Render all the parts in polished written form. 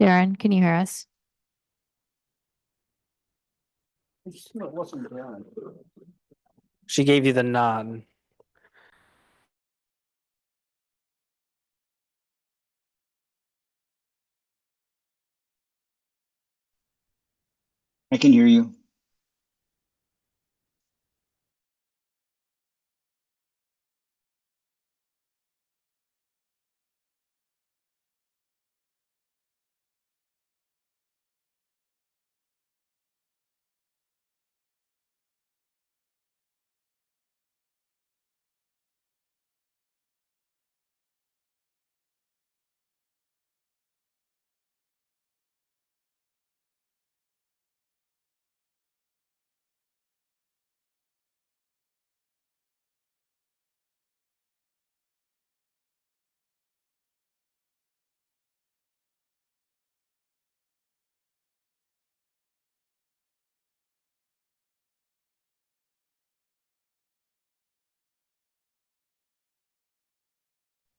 Darren, can you hear us? She gave you the nod. I can hear you.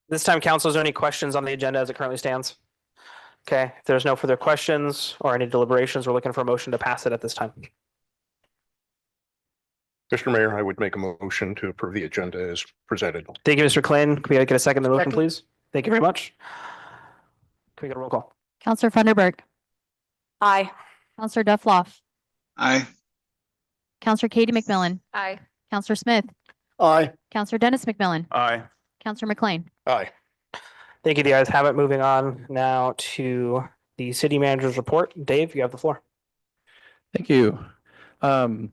This time, council, is there any questions on the agenda as it currently stands? Okay, if there's no further questions or any deliberations, we're looking for a motion to pass it at this time. Mr. Mayor, I would make a motion to approve the agenda as presented. Thank you, Mr. Klein. Can we get a second to the motion, Second. please? Thank you very much. Can we get a roll call? Counselor Funderburk. Aye. Counselor Duffloff. Aye. Counselor Katie McMillan. Aye. Counselor Smith. Aye. Counselor Dennis McMillan. Aye. Counselor McLean. Aye. Thank you. The ayes have it. Moving on now to the city manager's report. Dave, you have the floor. Thank you. Mayor,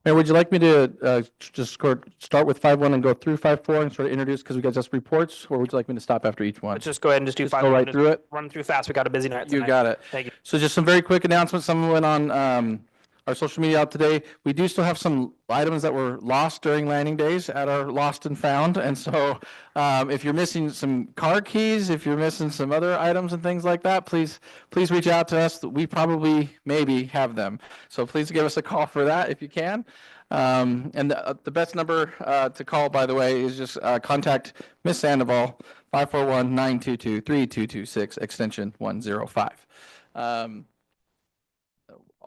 would you like me to just start with 5.1 and go through 5.4 and sort of introduce, because we got just reports, or would you like me to stop after each one? Let's just go ahead and just do Just five. go right through it? Run through fast. We got a busy night You tonight. got it. Thank you. So just some very quick announcements. Some went on our social media out today. We do still have some items that were lost during landing days at our lost and found. And so if you're missing some car keys, if you're missing some other items and things like that, please reach out to us. We probably maybe have them. So please give us a call for that if you can. And the best number to call, by the way, is just contact Miss Sandoval, 541-922-3226, extension 105.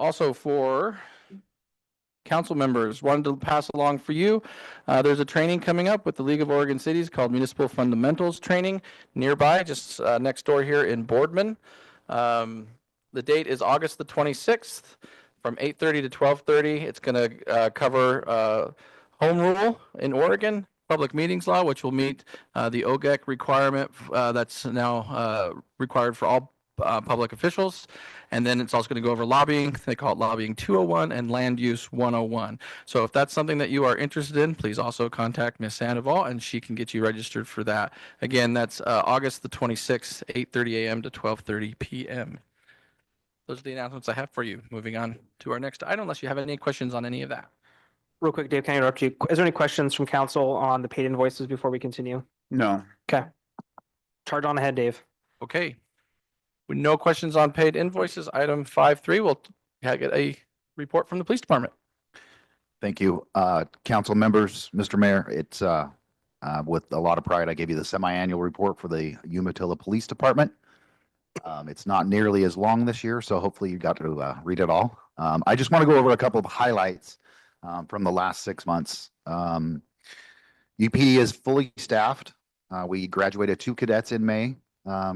Also for council members, wanted to pass along for you, there's a training coming up with the League of Oregon Cities called Municipal Fundamentals Training nearby, just next door here in Boardman. The date is August the 26th from 8:30 to 12:30. It's going to cover home rule in Oregon, public meetings law, which will meet the OGEC requirement that's now required for all public officials. And then it's also going to go over lobbying. They call it Lobbying 201 and Land Use 101. So if that's something that you are interested in, please also contact Ms. Sandoval and she can get you registered for that. Again, that's August the 26th, 8:30 a.m. to 12:30 p.m. Those are the announcements I have for you. Moving on to our next item, unless you have any questions on any of that. Real quick, Dave, can I interrupt you? Is there any questions from council on the paid invoices before we continue? No. Okay. Charge on ahead, Dave. Okay. With no questions on paid invoices, item 5.3, we'll get a report from the police department. Thank you, council members, Mr. Mayor. It's with a lot of pride, I gave you the semi-annual report for the Umatilla Police Department. It's not nearly as long this year, so hopefully you got to read it all. I just want to go over a couple of highlights from the last 6 months. UPD is fully staffed. We graduated 2 cadets in May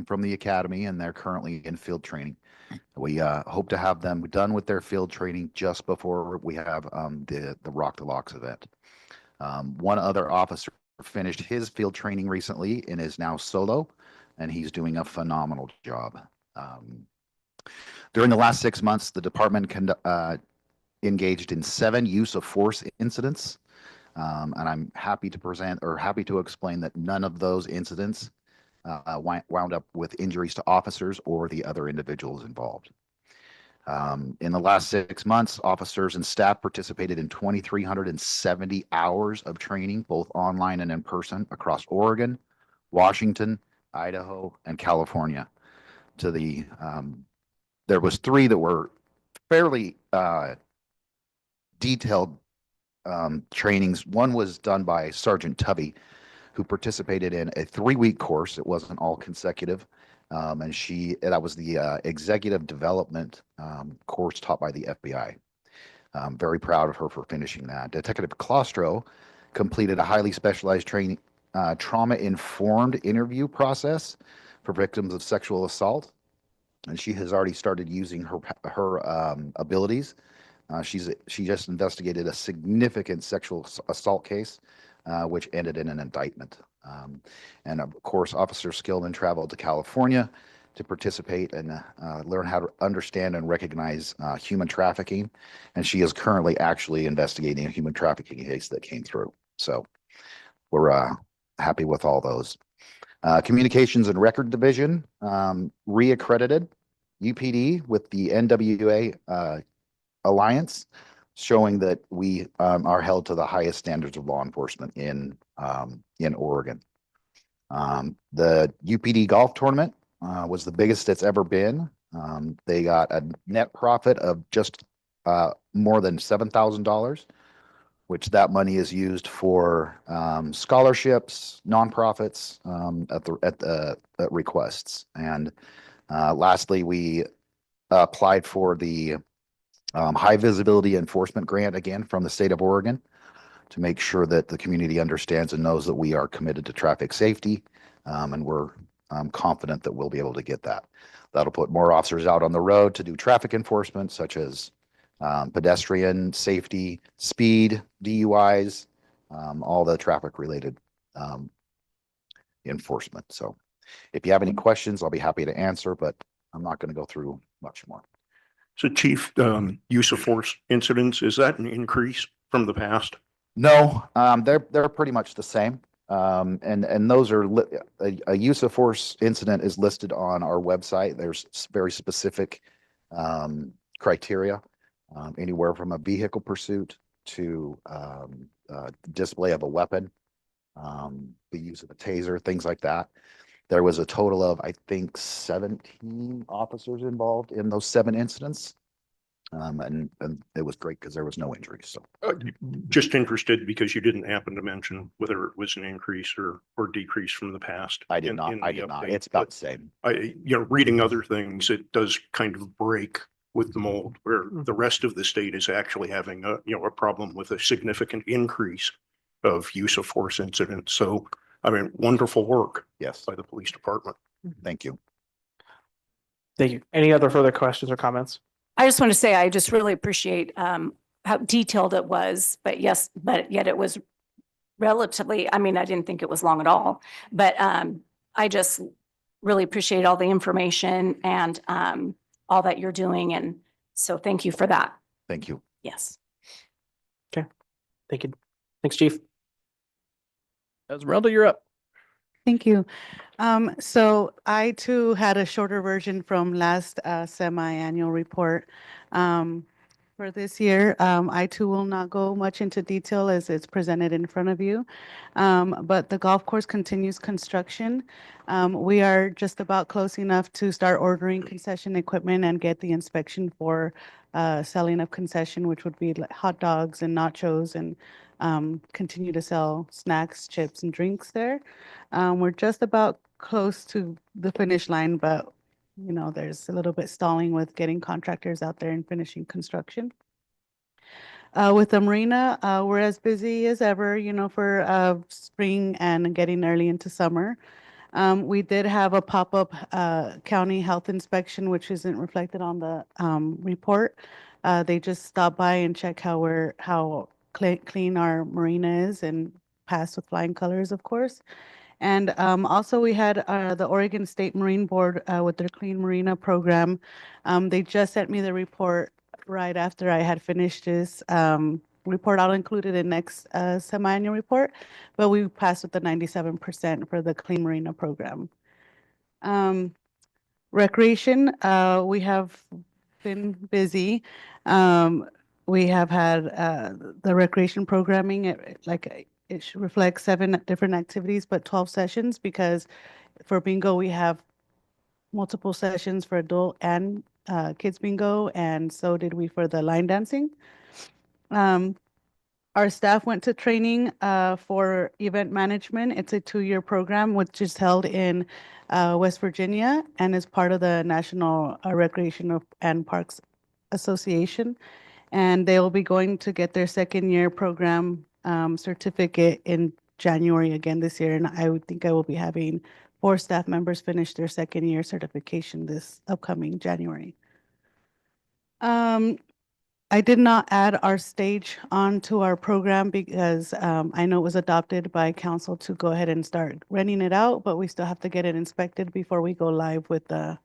from the academy, and they're currently in field training. We hope to have them done with their field training just before we have the Rock the Locks event. One other officer finished his field training recently and is now solo, and he's doing a phenomenal job. During the last 6 months, the department engaged in 7 use of force incidents, and I'm happy to explain that none of those incidents wound up with injuries to officers or the other individuals involved. In the last 6 months, officers and staff participated in 2,370 hours of training, both online and in person, across Oregon, Washington, Idaho, and California. There was 3 that were fairly detailed trainings. One was done by Sergeant Tubby, who participated in a 3-week course. It wasn't all consecutive. And that was the executive development course taught by the FBI. I'm very proud of her for finishing that. Detective Claustro completed a highly specialized training, trauma-informed interview process for victims of sexual assault. And she has already started using her abilities. She just investigated a significant sexual assault case, which ended in an indictment. And of course, Officer Skillman traveled to California to participate and learn how to understand and recognize human trafficking. And she is currently actually investigating a human trafficking case that came through. So we're happy with all those. Communications and Record Division, reaccredited UPD with the NWA Alliance, showing that we are held to the highest standards of law enforcement in Oregon. The UPD golf tournament was the biggest it's ever been. They got a net profit of just more than $7,000, which that money is used for scholarships, nonprofits at requests. And lastly, we applied for the high visibility enforcement grant again from the state of Oregon to make sure that the community understands and knows that we are committed to traffic safety. And we're confident that we'll be able to get that. That'll put more officers out on the road to do traffic enforcement, such as pedestrian safety, speed, DUIs, all the traffic related enforcement. So if you have any questions, I'll be happy to answer, but I'm not going to go through much more. So Chief, use of force incidents, is that an increase from the past? No, they're pretty much the same. And those are a use of force incident is listed on our website. There's very specific criteria, anywhere from a vehicle pursuit to display of a weapon, the use of a taser, things like that. There was a total of, I think, 17 officers involved in those 7 incidents. And it was great because there was no injuries. So Just interested because you didn't happen to mention whether it was an increase or decrease from the past. I did in not. the I did not. update. It's about But the same. reading other things, it does kind of break with the mold where the rest of the state is actually having a problem with a significant increase of use of force incidents. So, I mean, wonderful work Yes. by the police department. Thank you. Thank you. Any other further questions or comments? I just want to say, I just really appreciate how detailed it was, but yet it was relatively, I mean, I didn't think it was long at all, but I just really appreciate all the information and all that you're doing. And so thank you for that. Thank you. Yes. Thank you. Thanks, Chief. Esmeralda, you're up. Thank you. So I too had a shorter version from last semi-annual report. For this year, I too will not go much into detail as it's presented in front of you. But the golf course continues construction. We are just about close enough to start ordering concession equipment and get the inspection for selling of concession, which would be like hot dogs and nachos, and continue to sell snacks, chips, and drinks there. We're just about close to the finish line, but there's a little bit stalling with getting contractors out there and finishing construction. With the marina, we're as busy as ever, for spring and getting early into summer. We did have a pop-up county health inspection, which isn't reflected on the report. They just stopped by and check how clean our marina is and passed with flying colors, of course. And also we had the Oregon State Marine Board with their Clean Marina program. They just sent me the report right after I had finished this report. I'll include it in next semi-annual report, but we passed with the 97% for the Clean Marina program. Recreation, we have been busy. We have had the recreation programming, it reflects 7 different activities, but 12 sessions, because for bingo, we have multiple sessions for adult and kids bingo, and so did we for the line dancing. our staff went to training for event management. It's a 2-year program which is held in West Virginia and is part of the National Recreation and Parks Association. And they will be going to get their 2nd-year program certificate in January again this year. And I would think I will be having 4 staff members finish their 2nd-year certification this upcoming January. I did not add our stage onto our program because I know it was adopted by council to go ahead and start renting it out, but we still have to get it inspected before we go live with the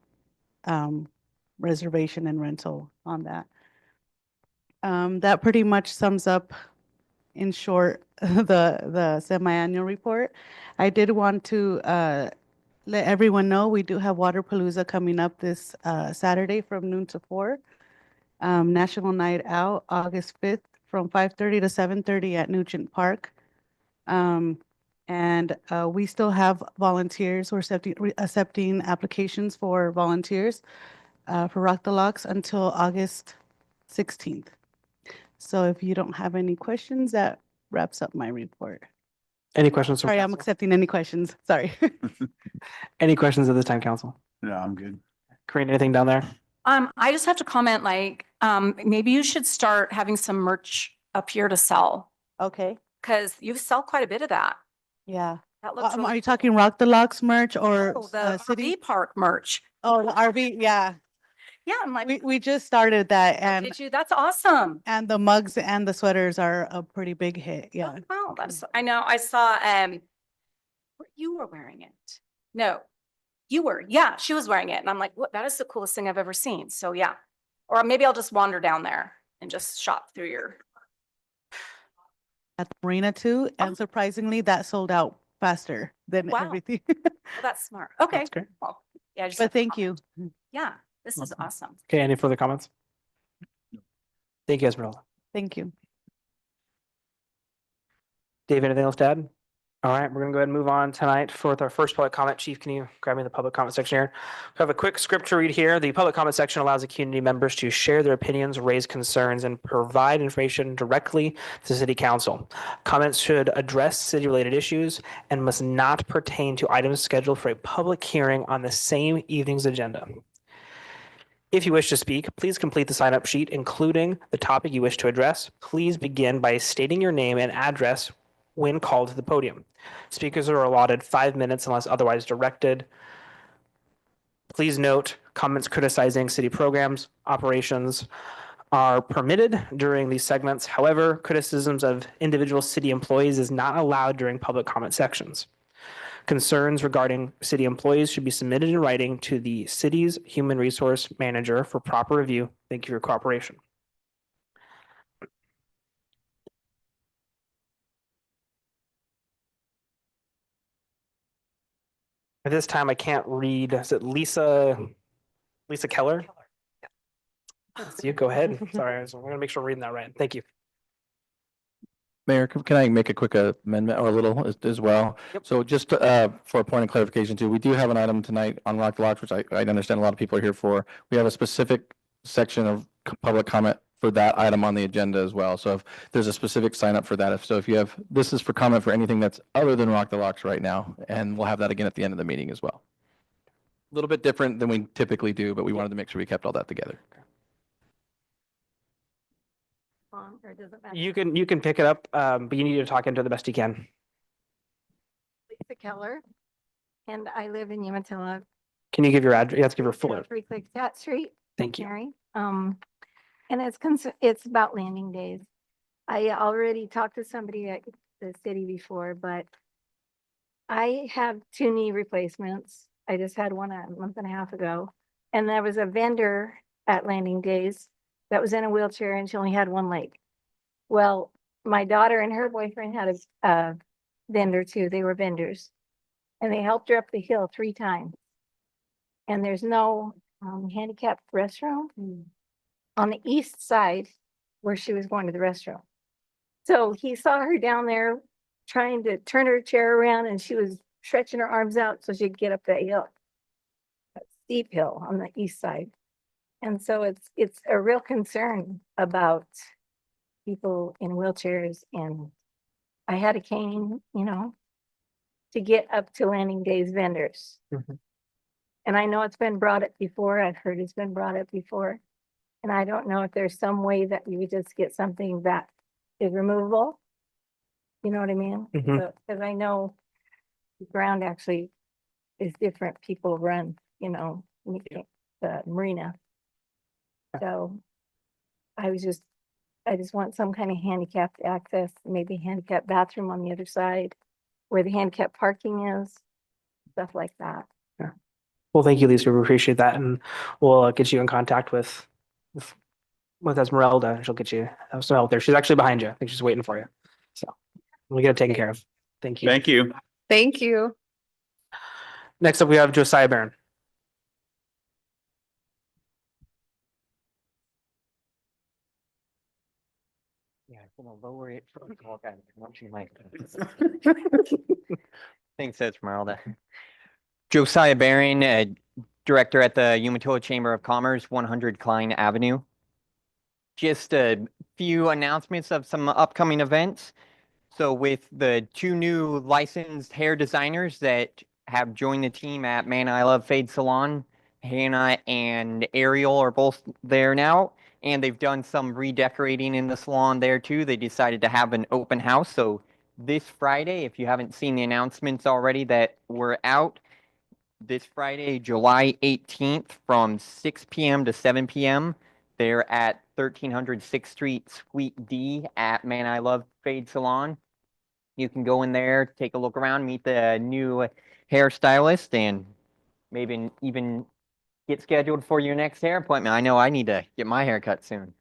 reservation and rental on that. That pretty much sums up in short the semi-annual report. I did want to let everyone know we do have Waterpalooza coming up this Saturday from noon to 4. National Night Out, August 5th, from 5:30 to 7:30 at Nugent Park. And we still have volunteers. We're accepting applications for volunteers for Rock the Locks until August 16th. So if you don't have any questions, that wraps up my report. Any questions from Sorry, I'm council? accepting any questions. Sorry. Any questions at this time, council? No, I'm good. Corinne, anything down there? I just have to comment, like, maybe you should start having some merch up here to sell, Okay. because you sell quite a bit of that. Yeah. That looks Are really you talking Rock the Locks merch or cool. The city? RV park merch. Oh, the RV. Yeah. Yeah, I'm like, We just started that and did you? That's awesome. the mugs and the sweaters are a pretty big hit. Yeah. Oh, wow, that's, I know, I saw, you were wearing it. No, you were, yeah, she was wearing it. And I'm like, what, that is the coolest thing I've ever seen. So yeah. Or maybe I'll just wander down there and just shop through your, At the marina too. And surprisingly, that sold out faster than Wow. everything. well, that's smart. Okay. That's great. Well, yeah, I just But have to thank comment. you. Yeah, this is awesome. Okay, any further comments? Thank you, Esmeralda. Thank you. Dave, anything else to add? All right, we're gonna go ahead and move on tonight for our first public comment. Chief, can you grab me the public comment section here? We have a quick script to read here. The public comment section allows the community members to share their opinions, raise concerns, and provide information directly to city council. Comments should address city-related issues and must not pertain to items scheduled for a public hearing on the same evening's agenda. If you wish to speak, please complete the sign-up sheet, including the topic you wish to address. Please begin by stating your name and address when called to the podium. Speakers are allotted 5 minutes unless otherwise directed. Please note, comments criticizing city programs, operations are permitted during these segments. However, criticisms of individual city employees is not allowed during public comment sections. Concerns regarding city employees should be submitted in writing to the city's human resource manager for proper review. Thank you for your cooperation. At this time, I can't read. Is it Lisa Keller? That's you. Go ahead. Sorry, I'm going to make sure I'm reading that right. Thank you. Mayor, can I make a quick amendment or a little as well? Yep. So just for a point of clarification too, we do have an item tonight on Rock the Locks, which I understand a lot of people are here for. We have a specific section of public comment for that item on the agenda as well. So if there's a specific sign up for that, if you have, this is for comment for anything that's other than Rock the Locks right now, and we'll have that again at the end of the meeting as well. A little bit different than we typically do, but we wanted to make sure we kept all that together. Or does it matter? You can pick it up, but you need to talk into the best you can. Lisa Keller, and I live in Umatilla. Can you give your address? You have to give her full. 36 Stat Street. Thank you. Mary. And it's about landing days. I already talked to somebody at the city before, but I have 2 knee replacements. I just had one a month and a half ago. And there was a vendor at landing days that was in a wheelchair and she only had 1 leg. Well, my daughter and her boyfriend had a vendor too. They were vendors. And they helped her up the hill 3 times. And there's no handicapped restroom on the east side where she was going to the restroom. So he saw her down there trying to turn her chair around and she was stretching her arms out so she could get up that hill. That steep hill on the east side. And so it's a real concern about, people in wheelchairs, and I had a cane, to get up to Landing Days vendors. Mhm. And I know it's been brought up before. I've heard it's been brought up before. And I don't know if there's some way that you would just get something that is removable. You know what I mean? Mhm. Because I know the ground actually is different. People run, the marina. So I just want some kind of handicapped access, maybe handicapped bathroom on the other side where the handicap parking is, stuff like that. Well, thank you, Lisa. We appreciate that, and we'll get you in contact with, with Esmeralda, and she'll get you some help there. She's actually behind you. I think she's waiting for you. So we'll get it taken care of. Thank you. Thank you. Thank you. Next up, we have Josiah Barron. Yeah, I'm gonna lower it for the call guy. Watching my. Thanks, Esmeralda. Josiah Barron, director at the Umatilla Chamber of Commerce, 100 Klein Avenue. Just a few announcements of some upcoming events. So with the 2 new licensed hair designers that have joined the team at Man I Love Fade Salon, Hannah and Ariel are both there now, and they've done some redecorating in the salon there too. They decided to have an open house. So this Friday, if you haven't seen the announcements already that were out, this Friday, July 18th from 6 p.m. to 7 p.m., they're at 1300 6th Street, Suite D at Man I Love Fade Salon. You can go in there, take a look around, meet the new hairstylist, and maybe even get scheduled for your next hair appointment. I know I need to get my hair cut soon.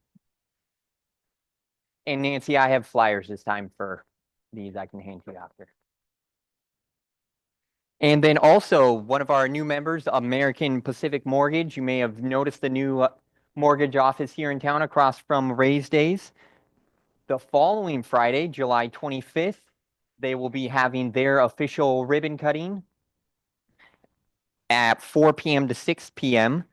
And Nancy, I have flyers this time for these I can hand to you after. And then also one of our new members, American Pacific Mortgage. You may have noticed the new mortgage office here in town across from Raise Days. The following Friday, July 25th, they will be having their official ribbon cutting at 4 p.m. to 6 p.m.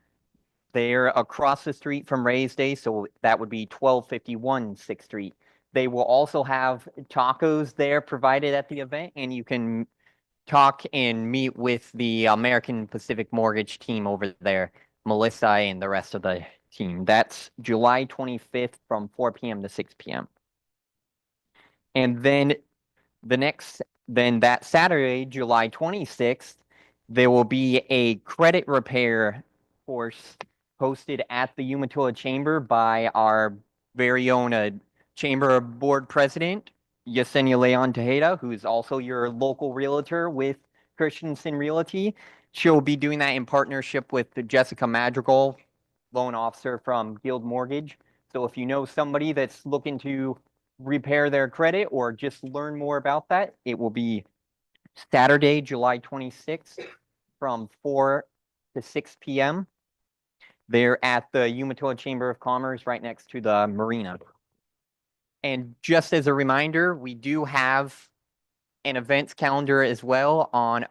They're across the street from Raise Day, so that would be 1251 6th Street. They will also have tacos there provided at the event, and you can talk and meet with the American Pacific Mortgage team over there, Melissa and the rest of the team. That's July 25th from 4 p.m. to 6 p.m. And then that Saturday, July 26th, there will be a credit repair course hosted at the Umatilla Chamber by our very own Chamber Board President, Yesenia Leon Tejeda, who is also your local realtor with Christensen Realty. She'll be doing that in partnership with Jessica Madrigal, loan officer from Guild Mortgage. So if you know somebody that's looking to repair their credit or just learn more about that, it will be Saturday, July 26th from 4 to 6 p.m. They're at the Umatilla Chamber of Commerce right next to the marina. And just as a reminder, we do have an events calendar as well on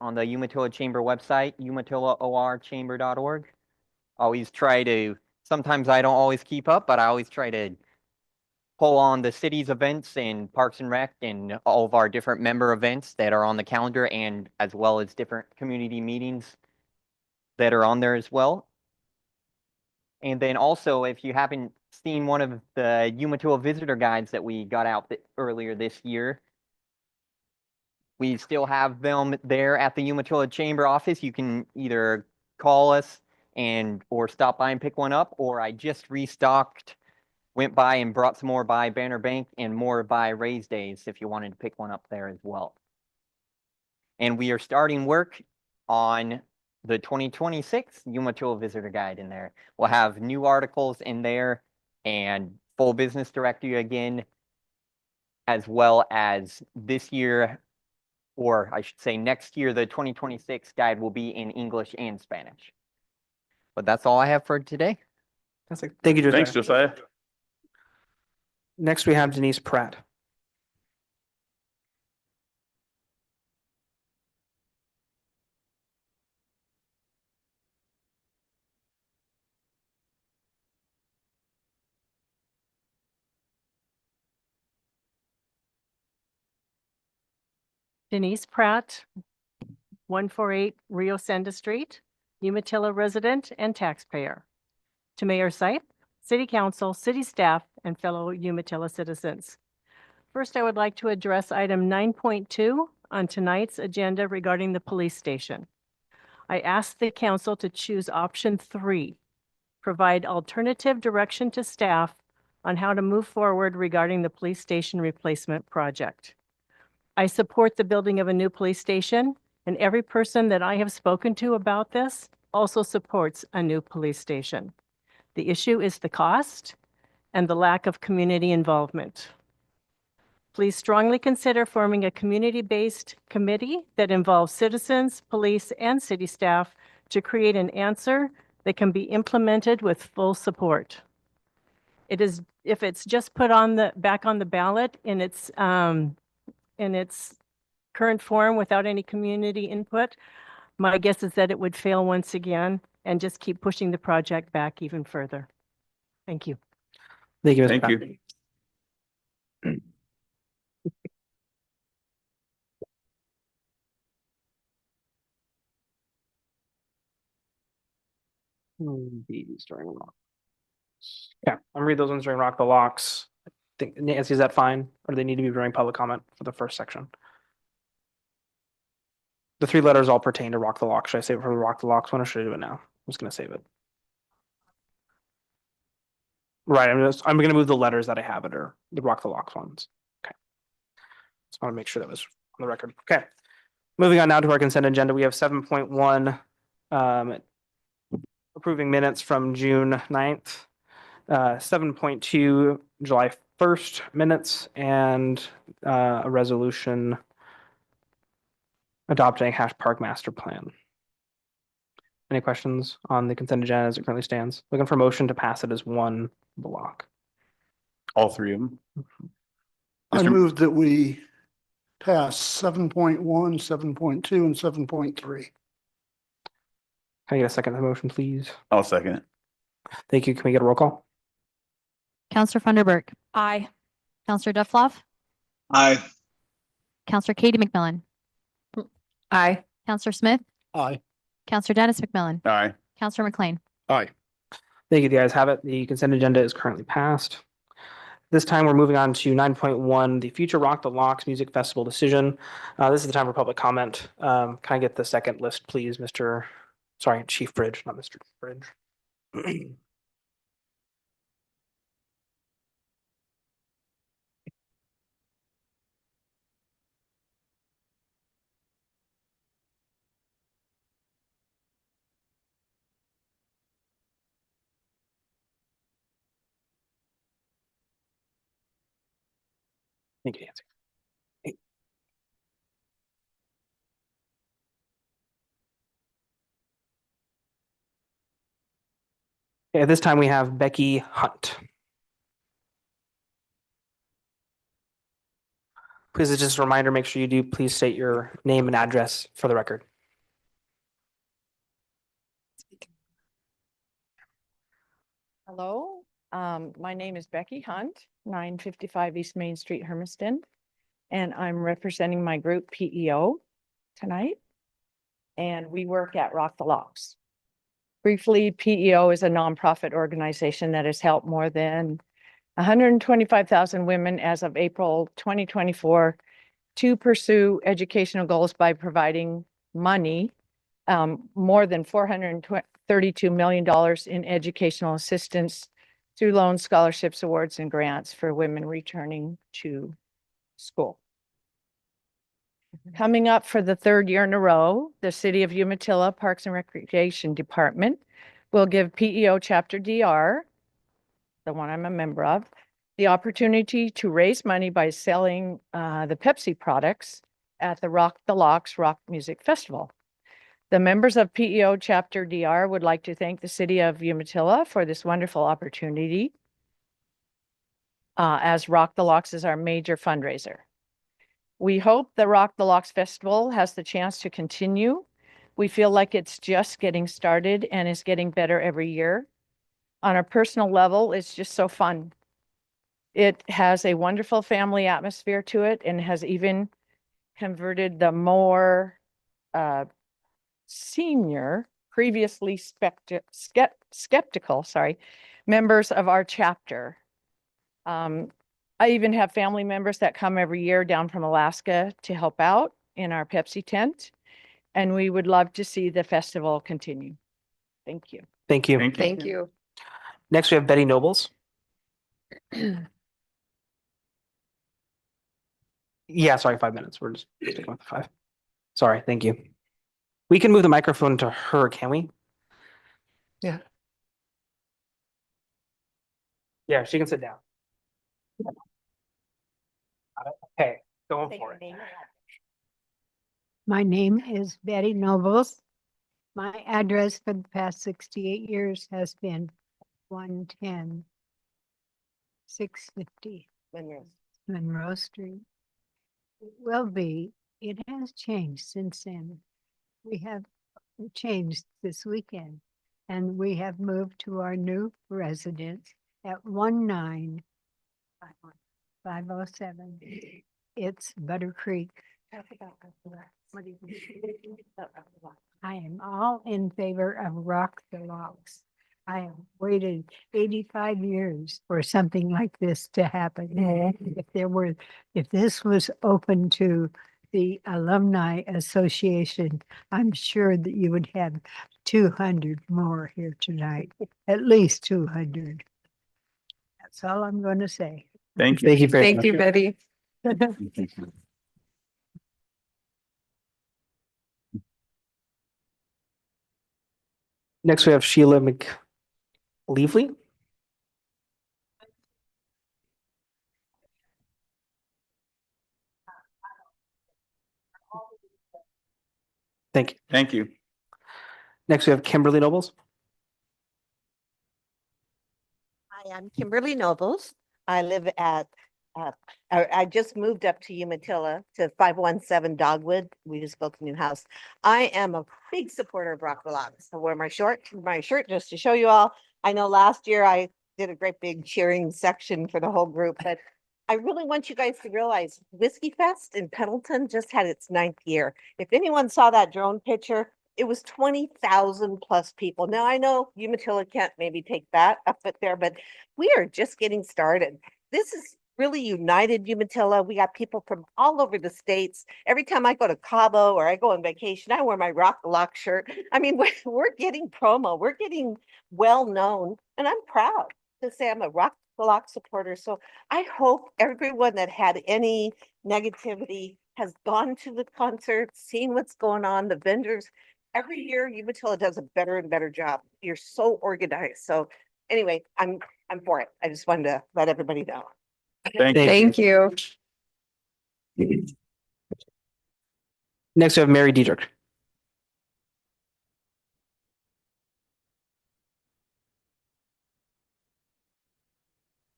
the Umatilla Chamber website, umatillaorchamber.org. Sometimes I don't always keep up, but I always try to pull on the city's events and Parks and Rec and all of our different member events that are on the calendar, and as well as different community meetings that are on there as well. And then also, if you haven't seen one of the Umatilla visitor guides that we got out earlier this year, we still have them there at the Umatilla Chamber office. You can either call us or stop by and pick one up, or I just went by and brought some more by Banner Bank and more by Raise Days if you wanted to pick one up there as well. And we are starting work on the 2026 Umatilla Visitor Guide in there. We'll have new articles in there and full business directory again, as well as this year, or I should say next year, the 2026 guide will be in English and Spanish. But that's all I have for today. Thank you, Josiah. Thanks, Josiah. Next, we have Denise Pratt. Denise Pratt, 148 Rio Senda Street, Umatilla resident and taxpayer. To Mayor Sipe, City Council, city staff, and fellow Umatilla citizens. First, I would like to address item 9.2 on tonight's agenda regarding the police station. I ask the council to choose option 3, provide alternative direction to staff on how to move forward regarding the police station replacement project. I support the building of a new police station, and every person that I have spoken to about this also supports a new police station. The issue is the cost and the lack of community involvement. Please strongly consider forming a community-based committee that involves citizens, police, and city staff to create an answer that can be implemented with full support. If it's just put back on the ballot in its current form without any community input, my guess is that it would fail once again and just keep pushing the project back even further. Thank you. Thank you, Ms. Thank Pratt. you. These during locks. Yeah, I'll read those ones during Rock the Locks. I think, Nancy, is that fine? Or do they need to be during public comment for the first section? The 3 letters all pertain to Rock the Locks. Should I save it for the Rock the Locks one, or should I do it now? I'm just gonna save it. Right, I'm gonna move the letters that I have it are the Rock the Locks ones. Okay. Just want to make sure that was on the record. Okay. Moving on now to our consent agenda, we have 7.1, approving minutes from June 9th, 7.2, July 1st minutes, and a resolution adopting Hash Park Master Plan. Any questions on the consent agenda as it currently stands? Looking for motion to pass it as one block. All 3 of them. I Mr. move that we pass 7.1, 7.2, and 7.3. Can I get a second to the motion, please? I'll second it. Thank you. Can we get a roll call? Counselor Funderburk, Aye. Counselor Duffloff, Aye. Counselor Katie McMillan, Aye. Counselor Smith, Aye. Counselor Dennis McMillan, Aye. Counselor McLean. Aye. Thank you. The ayes have it. The consent agenda is currently passed. This time we're moving on to 9.1, the future Rock the Locks Music Festival decision. This is the time for public comment. Can I get the second list, please, Chief Bridge, not Mr. Bridge. Thank you, Nancy. Okay, at this time we have Becky Hunt. Please, as just a reminder, make sure you do please state your name and address for the record. Hello, my name is Becky Hunt, 955 East Main Street, Hermiston, and I'm representing my group PEO tonight. And we work at Rock the Locks. Briefly, PEO is a nonprofit organization that has helped more than 125,000 women as of April 2024 to pursue educational goals by providing money, more than $432 million in educational assistance through loans, scholarships, awards, and grants for women returning to school. Coming up for the 3rd year in a row, the City of Umatilla Parks and Recreation Department will give PEO Chapter DR, the one I'm a member of, the opportunity to raise money by selling the Pepsi products at the Rock the Locks Rock Music Festival. The members of PEO Chapter DR would like to thank the City of Umatilla for this wonderful opportunity, as Rock the Locks is our major fundraiser. We hope the Rock the Locks Festival has the chance to continue. We feel like it's just getting started and is getting better every year. On a personal level, it's just so fun. It has a wonderful family atmosphere to it and has even converted the more senior, previously skeptical, members of our chapter. I even have family members that come every year down from Alaska to help out in our Pepsi tent, and we would love to see the festival continue. Thank you. Thank you. Thank you. you. Next, we have Betty Nobles. Yeah, sorry, 5 minutes. We're just sticking with the 5. Sorry, thank you. We can move the microphone to her, can we? Yeah. Yeah, she can sit down. Okay, going for it. My name is Betty Nobles. My address for the past 68 years has been 110 650 Monroe Street. It will be, it has changed since then. We have changed this weekend and we have moved to our new residence at 19507. It's Butter Creek. I am all in favor of Rock the Locks. I have waited 85 years for something like this to happen. If this was open to the Alumni Association, I'm sure that you would have 200 more here tonight, at least 200. That's all I'm going to say. Thank you. Thank you very much. Betty. Next, we have Sheila McLeavely. Thank you. Thank you. Next, we have Kimberly Nobles. Hi, I'm Kimberly Nobles. I live at, I just moved up to Umatilla to 517 Dogwood. We just built a new house. I am a big supporter of Rock the Locks. I wear my shirt just to show you all. I know last year I did a great big cheering section for the whole group, but I really want you guys to realize Whiskey Fest in Pendleton just had its 9th year. If anyone saw that drone picture, it was 20,000 plus people. Now I know Umatilla can't maybe take that up there, but we are just getting started. This is really united Umatilla. We got people from all over the states. Every time I go to Cabo or I go on vacation, I wear my Rock the Lock shirt. I mean, we're getting promo. We're getting well known, and I'm proud to say I'm a Rock the Lock supporter. So I hope everyone that had any negativity has gone to the concert, seen what's going on, the vendors. Every year, Umatilla does a better and better job. You're so organized. So anyway, I'm for it. I just wanted to let everybody know. Thank you. you. Next, we have Mary Diedrich.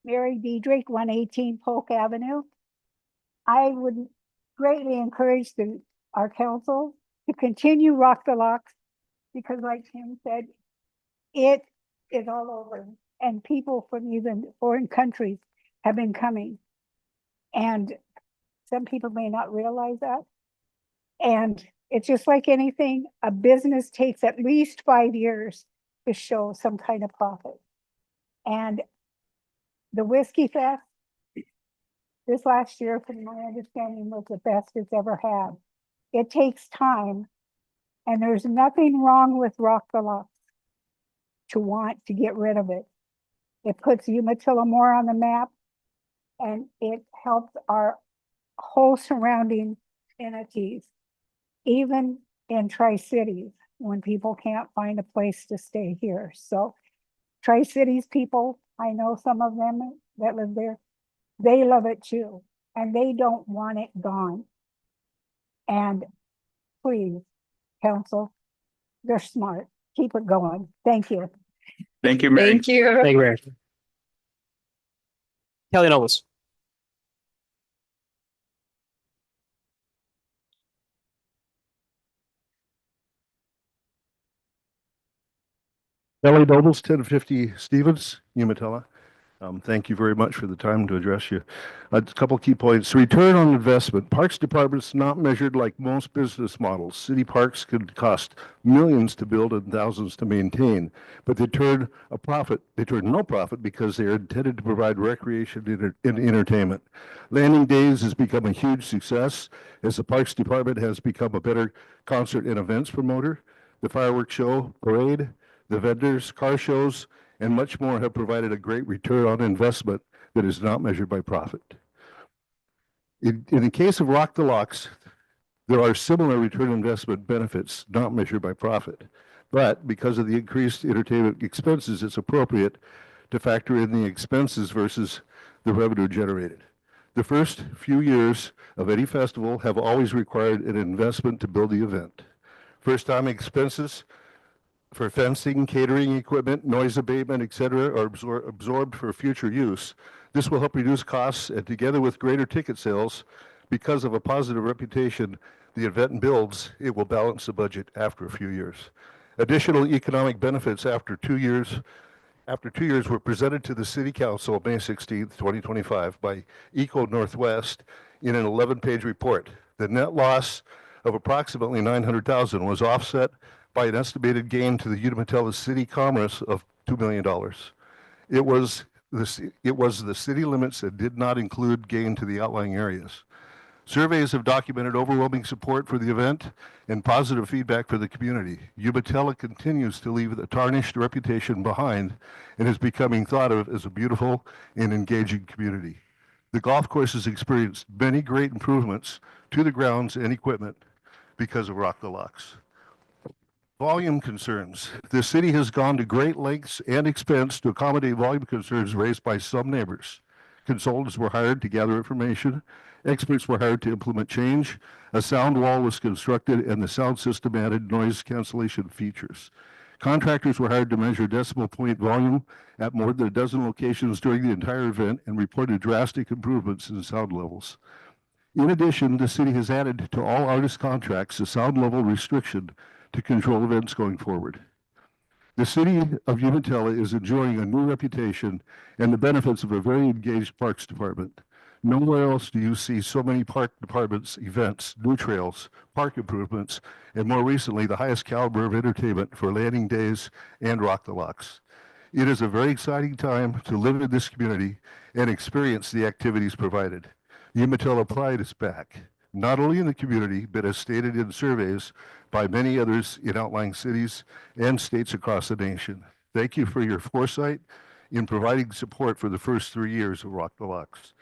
Mary Diedrich, 118 Polk Avenue. I would greatly encourage our council to continue Rock the Locks because like Tim said, it is all over and people from even foreign countries have been coming. And some people may not realize that. And it's just like anything, a business takes at least 5 years to show some kind of profit. And the Whiskey Fest, this last year, from my understanding, was the best it's ever had. It takes time, and there's nothing wrong with Rock the Locks to want to get rid of it. It puts Umatilla more on the map, and it helps our whole surrounding entities, even in Tri-Cities, when people can't find a place to stay here. So Tri-Cities people, I know some of them that live there, they love it too, and they don't want it gone. And please, council, they're smart. Keep it going. Thank you. Thank you, Mary. Thank you. Thank you, Mary. Kelly Nobles. Ellie Nobles, 1050 Stevens, Umatilla. Thank you very much for the time to address you. A couple key points. Return on investment. Parks Department's not measured like most business models. City parks could cost millions to build and thousands to maintain, but they turn a profit. They turn no profit because they are intended to provide recreation and entertainment. Landing Days has become a huge success as the Parks Department has become a better concert and events promoter. The fireworks show, parade, the vendors, car shows, and much more have provided a great return on investment that is not measured by profit. In the case of Rock the Locks, there are similar return on investment benefits not measured by profit. But because of the increased entertainment expenses, it's appropriate to factor in the expenses versus the revenue generated. The first few years of any festival have always required an investment to build the event. First-time expenses for fencing, catering equipment, noise abatement, etc., are absorbed for future use. This will help reduce costs, and together with greater ticket sales, because of a positive reputation the event builds, it will balance the budget after a few years. Additional economic benefits after 2 years were presented to the City Council May 16, 2025 by Eco Northwest in an 11-page report. The net loss of approximately $900,000 was offset by an estimated gain to the Umatilla City Commerce of $2 million. It was the city limits that did not include gain to the outlying areas. Surveys have documented overwhelming support for the event and positive feedback for the community. Umatilla continues to leave a tarnished reputation behind and is becoming thought of as a beautiful and engaging community. The golf course has experienced many great improvements to the grounds and equipment because of Rock the Locks. Volume concerns. The city has gone to great lengths and expense to accommodate volume concerns raised by some neighbors. Consultants were hired to gather information. Experts were hired to implement change. A sound wall was constructed and the sound system added noise cancellation features. Contractors were hired to measure decimal point volume at more than a dozen locations during the entire event and reported drastic improvements in sound levels. In addition, the city has added to all artist contracts a sound level restriction to control events going forward. The city of Umatilla is enjoying a new reputation and the benefits of a very engaged parks department. Nowhere else do you see so many park departments, events, new trails, park improvements, and more recently, the highest caliber of entertainment for Landing Days and Rock the Locks. It is a very exciting time to live in this community and experience the activities provided. Umatilla pride is back, not only in the community, but as stated in surveys by many others in outlying cities and states across the nation. Thank you for your foresight in providing support for the first 3 years of Rock the Locks.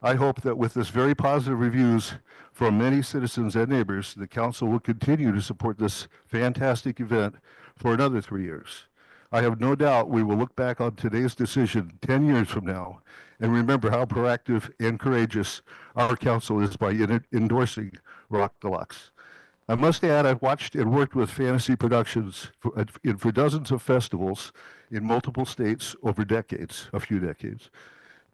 I hope that with this very positive reviews from many citizens and neighbors, the council will continue to support this fantastic event for another 3 years. I have no doubt we will look back on today's decision 10 years from now and remember how proactive and courageous our council is by endorsing Rock the Locks. I must add, I've watched and worked with Fantasy Productions for dozens of festivals in multiple states over decades, a few decades.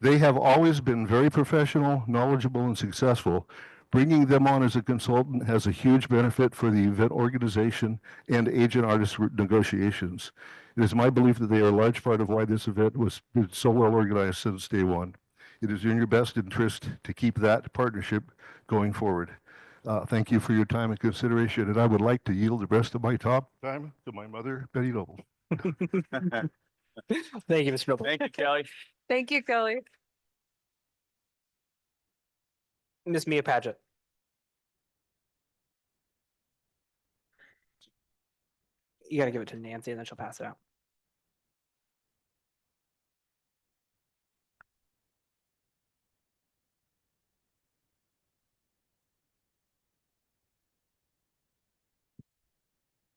They have always been very professional, knowledgeable, and successful. Bringing them on as a consultant has a huge benefit for the event organization and agent-artist negotiations. It is my belief that they are a large part of why this event was so well organized since day one. It is in your best interest to keep that partnership going forward. Thank you for your time and consideration, and I would like to yield the rest of my time to my mother, Betty Noble. Thank you, Mr. Noble. Thank you, Kelly. Thank you, Kelly. Miss Mia Paget. You got to give it to Nancy and then she'll pass it out.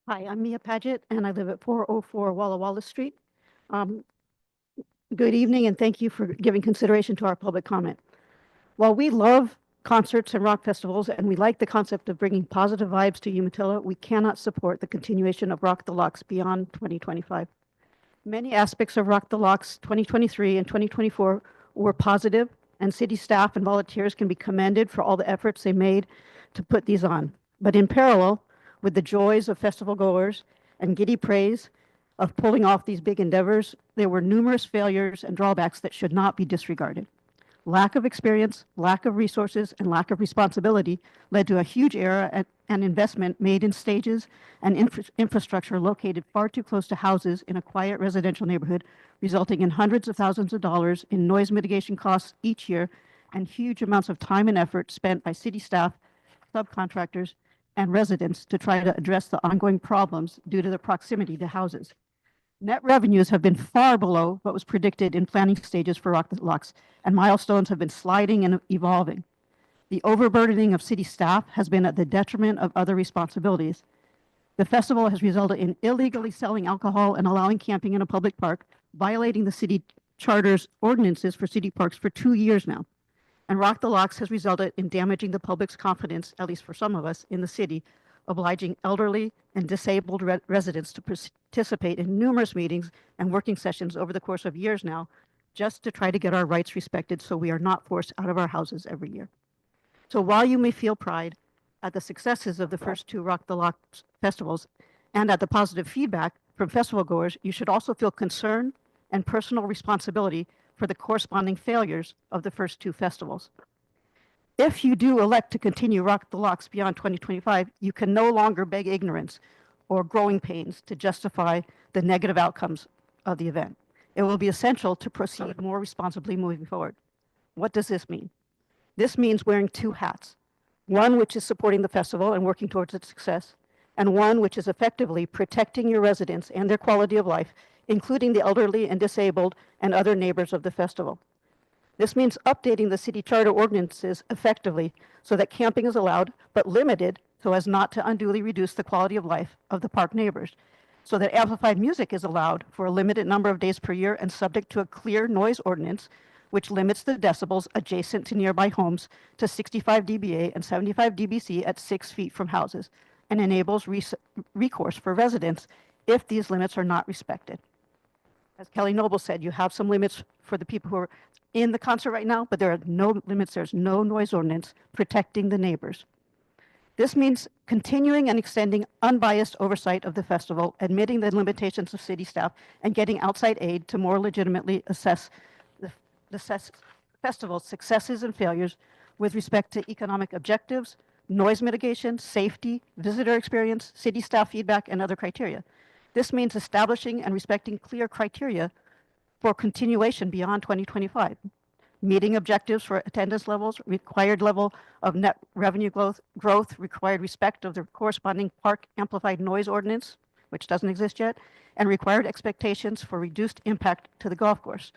Hi, I'm Mia Paget, and I live at 404 Walla Walla Street. Good evening, and thank you for giving consideration to our public comment. While we love concerts and rock festivals, and we like the concept of bringing positive vibes to Umatilla, we cannot support the continuation of Rock the Locks beyond 2025. Many aspects of Rock the Locks 2023 and 2024 were positive, and city staff and volunteers can be commended for all the efforts they made to put these on. But in parallel with the joys of festival goers and giddy praise, of pulling off these big endeavors, there were numerous failures and drawbacks that should not be disregarded. Lack of experience, lack of resources, and lack of responsibility led to a huge error and investment made in stages and infrastructure located far too close to houses in a quiet residential neighborhood, resulting in hundreds of thousands of dollars in noise mitigation costs each year and huge amounts of time and effort spent by city staff, subcontractors, and residents to try to address the ongoing problems due to the proximity to houses. Net revenues have been far below what was predicted in planning stages for Rock the Locks, and milestones have been sliding and evolving. The overburdening of city staff has been at the detriment of other responsibilities. The festival has resulted in illegally selling alcohol and allowing camping in a public park, violating the city charter's ordinances for city parks for 2 years now. And Rock the Locks has resulted in damaging the public's confidence, at least for some of us, in the city, obliging elderly and disabled residents to participate in numerous meetings and working sessions over the course of years now, just to try to get our rights respected so we are not forced out of our houses every year. So while you may feel pride at the successes of the first 2 Rock the Locks festivals and at the positive feedback from festival goers, you should also feel concern and personal responsibility for the corresponding failures of the first 2 festivals. If you do elect to continue Rock the Locks beyond 2025, you can no longer beg ignorance or growing pains to justify the negative outcomes of the event. It will be essential to proceed more responsibly moving forward. What does this mean? This means wearing 2 hats, one which is supporting the festival and working towards its success, and one which is effectively protecting your residents and their quality of life, including the elderly and disabled and other neighbors of the festival. This means updating the city charter ordinances effectively so that camping is allowed, but limited so as not to unduly reduce the quality of life of the park neighbors, so that amplified music is allowed for a limited number of days per year and subject to a clear noise ordinance, which limits the decibels adjacent to nearby homes to 65 dBA and 75 dBc at 6 feet from houses, and enables recourse for residents if these limits are not respected. As Kelly Noble said, you have some limits for the people who are in the concert right now, but there are no limits. There's no noise ordinance protecting the neighbors. This means continuing and extending unbiased oversight of the festival, admitting the limitations of city staff, and getting outside aid to more legitimately assess the festival's successes and failures with respect to economic objectives, noise mitigation, safety, visitor experience, city staff feedback, and other criteria. This means establishing and respecting clear criteria for continuation beyond 2025, meeting objectives for attendance levels, required level of net revenue growth, required respect of the corresponding park amplified noise ordinance, which doesn't exist yet, and required expectations for reduced impact to the golf course.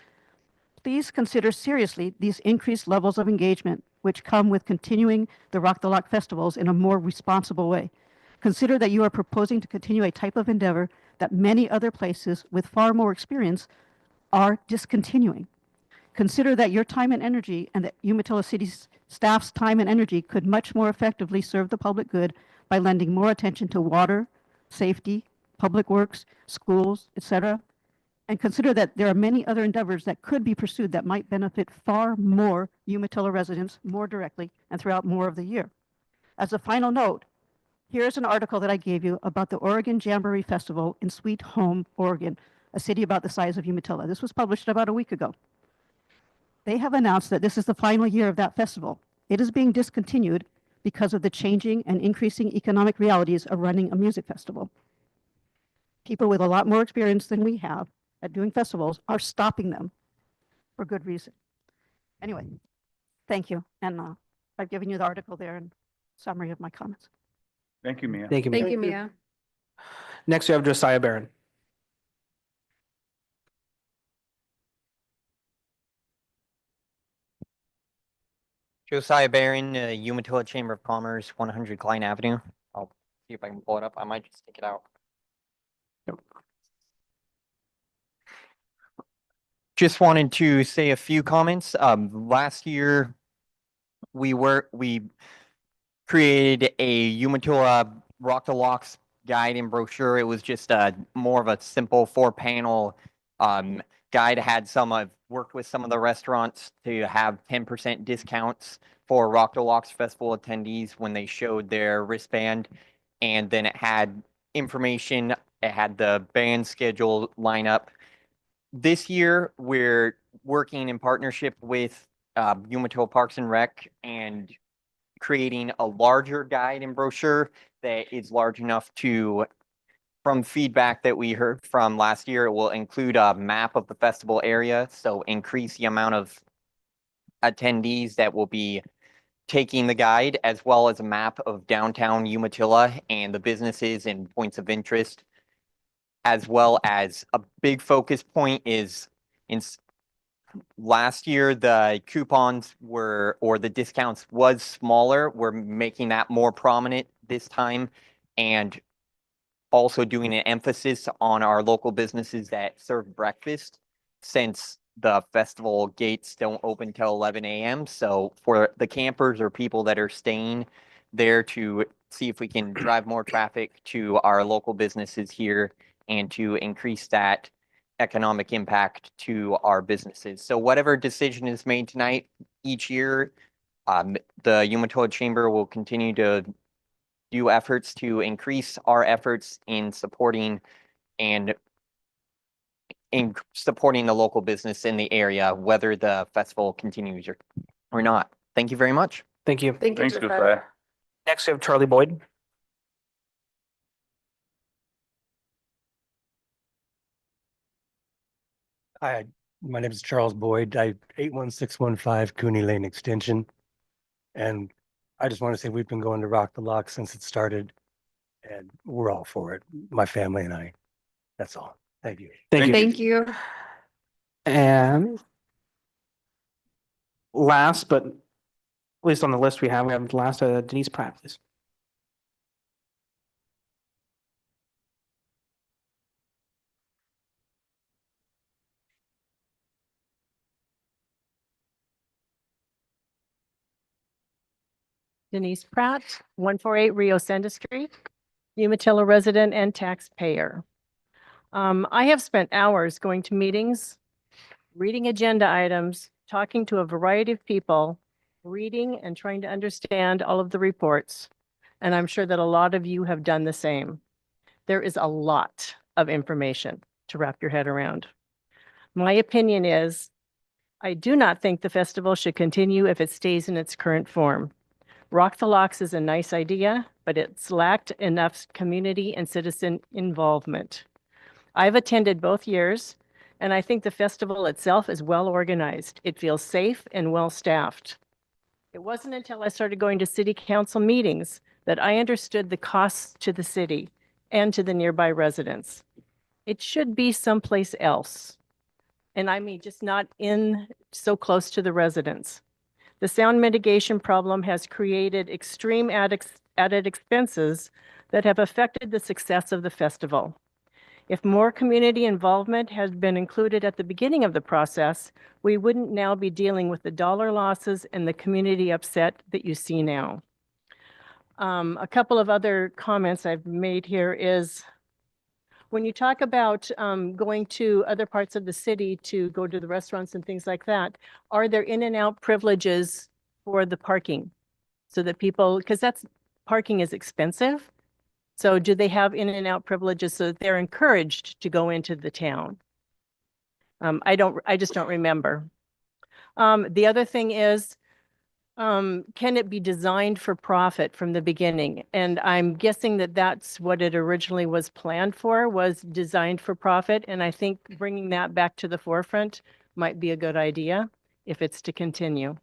Please consider seriously these increased levels of engagement which come with continuing the Rock the Lock festivals in a more responsible way. Consider that you are proposing to continue a type of endeavor that many other places with far more experience are discontinuing. Consider that your time and energy and that Umatilla City's staff's time and energy could much more effectively serve the public good by lending more attention to water, safety, public works, schools, etc. And consider that there are many other endeavors that could be pursued that might benefit far more Umatilla residents more directly and throughout more of the year. As a final note, here's an article that I gave you about the Oregon Jamboree Festival in Sweet Home, Oregon, a city about the size of Umatilla. This was published about a week ago. They have announced that this is the final year of that festival. It is being discontinued because of the changing and increasing economic realities of running a music festival. People with a lot more experience than we have at doing festivals are stopping them for good reason. Anyway, thank you. And I've given you the article there and summary of my comments. Thank you, Mia. Thank you, Mia. Thank you, Mia. Next, we have Josiah Barron. Josiah Barron, Umatilla Chamber of Commerce, 100 Klein Avenue. I'll see if I can pull it up. I might just take it out. Yep. Just wanted to say a few comments. Last year, we created a Umatilla Rock the Locks guide and brochure. It was just more of a simple 4-panel guide. Had I've worked with some of the restaurants to have 10% discounts for Rock the Locks festival attendees when they showed their wristband, and then it had information it had the band schedule lineup. This year, we're working in partnership with Umatilla Parks and Rec and creating a larger guide and brochure that is large enough to, from feedback that we heard from last year, it will include a map of the festival area, so increase the amount of attendees that will be taking the guide, as well as a map of downtown Umatilla and the businesses and points of interest, as well as a big focus point is last year, the coupons were, or the discounts was smaller. We're making that more prominent this time and also doing an emphasis on our local businesses that serve breakfast, since the festival gates don't open till 11 a.m. So for the campers or people that are staying there, to see if we can drive more traffic to our local businesses here and to increase that economic impact to our businesses. So whatever decision is made tonight, each year, the Umatilla Chamber will continue to do efforts to increase our efforts in supporting the local business in the area, whether the festival continues or not. Thank you very much. Thank you. Thanks, Josiah. Next, we have Charlie Boyd. Hi, my name is Charles Boyd. 81615 Cooney Lane Extension. And I just want to say we've been going to Rock the Lock since it started, and we're all for it, my family and I. That's all. Thank you. Thank you. And last, but at least on the list we have last Denise Pratt, please. Denise Pratt, 148 Rio Senda Street, Umatilla resident and taxpayer. I have spent hours going to meetings, reading agenda items, talking to a variety of people, reading and trying to understand all of the reports. And I'm sure that a lot of you have done the same. There is a lot of information to wrap your head around. My opinion is, I do not think the festival should continue if it stays in its current form. Rock the Locks is a nice idea, but it's lacked enough community and citizen involvement. I've attended both years, and I think the festival itself is well organized. It feels safe and well staffed. It wasn't until I started going to city council meetings that I understood the costs to the city and to the nearby residents. It should be someplace else. And I mean, just not in so close to the residents. The sound mitigation problem has created extreme added expenses that have affected the success of the festival. If more community involvement had been included at the beginning of the process, we wouldn't now be dealing with the dollar losses and the community upset that you see now. A couple of other comments I've made here is, when you talk about going to other parts of the city to go to the restaurants and things like that, are there in and out privileges for the parking? So that people, because parking is expensive. So do they have in and out privileges so that they're encouraged to go into the town? I just don't remember. The other thing is, can it be designed for profit from the beginning? And I'm guessing that that's what it originally was planned for, was designed for profit. And I think bringing that back to the forefront might be a good idea if it's to continue.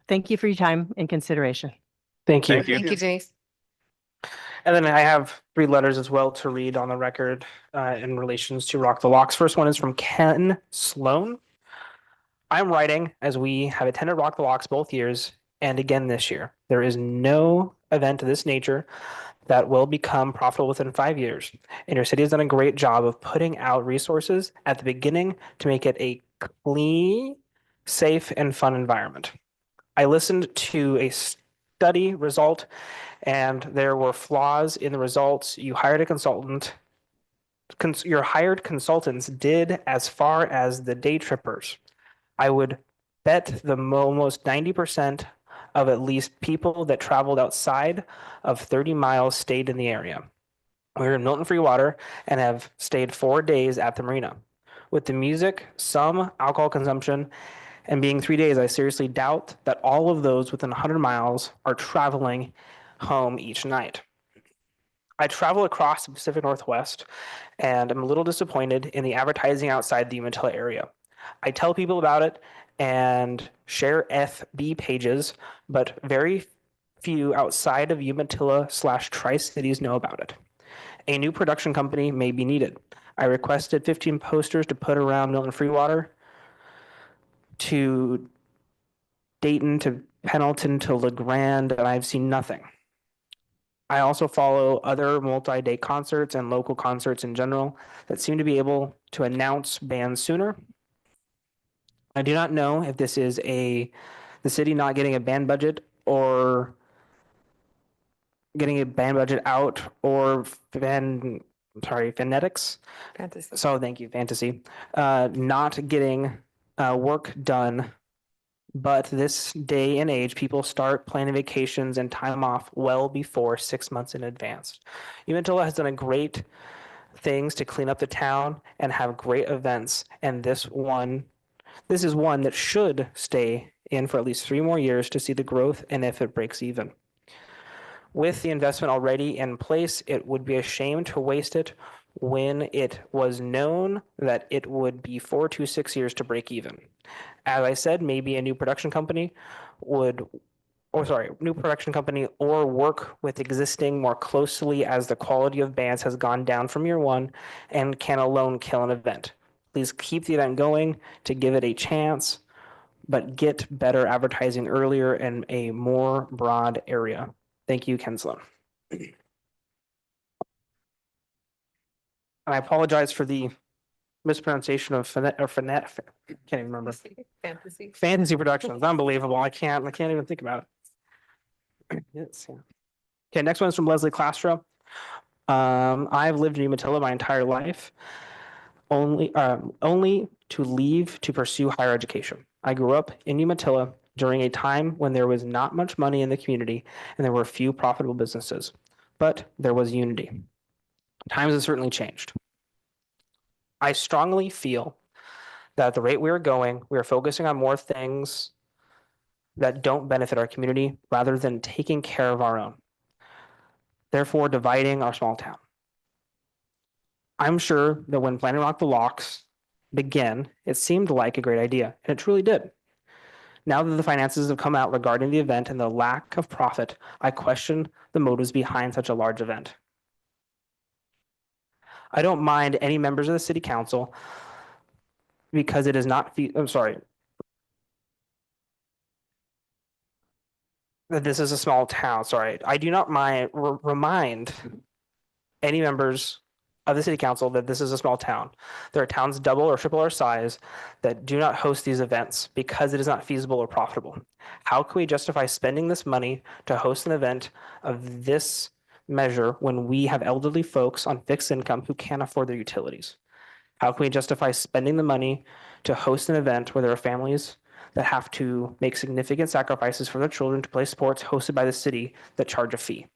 Thank you for your time and consideration. Thank you. Thank you. Thank you, Denise. And then I have 3 letters as well to read on the record in relations to Rock the Locks. First one is from Ken Sloan. I'm writing as we have attended Rock the Locks both years and again this year. There is no event of this nature that will become profitable within 5 years. And your city has done a great job of putting out resources at the beginning to make it a clean, safe, and fun environment. I listened to a study result, and there were flaws in the results. You hired a consultant. Your hired consultants did as far as the day trippers. I would bet the almost 90% of at least people that traveled outside of 30 miles stayed in the area. We're in Milton Free Water and have stayed 4 days at the marina. With the music, some alcohol consumption, and being 3 days, I seriously doubt that all of those within 100 miles are traveling home each night. I travel across the Pacific Northwest and I'm a little disappointed in the advertising outside the Umatilla area. I tell people about it and share FB pages, but very few outside of Umatilla/Tri-Cities know about it. A new production company may be needed. I requested 15 posters to put around Milton Free Water, to Dayton, to Pendleton, to LeGrand, and I've seen nothing. I also follow other multi-day concerts and local concerts in general that seem to be able to announce bands sooner. I do not know if this is the city not getting a band budget or getting a band budget out or phonetics. Fantasy. So thank you, fantasy. Not getting work done. But this day and age, people start planning vacations and time off well before 6 months in advance. Umatilla has done a great things to clean up the town and have great events. And this is one that should stay in for at least 3 more years to see the growth and if it breaks even. With the investment already in place, it would be a shame to waste it when it was known that it would be 4 to 6 years to break even. As I said, maybe a new production company or work with existing more closely as the quality of bands has gone down from year one and can alone kill an event. Please keep the event going to give it a chance, but get better advertising earlier in a more broad area. Thank you, Ken Sloan. And I apologize for the mispronunciation of can't even remember. Fantasy. Fantasy Productions, unbelievable. I can't even think about it. Yes, yeah. Okay, next one is from Leslie Castro. I've lived in Umatilla my entire life, only to leave to pursue higher education. I grew up in Umatilla during a time when there was not much money in the community and there were few profitable businesses, but there was unity. Times have certainly changed. I strongly feel that at the rate we are going, we are focusing on more things that don't benefit our community rather than taking care of our own, therefore dividing our small town. I'm sure that when planning Rock the Locks began, it seemed like a great idea, and it truly did. Now that the finances have come out regarding the event and the lack of profit, I question the motives behind such a large event. I don't mind any members of the city council because it is not, that this is a small town, sorry. I do not remind any members of the city council that this is a small town. There are towns double or triple our size that do not host these events because it is not feasible or profitable. How can we justify spending this money to host an event of this measure when we have elderly folks on fixed income who can't afford their utilities? How can we justify spending the money to host an event where there are families that have to make significant sacrifices for their children to play sports hosted by the city that charge a fee?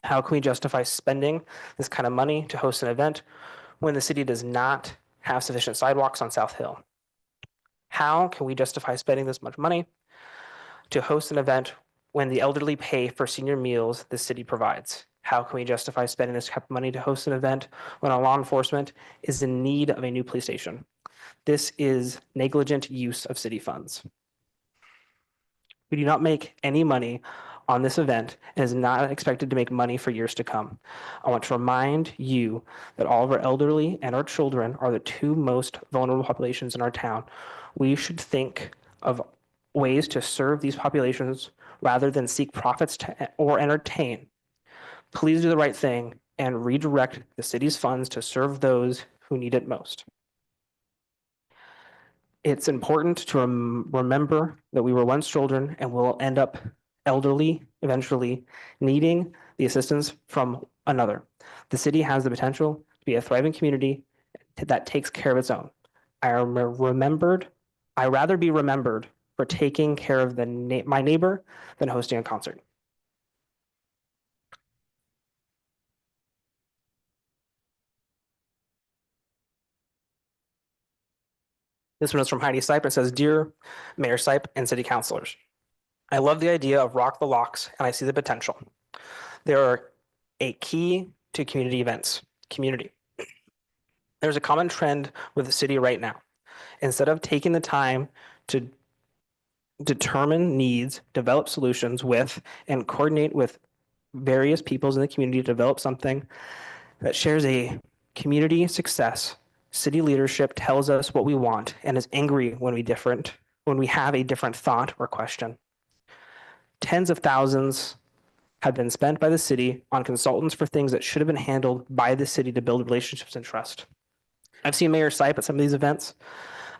How can we justify spending this kind of money to host an event when the city does not have sufficient sidewalks on South Hill? How can we justify spending this much money to host an event when the elderly pay for senior meals the city provides? How can we justify spending this type of money to host an event when our law enforcement is in need of a new police station? This is negligent use of city funds. We do not make any money on this event and is not expected to make money for years to come. I want to remind you that all of our elderly and our children are the 2 most vulnerable populations in our town. We should think of ways to serve these populations rather than seek profits or entertain. Please do the right thing and redirect the city's funds to serve those who need it most. It's important to remember that we were once children and will end up elderly, eventually needing the assistance from another. The city has the potential to be a thriving community that takes care of its own. I'd rather be remembered for taking care of my neighbor than hosting a concert. This one is from Heidi Sipe. It says, "Dear Mayor Sipe and City Councilors, I love the idea of Rock the Locks and I see the potential. They are a key to community events. Community. There's a common trend with the city right now. Instead of taking the time to determine needs, develop solutions with, and coordinate with various peoples in the community to develop something that shares a community success, city leadership tells us what we want and is angry when we have a different thought or question. Tens of thousands have been spent by the city on consultants for things that should have been handled by the city to build relationships and trust. I've seen Mayor Sipe at some of these events.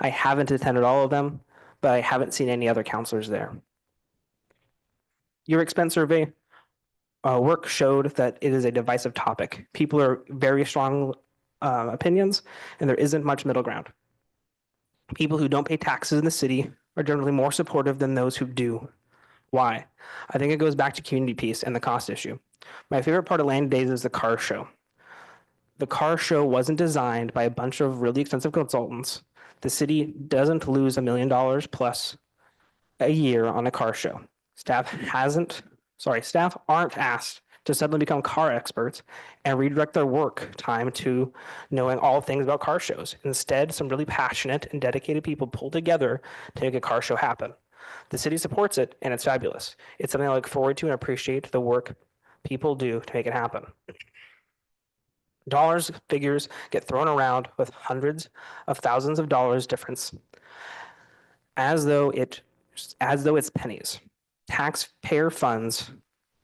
I haven't attended all of them, but I haven't seen any other counselors there. Your expense survey work showed that it is a divisive topic. People are very strong opinions, and there isn't much middle ground. People who don't pay taxes in the city are generally more supportive than those who do. Why? I think it goes back to community piece and the cost issue. My favorite part of Land Days is the car show. The car show wasn't designed by a bunch of really expensive consultants. The city doesn't lose $1 million plus a year on a car show. Staff aren't asked to suddenly become car experts and redirect their work time to knowing all things about car shows. Instead, some really passionate and dedicated people pull together to make a car show happen. The city supports it, and it's fabulous. It's something I look forward to and appreciate the work people do to make it happen. Dollars, figures get thrown around with hundreds of thousands of dollars difference as though it's pennies. Taxpayer funds,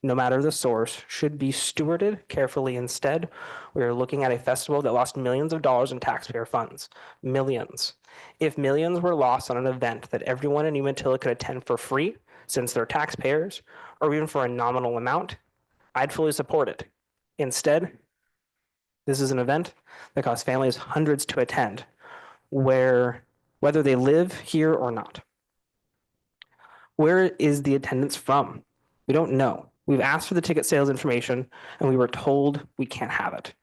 no matter the source, should be stewarded carefully. Instead, we are looking at a festival that lost millions of dollars in taxpayer funds. Millions. If millions were lost on an event that everyone in Umatilla could attend for free, since they're taxpayers, or even for a nominal amount, I'd fully support it. Instead, this is an event that costs families hundreds to attend, whether they live here or not. Where is the attendance from? We don't know. We've asked for the ticket sales information, and we were told we can't have it.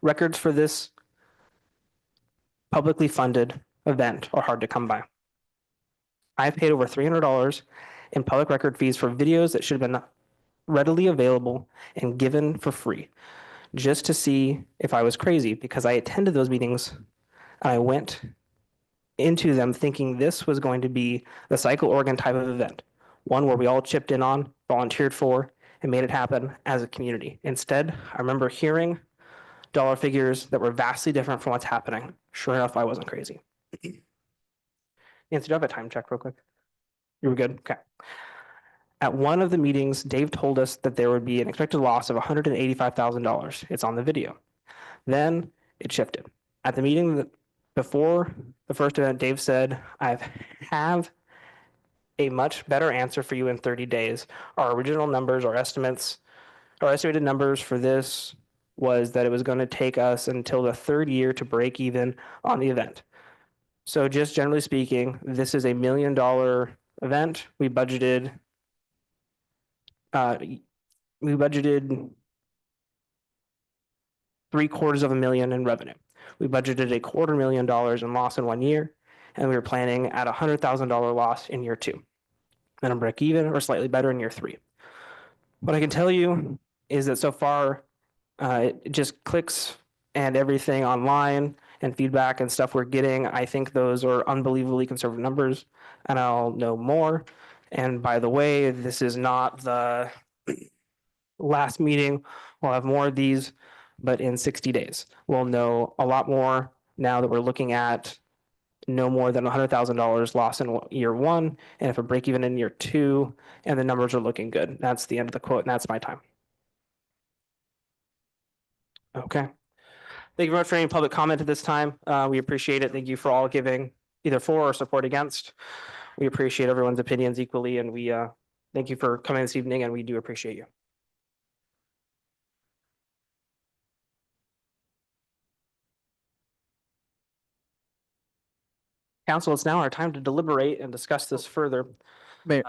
Records for this publicly funded event are hard to come by. I've paid over $300 in public record fees for videos that should have been readily available and given for free, just to see if I was crazy, because I attended those meetings and I went into them thinking this was going to be the Cycle Oregon type of event, one where we all chipped in on, volunteered for, and made it happen as a community. Instead, I remember hearing dollar figures that were vastly different from what's happening. Sure enough, I wasn't crazy. Nancy, do you have a time check real quick? You were good? Okay. At one of the meetings, Dave told us that there would be an expected loss of $185,000. It's on the video. Then it shifted. At the meeting before the first event, Dave said, I have a much better answer for you in 30 days. Our original numbers, our estimated numbers for this was that it was going to take us until the third year to break even on the event. So just generally speaking, this is $1 million event. We budgeted $750,000 in revenue. We budgeted $250,000 in loss in 1 year, and we were planning at $100,000 loss in year 2. Then a break even or slightly better in year 3. What I can tell you is that so far, it just clicks and everything online and feedback and stuff we're getting, I think those are unbelievably conservative numbers, and I'll know more. And by the way, this is not the last meeting. We'll have more of these, but in 60 days. We'll know a lot more now that we're looking at no more than $100,000 loss in year 1, and if a break even in year 2, and the numbers are looking good. That's the end of the quote, and that's my time. Okay. Thank you very much for any public comment at this time. We appreciate it. Thank you for all giving either for or support against. We appreciate everyone's opinions equally, and we thank you for coming this evening, and we do appreciate you. Council, it's now our time to deliberate and discuss this further. Mayor,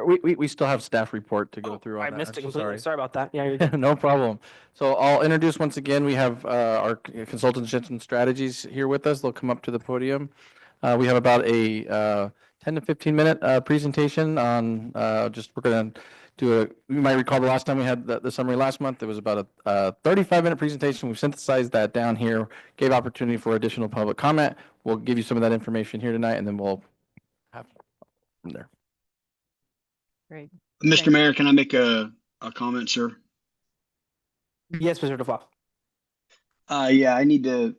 we still have staff report to go through on I that. missed it I'm so completely. Sorry about that. Yeah, you're good. No problem. So I'll introduce once again, we have our consultants and strategies here with us. They'll come up to the podium. We have about a 10 to 15-minute presentation on we're going to do you might recall the last time we had the summary last month, it was about a 35-minute presentation. We've synthesized that down here, gave opportunity for additional public comment. We'll give you some of that information here tonight, and then we'll have from there. Great. Mr. Mayor, can I make a comment, sir? Yes, Mr. DeFloss. Yeah, I need to,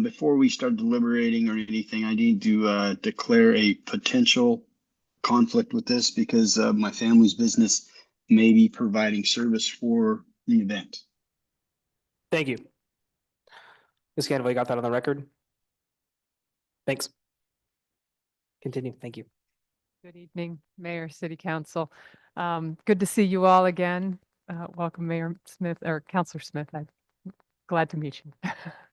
before we start deliberating or anything, I need to declare a potential conflict with this because my family's business may be providing service for the event. Thank you. Ms. Canavale, got that on the record? Thanks. Continue. Thank you. Good evening, Mayor, City Council. Good to see you all again. Welcome, Mayor Smith, or Councilor Smith. I'm glad to meet you.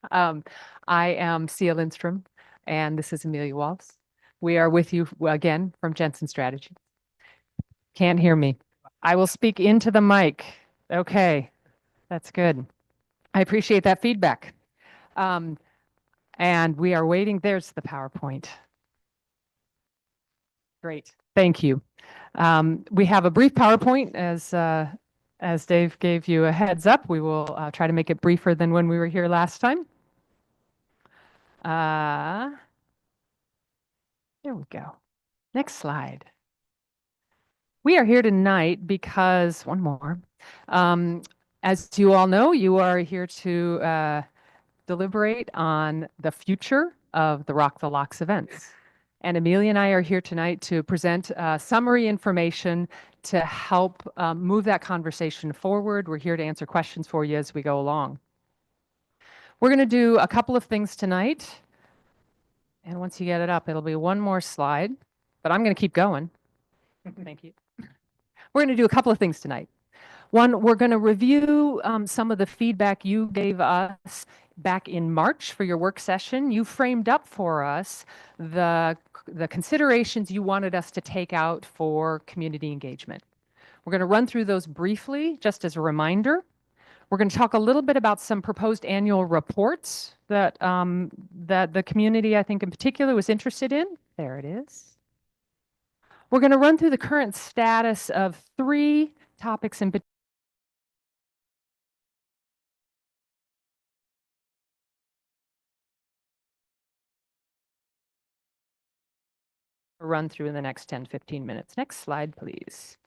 I am Cia Lindstrom, and this is Amelia Walls. We are with you again from Jensen Strategy. Can't hear me. I will speak into the mic. Okay, that's good. I appreciate that feedback. And we are waiting. There's the PowerPoint. Great, thank you. We have a brief PowerPoint as Dave gave you a heads up. We will try to make it briefer than when we were here last time. There we go. Next slide. We are here tonight because, one more, as you all know, you are here to deliberate on the future of the Rock the Locks events. And Amelia and I are here tonight to present summary information to help move that conversation forward. We're here to answer questions for you as we go along. We're going to do a couple of things tonight. And once you get it up, it'll be one more slide, but I'm going to keep going. Thank you. We're going to do a couple of things tonight. One, we're going to review some of the feedback you gave us back in March for your work session. You framed up for us the considerations you wanted us to take out for community engagement. We're going to run through those briefly, just as a reminder. We're going to talk a little bit about some proposed annual reports that, that the community, I think in particular, was interested in. There it is. We're going to run through the current status of 3 topics in particular. Run through in the next 10, 15 minutes. Next slide, please.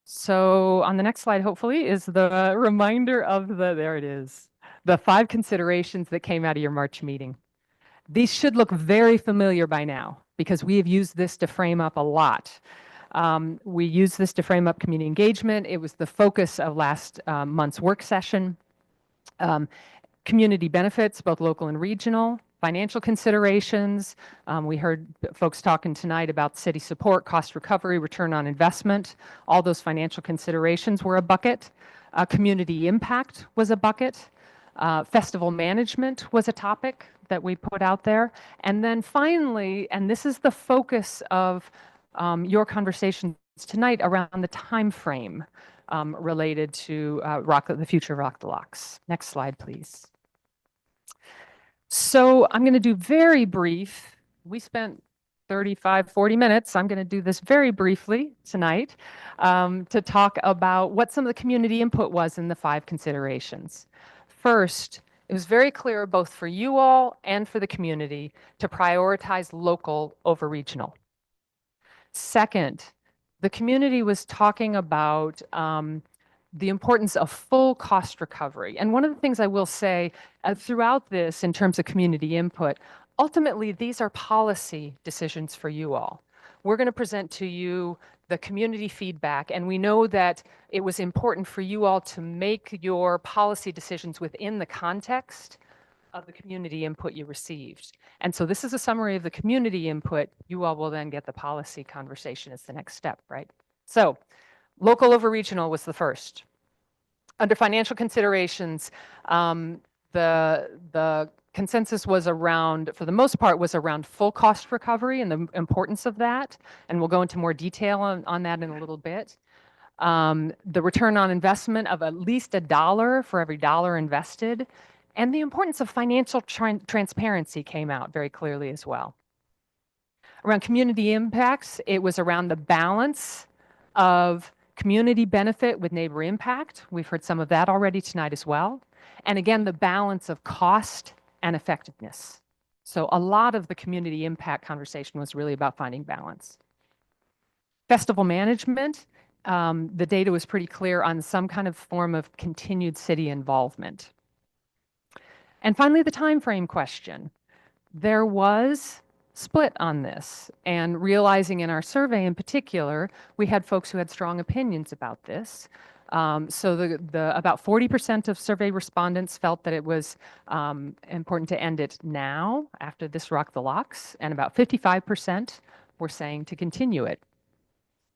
So on the next slide, hopefully, is the reminder of there it is, the 5 considerations that came out of your March meeting. These should look very familiar by now because we have used this to frame up a lot. We used this to frame up community engagement. It was the focus of last month's work session. Community benefits, both local and regional. Financial considerations. We heard folks talking tonight about city support, cost recovery, return on investment. All those financial considerations were a bucket. Community impact was a bucket. Festival management was a topic that we put out there. And then finally, and this is the focus of your conversations tonight around the time frame related to the future of Rock the Locks. Next slide, please. So I'm going to do very brief. We spent 35, 40 minutes. I'm going to do this very briefly tonight to talk about what some of the community input was in the 5 considerations. First, it was very clear both for you all and for the community to prioritize local over regional. Second, the community was talking about the importance of full cost recovery. And one of the things I will say throughout this in terms of community input, ultimately these are policy decisions for you all. We're going to present to you the community feedback, and we know that it was important for you all to make your policy decisions within the context of the community input you received. And so this is a summary of the community input. You all will then get the policy conversation as the next step, right? So local over regional was the first. Under financial considerations, the consensus was around, for the most part, was around full cost recovery and the importance of that. And we'll go into more detail on that in a little bit. The return on investment of at least $1 for every dollar invested. And the importance of financial transparency came out very clearly as well. Around community impacts, it was around the balance of community benefit with neighbor impact. We've heard some of that already tonight as well. And again, the balance of cost and effectiveness. So a lot of the community impact conversation was really about finding balance. Festival management, the data was pretty clear on some kind of form of continued city involvement. And finally, the time frame question. There was split on this, and realizing in our survey in particular, we had folks who had strong opinions about this. So about 40% of survey respondents felt that it was important to end it now after this Rock the Locks, and about 55% were saying to continue it.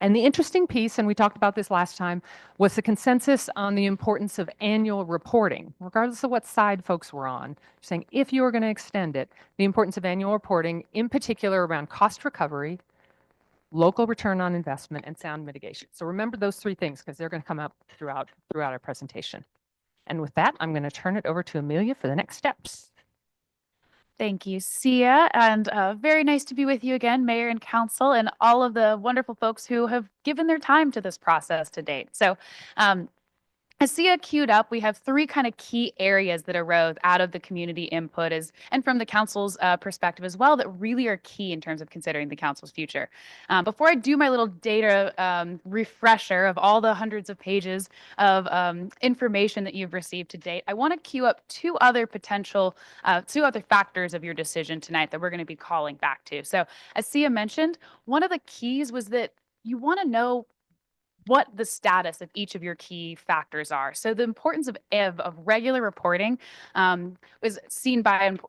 And the interesting piece, and we talked about this last time, was the consensus on the importance of annual reporting, regardless of what side folks were on, saying if you were going to extend it, the importance of annual reporting, in particular around cost recovery, local return on investment, and sound mitigation. So remember those three things because they're going to come up throughout our presentation. And with that, I'm going to turn it over to Amelia for the next steps. Thank you, Sia, and very nice to be with you again, Mayor and Council, and all of the wonderful folks who have given their time to this process to date. So as Sia queued up, we have three kind of key areas that arose out of the community input and from the council's perspective as well that really are key in terms of considering the council's future. Before I do my little data refresher of all the hundreds of pages of information that you've received to date, I want to queue up two other factors of your decision tonight that we're going to be calling back to. So as Sia mentioned, one of the keys was that you want to know what the status of each of your key factors are. So the importance of regular reporting was seen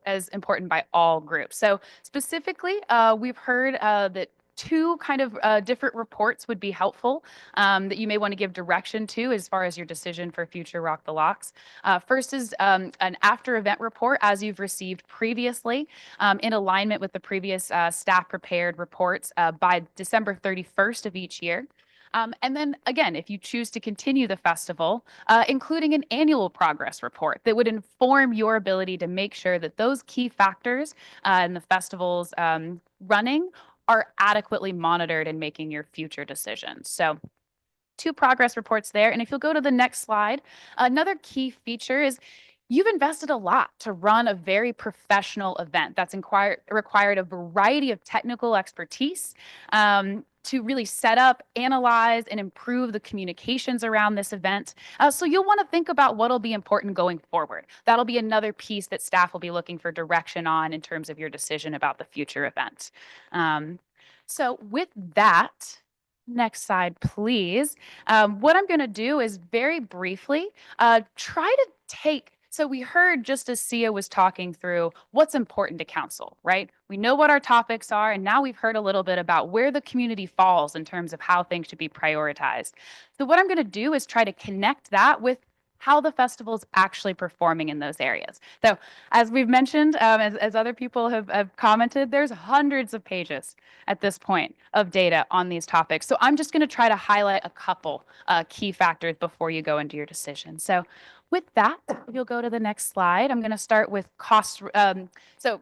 as important by all groups. So specifically, we've heard that two kind of different reports would be helpful that you may want to give direction to as far as your decision for future Rock the Locks. First is an after-event report, as you've received previously, in alignment with the previous staff prepared reports by December 31st of each year. And then again, if you choose to continue the festival, including an annual progress report that would inform your ability to make sure that those key factors in the festival's running are adequately monitored in making your future decisions. So two progress reports there. And if you'll go to the next slide, another key feature is you've invested a lot to run a very professional event that's required a variety of technical expertise to really set up, analyze, and improve the communications around this event. So you'll want to think about what'll be important going forward. That'll be another piece that staff will be looking for direction on in terms of your decision about the future event. So with that, next slide, please. What I'm going to do is very briefly try to take. So we heard just as Sia was talking through what's important to council, right? We know what our topics are, and now we've heard a little bit about where the community falls in terms of how things should be prioritized. So what I'm going to do is try to connect that with how the festival is actually performing in those areas. So as we've mentioned, as other people have commented, there's hundreds of pages at this point of data on these topics. So I'm just going to try to highlight a couple key factors before you go into your decision. So with that, if you'll go to the next slide, I'm going to start with cost. So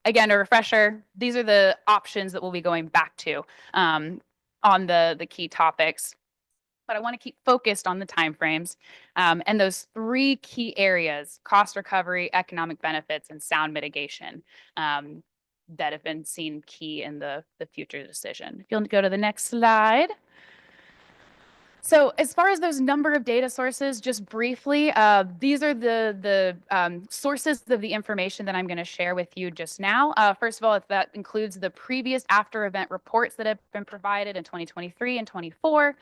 again, a refresher, these are the options that we'll be going back to on the key topics. But I want to keep focused on the timeframes and those three key areas: cost recovery, economic benefits, and sound mitigation that have been seen key in the future decision. If you'll go to the next slide. So as far as those number of data sources, just briefly, these are the sources of the information that I'm going to share with you just now. First of all, that includes the previous after-event reports that have been provided in 2023 and 24.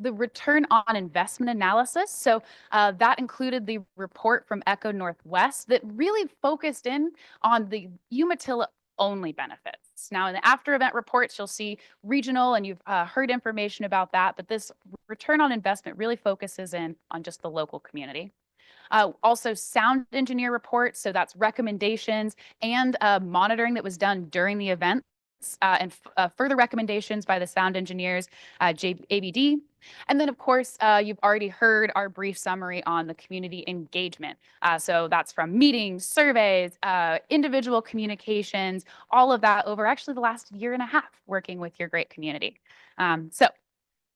The return on investment analysis. So that included the report from Echo Northwest that really focused in on the Umatilla only benefits. Now in the after event reports, you'll see regional, and you've heard information about that, but this return on investment really focuses in on just the local community. Also sound engineer reports, so that's recommendations and monitoring that was done during the event further recommendations by the sound engineers, ABD. And then, of course, you've already heard our brief summary on the community engagement. So that's from meetings, surveys, individual communications, all of that over actually the last year and a half working with your great community. So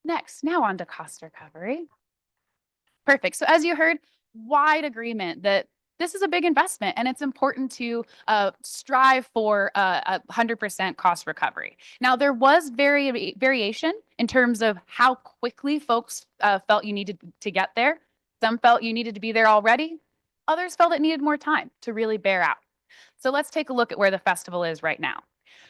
next, now on to cost recovery. Perfect. So as you heard, wide agreement that this is a big investment and it's important to strive for 100% cost recovery. Now, there was variation in terms of how quickly folks felt you needed to get there. Some felt you needed to be there already. Others felt it needed more time to really bear out. So let's take a look at where the festival is right now.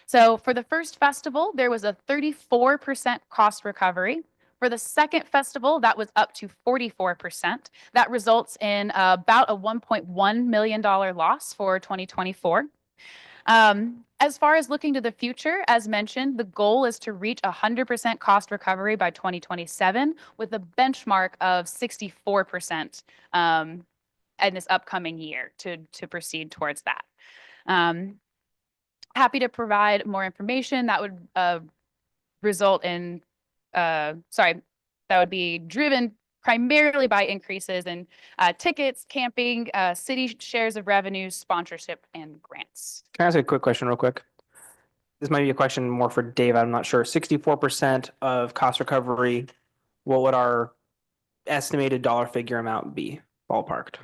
So for the first festival, there was a 34% cost recovery. For the second festival, that was up to 44%. That results in about a $1.1 million loss for 2024. As far as looking to the future, as mentioned, the goal is to reach 100% cost recovery by 2027 with a benchmark of 64% in this upcoming year to proceed towards that. Happy to provide more information that would result in that would be driven primarily by increases in tickets, camping, city shares of revenues, sponsorship, and grants. Can I ask a quick question real quick? This might be a question more for Dave. I'm not sure. 64% of cost recovery, what would our estimated dollar figure amount be ballparked?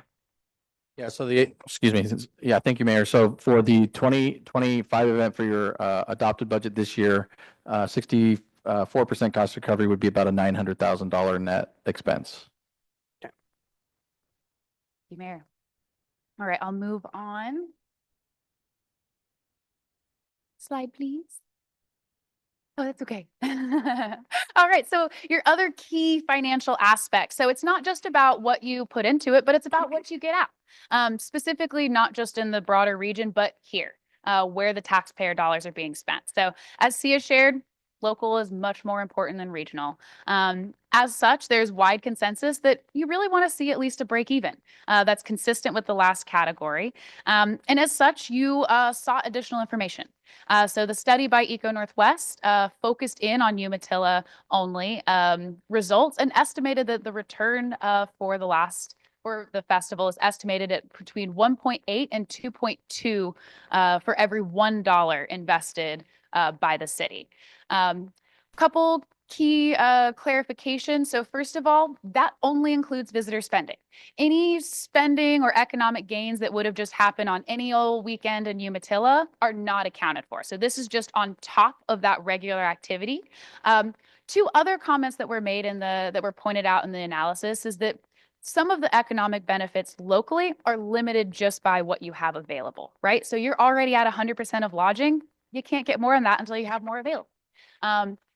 Yeah, so excuse me. Yeah, thank you, Mayor. So for the 2025 event for your adopted budget this year, 64% cost recovery would be about a $900,000 net expense. Thank you, Mayor. All right, I'll move on. Slide, please. Oh, that's okay. All right, so your other key financial aspects. So it's not just about what you put into it, but it's about what you get out. Specifically, not just in the broader region, but here, where the taxpayer dollars are being spent. So as Sia shared, local is much more important than regional. As such, there's wide consensus that you really want to see at least a break even. That's consistent with the last category. And as such, you sought additional information. So the study by Eco Northwest focused in on Umatilla only results and estimated that the return for the festival is estimated at between 1.8 and 2.2 for every $1 invested by the city. Couple key clarifications. So first of all, that only includes visitor spending. Any spending or economic gains that would have just happened on any old weekend in Umatilla are not accounted for. So this is just on top of that regular activity. Two other comments that were made that were pointed out in the analysis is that some of the economic benefits locally are limited just by what you have available, right? So you're already at 100% of lodging. You can't get more than that until you have more available.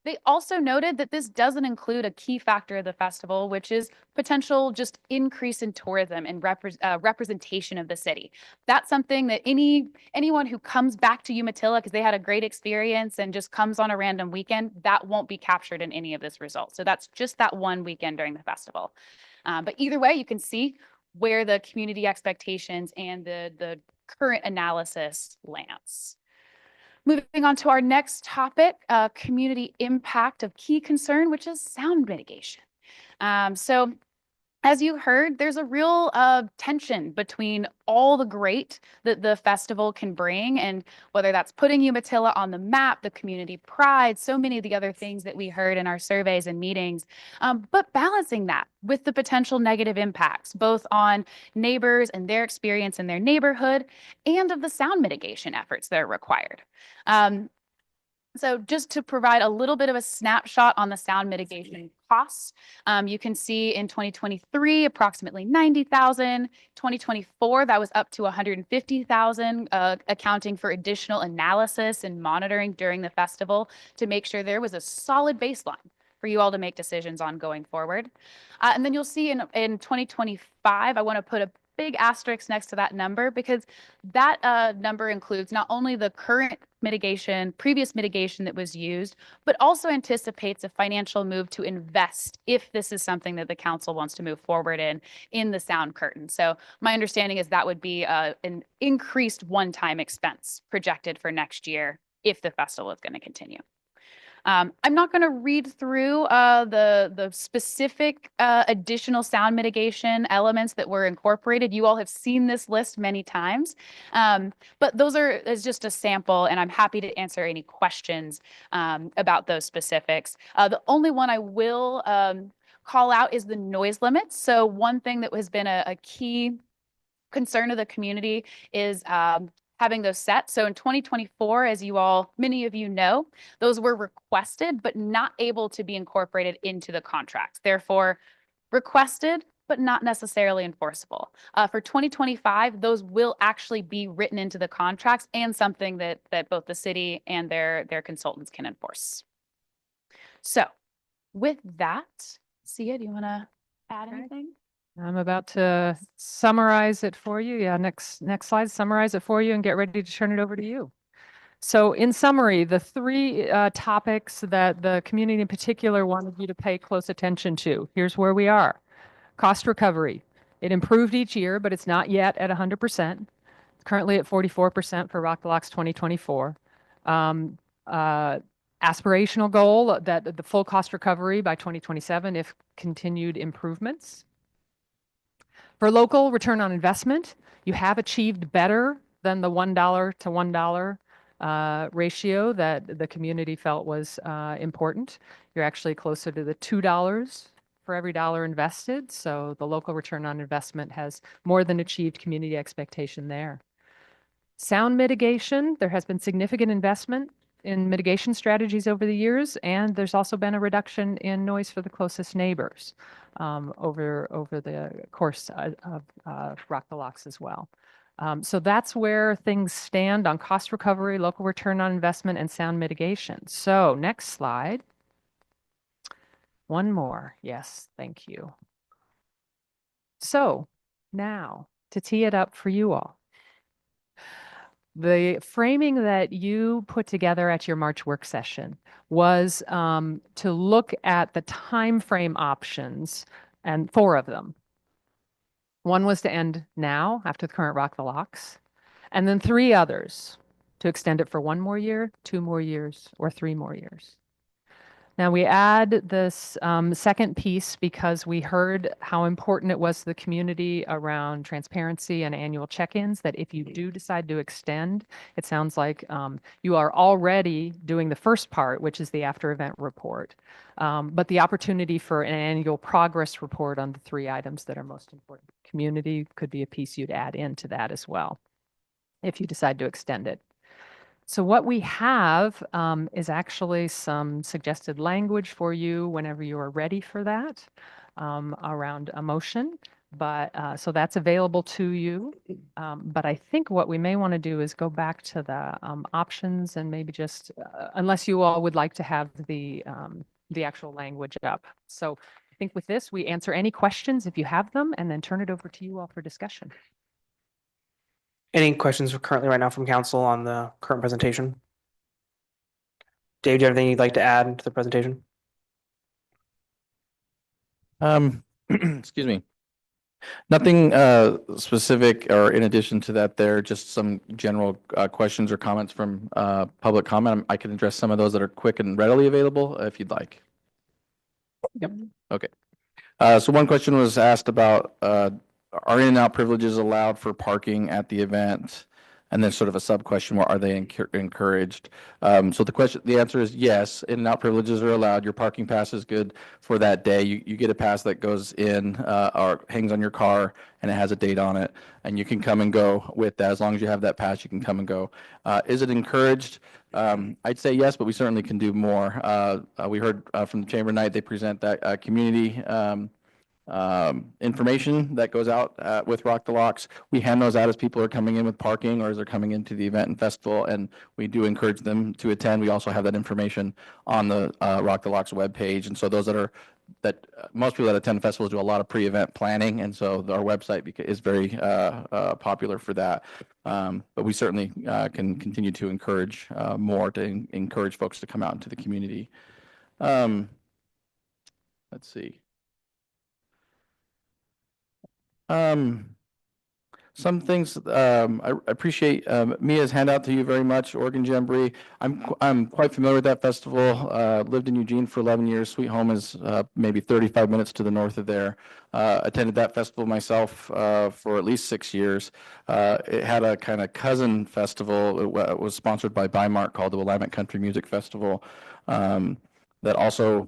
They also noted that this doesn't include a key factor of the festival, which is potential just increase in tourism and representation of the city. That's something that anyone who comes back to Umatilla because they had a great experience and just comes on a random weekend, that won't be captured in any of this result. So that's just that one weekend during the festival. But either way, you can see where the community expectations and the current analysis lands. Moving on to our next topic, community impact of key concern, which is sound mitigation. So as you heard, there's a real tension between all the great that the festival can bring, and whether that's putting Umatilla on the map, the community pride, so many of the other things that we heard in our surveys and meetings, but balancing that with the potential negative impacts, both on neighbors and their experience in their neighborhood, and of the sound mitigation efforts that are required. So just to provide a little bit of a snapshot on the sound mitigation costs, you can see in 2023, approximately 90,000. 2024, that was up to 150,000, accounting for additional analysis and monitoring during the festival to make sure there was a solid baseline for you all to make decisions on going forward. And then you'll see in 2025, I want to put a big asterisk next to that number because that number includes not only the current mitigation, previous mitigation that was used, but also anticipates a financial move to invest if this is something that the council wants to move forward in the sound curtain. So my understanding is that would be an increased one-time expense projected for next year if the festival is going to continue. I'm not going to read through the specific additional sound mitigation elements that were incorporated. You all have seen this list many times, but those is just a sample, and I'm happy to answer any questions about those specifics. The only one I will call out is the noise limits. So one thing that has been a key concern of the community is having those set. So in 2024, as many of you know, those were requested, but not able to be incorporated into the contracts. Therefore, requested, but not necessarily enforceable. For 2025, those will actually be written into the contracts and something that both the city and their consultants can enforce. So with that, Sia, do you want to add anything? I'm about to summarize it for you. Yeah, next slide, summarize it for you and get ready to turn it over to you. So in summary, the three topics that the community in particular wanted you to pay close attention to. Here's where we are. Cost recovery. It improved each year, but it's not yet at 100%. It's currently at 44% for Rock the Locks 2024. Aspirational goal that the full cost recovery by 2027 if continued improvements. For local return on investment, you have achieved better than the $1 to $1 ratio that the community felt was important. You're actually closer to the $2 for every dollar invested. So the local return on investment has more than achieved community expectation there. Sound mitigation, there has been significant investment in mitigation strategies over the years, and there's also been a reduction in noise for the closest neighbors over the course of Rock the Locks as well. So that's where things stand on cost recovery, local return on investment, and sound mitigation. So next slide. One more. Yes, thank you. So now to tee it up for you all. The framing that you put together at your March work session was to look at the time frame options, and 4 of them. One was to end now after the current Rock the Locks, and then 3 others to extend it for 1 more year, 2 more years, or 3 more years. Now we add this second piece because we heard how important it was to the community around transparency and annual check-ins, that if you do decide to extend, it sounds like you are already doing the first part, which is the after-event report. But the opportunity for an annual progress report on the 3 items that are most important to the community could be a piece you'd add into that as well, if you decide to extend it. So what we have is actually some suggested language for you whenever you are ready for that around a motion. But so that's available to you. But I think what we may want to do is go back to the options and maybe just, unless you all would like to have the actual language up. So I think with this, we answer any questions if you have them and then turn it over to you all for discussion. Any questions currently right now from council on the current presentation? Dave, do you have anything you'd like to add to the presentation? Excuse me. Nothing specific or in addition to that there, just some general questions or comments from public comment. I can address some of those that are quick and readily available if you'd like. Yep. Okay. So one question was asked about are in and out privileges allowed for parking at the event? And then sort of a sub question, are they encouraged? So the answer is yes, in and out privileges are allowed. Your parking pass is good for that day. You get a pass that goes in or hangs on your car and it has a date on it, and you can come and go with that. As long as you have that pass, you can come and go. Is it encouraged? I'd say yes, but we certainly can do more. We heard from the Chamber Night, they present that community information that goes out with Rock the Locks. We hand those out as people are coming in with parking or as they're coming into the event and festival, and we do encourage them to attend. We also have that information on the Rock the Locks webpage, and so those most people that attend festivals do a lot of pre-event planning, and so our website is very popular for that. But we certainly can continue to encourage more to encourage folks to come out into the community. Let's see. some things, I appreciate Mia's handout to you very much, Oregon Jamboree. I'm quite familiar with that festival. Lived in Eugene for 11 years. Sweet Home is maybe 35 minutes to the north of there. Attended that festival myself for at least 6 years. It had a kind of cousin festival. It was sponsored by Bi-Mart called the Willamette Country Music Festival that also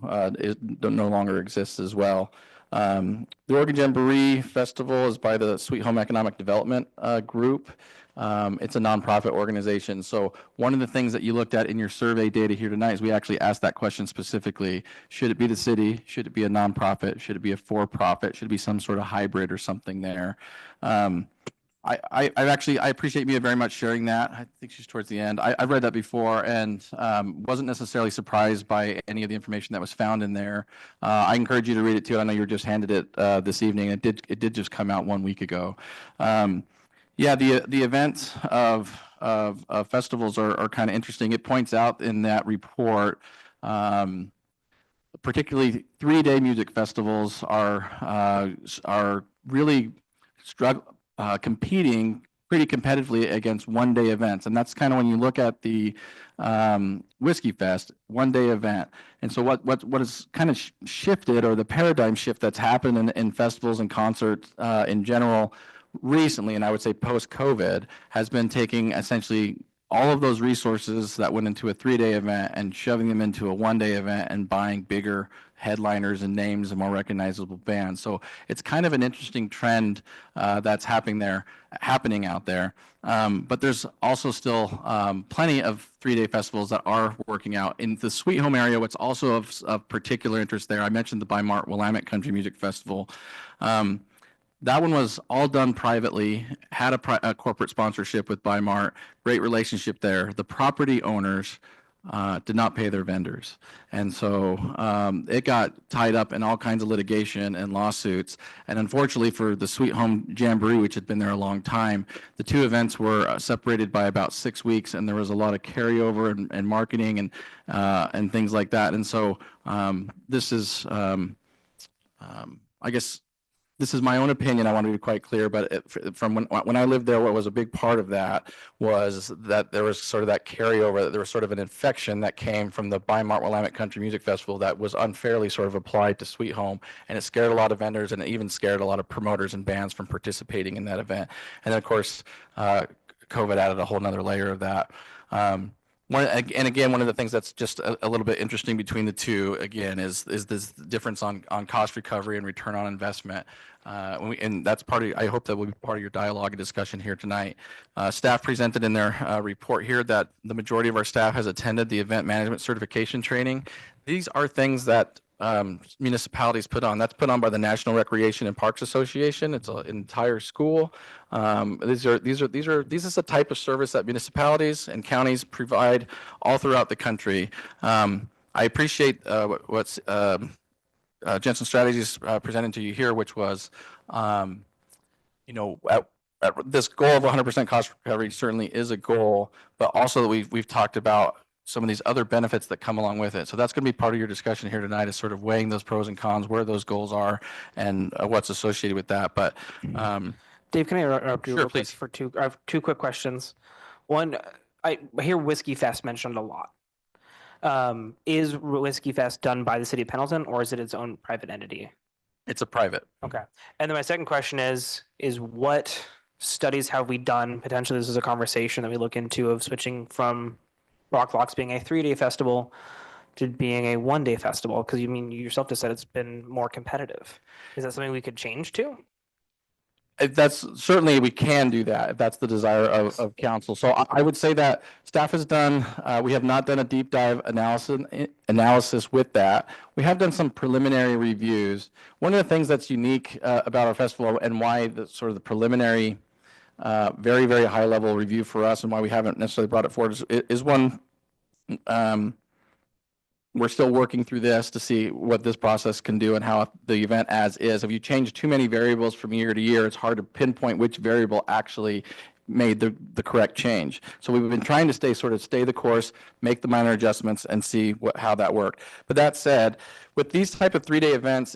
no longer exists as well. The Oregon Jamboree Festival is by the Sweet Home Economic Development Group. It's a nonprofit organization. So one of the things that you looked at in your survey data here tonight is we actually asked that question specifically. Should it be the city? Should it be a nonprofit? Should it be a for-profit? Should it be some sort of hybrid or something there? I appreciate Mia very much sharing that. I think she's towards the end. I've read that before and wasn't necessarily surprised by any of the information that was found in there. I encourage you to read it too. I know you were just handed it this evening. It did just come out 1 week ago. Yeah, the events of festivals are kind of interesting. It points out in that report, particularly 3-day music festivals are really competing pretty competitively against 1-day events. And that's kind of when you look at the Whiskey Fest, 1-day event. And so what has kind of shifted, or the paradigm shift that's happened in festivals and concerts in general recently, and I would say post-COVID, has been taking essentially all of those resources that went into a 3-day event and shoving them into a 1-day event and buying bigger headliners and names and more recognizable bands. So it's kind of an interesting trend that's happening out there. But there's also still plenty of 3-day festivals that are working out. In the Sweet Home area, what's also of particular interest there, I mentioned the Bi-Mart Willamette Country Music Festival. That one was all done privately, had a corporate sponsorship with Bi-Mart, great relationship there. The property owners did not pay their vendors. And so it got tied up in all kinds of litigation and lawsuits. And unfortunately for the Sweet Home Jamboree, which had been there a long time, the two events were separated by about 6 weeks, and there was a lot of carryover and marketing and things like that. And so this is, I guess, this is my own opinion. I want to be quite clear, but from when I lived there, what was a big part of that was that there was sort of that carryover, that there was sort of an infection that came from the Bi-Mart Willamette Country Music Festival that was unfairly sort of applied to Sweet Home, and it scared a lot of vendors, and it even scared a lot of promoters and bands from participating in that event. And then, of course, COVID added a whole nother layer of that. One of the things that's just a little bit interesting between the two, again, is this difference on cost recovery and return on investment. And that's I hope that will be part of your dialogue and discussion here tonight. Staff presented in their report here that the majority of our staff has attended the event management certification training. These are things that municipalities put on. That's put on by the National Recreation and Parks Association. It's an entire school. These is the type of service that municipalities and counties provide all throughout the country. I appreciate what's Jensen Strategies presented to you here, which was, at this goal of 100% cost recovery certainly is a goal, but also we've talked about some of these other benefits that come along with it. So that's going to be part of your discussion here tonight, is sort of weighing those pros and cons, where those goals are, and what's associated with that. But Dave, can I interrupt you? Sure, please. For I have two quick questions. One, I hear Whiskey Fest mentioned a lot. Is Whiskey Fest done by the city of Pendleton, or is it its own private entity? It's a private. Okay. And then my second question is what studies have we done? Potentially, this is a conversation that we look into, of switching from Rock the Locks being a 3-day festival to being a 1-day festival, because you yourself just said it's been more competitive. Is that something we could change to? That's certainly, we can do that if that's the desire of council. So I would say that staff has done, we have not done a deep dive analysis with that. We have done some preliminary reviews. One of the things that's unique about our festival, and why the sort of the preliminary very, very high level review for us, and why we haven't necessarily brought it forward, is one, we're still working through this to see what this process can do and how the event as is. If you change too many variables from year to year, it's hard to pinpoint which variable actually made the correct change. So we've been trying to stay the course, make the minor adjustments, and see how that worked. But that said, with these type of 3-day events,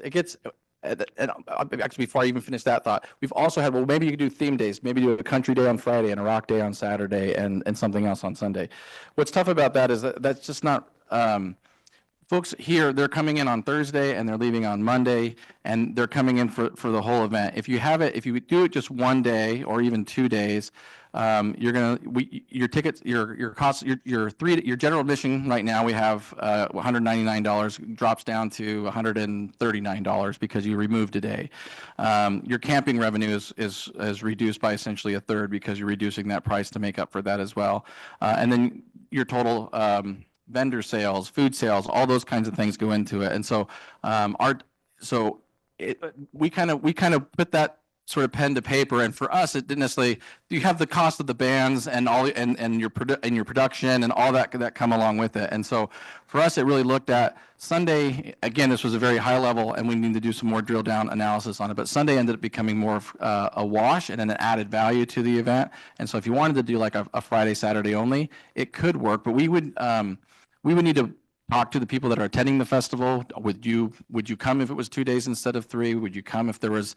actually, before I even finish that thought, we've also had, well, maybe you could do theme days, maybe do a country day on Friday and a rock day on Saturday and something else on Sunday. What's tough about that is that that's just not, folks here, they're coming in on Thursday and they're leaving on Monday, and they're coming in for the whole event. If you do it just one day or even 2 days, your tickets, your costs, your general admission right now, we have $199, drops down to $139 because you removed a day. Your camping revenue is reduced by essentially a third because you're reducing that price to make up for that as well. And then your total vendor sales, food sales, all those kinds of things go into it. And so we kind of put that sort of pen to paper, and for us, it didn't necessarily. You have the cost of the bands and all and your production and all that come along with it. And so for us, it really looked at Sunday. Again, this was a very high level, and we need to do some more drill down analysis on it. But Sunday ended up becoming more of a wash and an added value to the event. And so if you wanted to do like a Friday, Saturday only, it could work. But we would need to talk to the people that are attending the festival. Would you come if it was 2 days instead of 3? Would you come if it was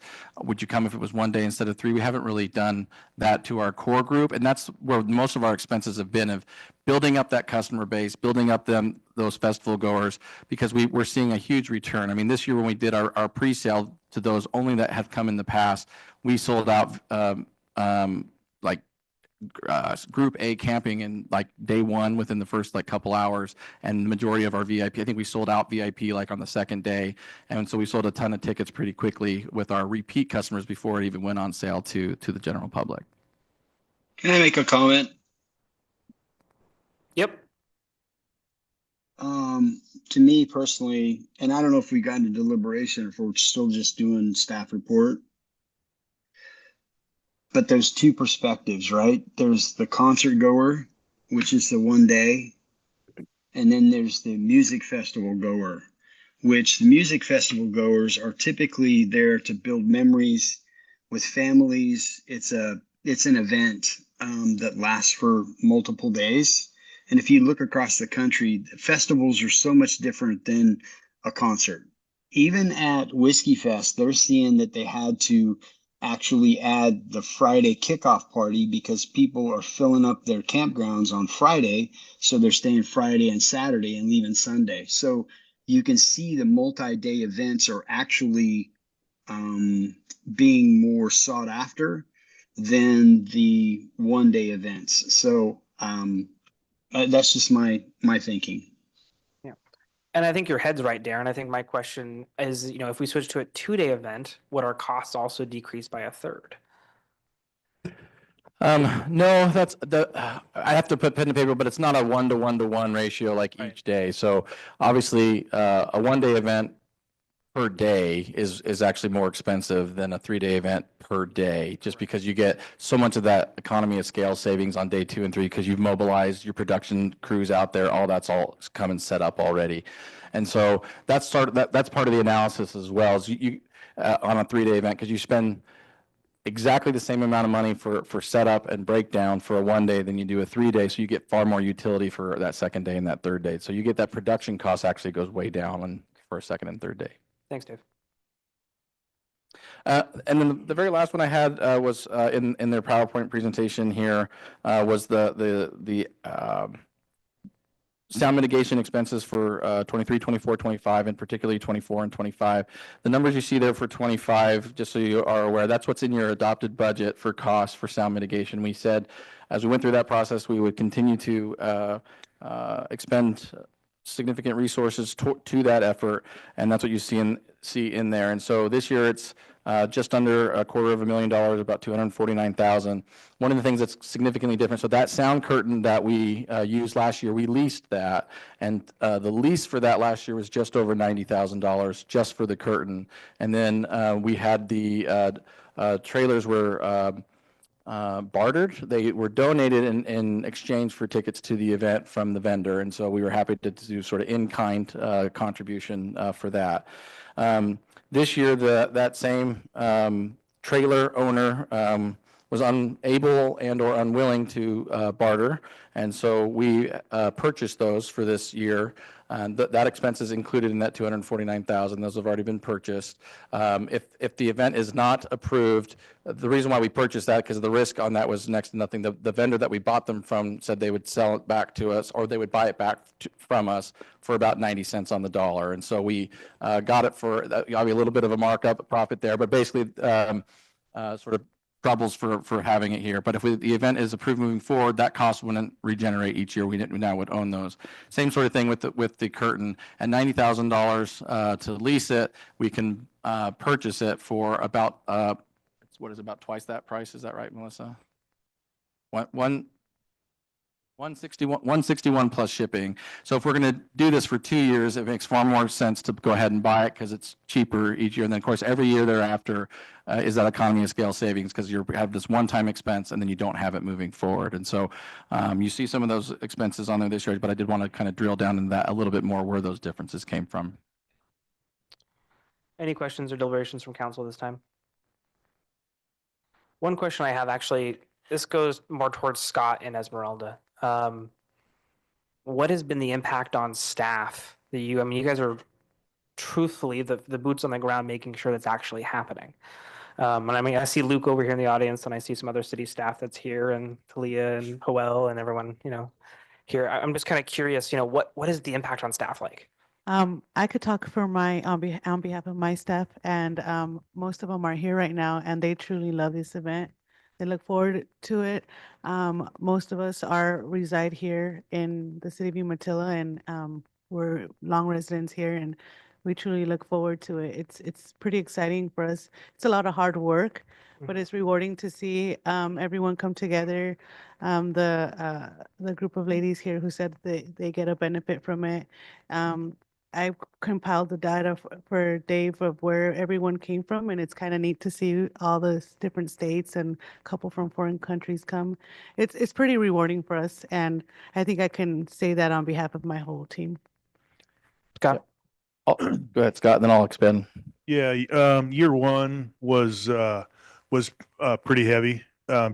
1 day instead of 3? We haven't really done that to our core group, and that's where most of our expenses have been, of building up that customer base, building up those festival goers, because we're seeing a huge return. I mean, this year when we did our pre-sale to those only that have come in the past, we sold out group A camping in like day one within the first couple hours, and the majority of our VIP, I think we sold out VIP like on the second day, and so we sold a ton of tickets pretty quickly with our repeat customers before it even went on sale to the general public. Can I make a comment? Yep. To me personally, and I don't know if we got into deliberation or if we're still just doing staff report, but there's two perspectives, right? There's the concert goer, which is the 1 day, and then there's the music festival goer, which the music festival goers are typically there to build memories with families. It's an event that lasts for multiple days. And if you look across the country, festivals are so much different than a concert. Even at Whiskey Fest, they're seeing that they had to actually add the Friday kickoff party because people are filling up their campgrounds on Friday. So they're staying Friday and Saturday and leaving Sunday. So you can see the multi-day events are actually being more sought after than the 1 day events. So that's just my thinking. Yeah. And I think your head's right, Darren. I think my question is, if we switch to a 2-day event, would our costs also decrease by a third? No, I have to put pen to paper, but it's not a 1-to-1-to-1 ratio like each day. So obviously a 1 day event per day is actually more expensive than a 3-day event per day, just because you get so much of that economy of scale savings on day 2 and 3 because you've mobilized your production crews out there. That's all come and set up already. And so that's part of the analysis as well, as you on a 3-day event, because you spend exactly the same amount of money for setup and breakdown for a 1 day than you do a 3-day. So you get far more utility for that second day and that third day. So you get that production cost actually goes way down for a second and third day. Thanks, Dave. And then the very last one I had was in their PowerPoint presentation here was the sound mitigation expenses for 23, 24, 25, and particularly 24 and 25. The numbers you see there for 25, just so you are aware, that's what's in your adopted budget for costs for sound mitigation. We said as we went through that process, we would continue to expend significant resources to that effort, and that's what you see in there. And so this year it's just under $250,000, about $249,000. One of the things that's significantly different, so that sound curtain that we used last year, we leased that, and the lease for that last year was just over $90,000 just for the curtain. And then we had the trailers were bartered. They were donated in exchange for tickets to the event from the vendor, and so we were happy to do sort of in-kind contribution for that. This year, that same trailer owner was unable and or unwilling to barter, and so we purchased those for this year. And that expense is included in that 249,000. Those have already been purchased. If the event is not approved, the reason why we purchased that, because the risk on that was next to nothing. The vendor that we bought them from said they would sell it back to us, or they would buy it back from us for about 90 cents on the dollar. And so we got it for a little bit of a markup profit there, but basically sort of troubles for having it here. But if the event is approved moving forward, that cost wouldn't regenerate each year. We now would own those. Same sort of thing with the curtain. At $90,000 to lease it, we can purchase it for about about twice that price. Is that right, Melissa? 161 plus shipping. So if we're going to do this for 2 years, it makes far more sense to go ahead and buy it because it's cheaper each year. And then of course, every year thereafter is that economy of scale savings, because you have this one-time expense and then you don't have it moving forward. And so you see some of those expenses on there this year, but I did want to kind of drill down into that a little bit more, where those differences came from. Any questions or deliberations from council this time? One question I have, actually, this goes more towards Scott and Esmeralda. What has been the impact on staff that you guys are truthfully the boots on the ground, making sure that's actually happening. And I see Luke over here in the audience, and I see some other city staff that's here, and Talia and Joel and everyone, here. I'm just kind of curious, what is the impact on staff like? I could talk for on behalf of my staff, and most of them are here right now, and they truly love this event. They look forward to it. Most of us reside here in the city of Umatilla, and we're long residents here, and we truly look forward to it. It's pretty exciting for us. It's a lot of hard work, but it's rewarding to see everyone come together. The group of ladies here who said they get a benefit from it. I compiled the data for Dave of where everyone came from, and it's kind of neat to see all the different states and a couple from foreign countries come. It's pretty rewarding for us, and I think I can say that on behalf of my whole team. Scott? Go ahead, Scott, and then I'll expand. Yeah, year one was pretty heavy,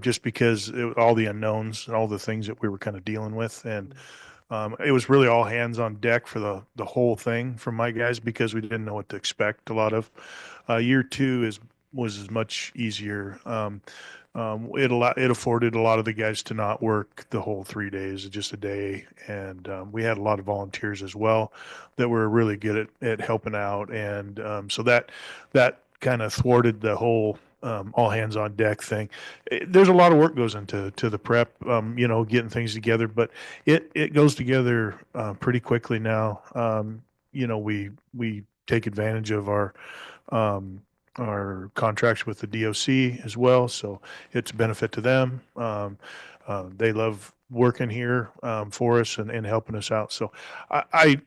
just because all the unknowns and all the things that we were kind of dealing with, and it was really all hands on deck for the whole thing from my guys, because we didn't know what to expect. A lot of year two was much easier. It afforded a lot of the guys to not work the whole 3 days, just a day, and we had a lot of volunteers as well that were really good at helping out, and so that kind of thwarted the whole all hands on deck thing. There's a lot of work goes into the prep, getting things together, but it goes together pretty quickly now. We take advantage of our contracts with the DOC as well, so it's a benefit to them. They love working here for us and helping us out. So I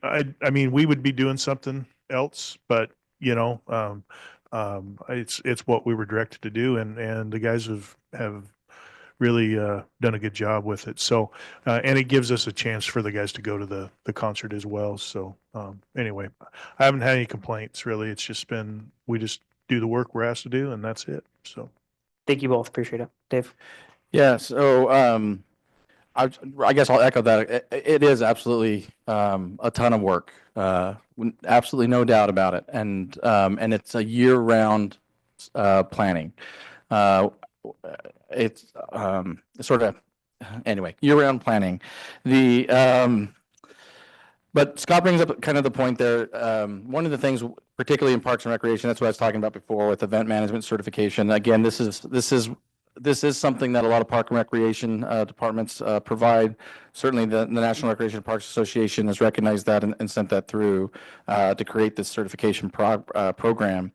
mean, we would be doing something else, but it's what we were directed to do, and the guys have really done a good job with it. So and it gives us a chance for the guys to go to the concert as well. So anyway, I haven't had any complaints really. It's just been, we just do the work we're asked to do, and that's it. So thank you both. Appreciate it. Dave? Yeah, so I guess I'll echo that. It is absolutely a ton of work, absolutely no doubt about it, and it's a year-round planning. It's sort of anyway year-round planning. But Scott brings up kind of the point there. One of the things, particularly in Parks and Recreation, that's what I was talking about before with event management certification. Again, this is something that a lot of Park and Recreation departments provide. Certainly the National Recreation and Parks Association has recognized that and sent that through to create this certification program.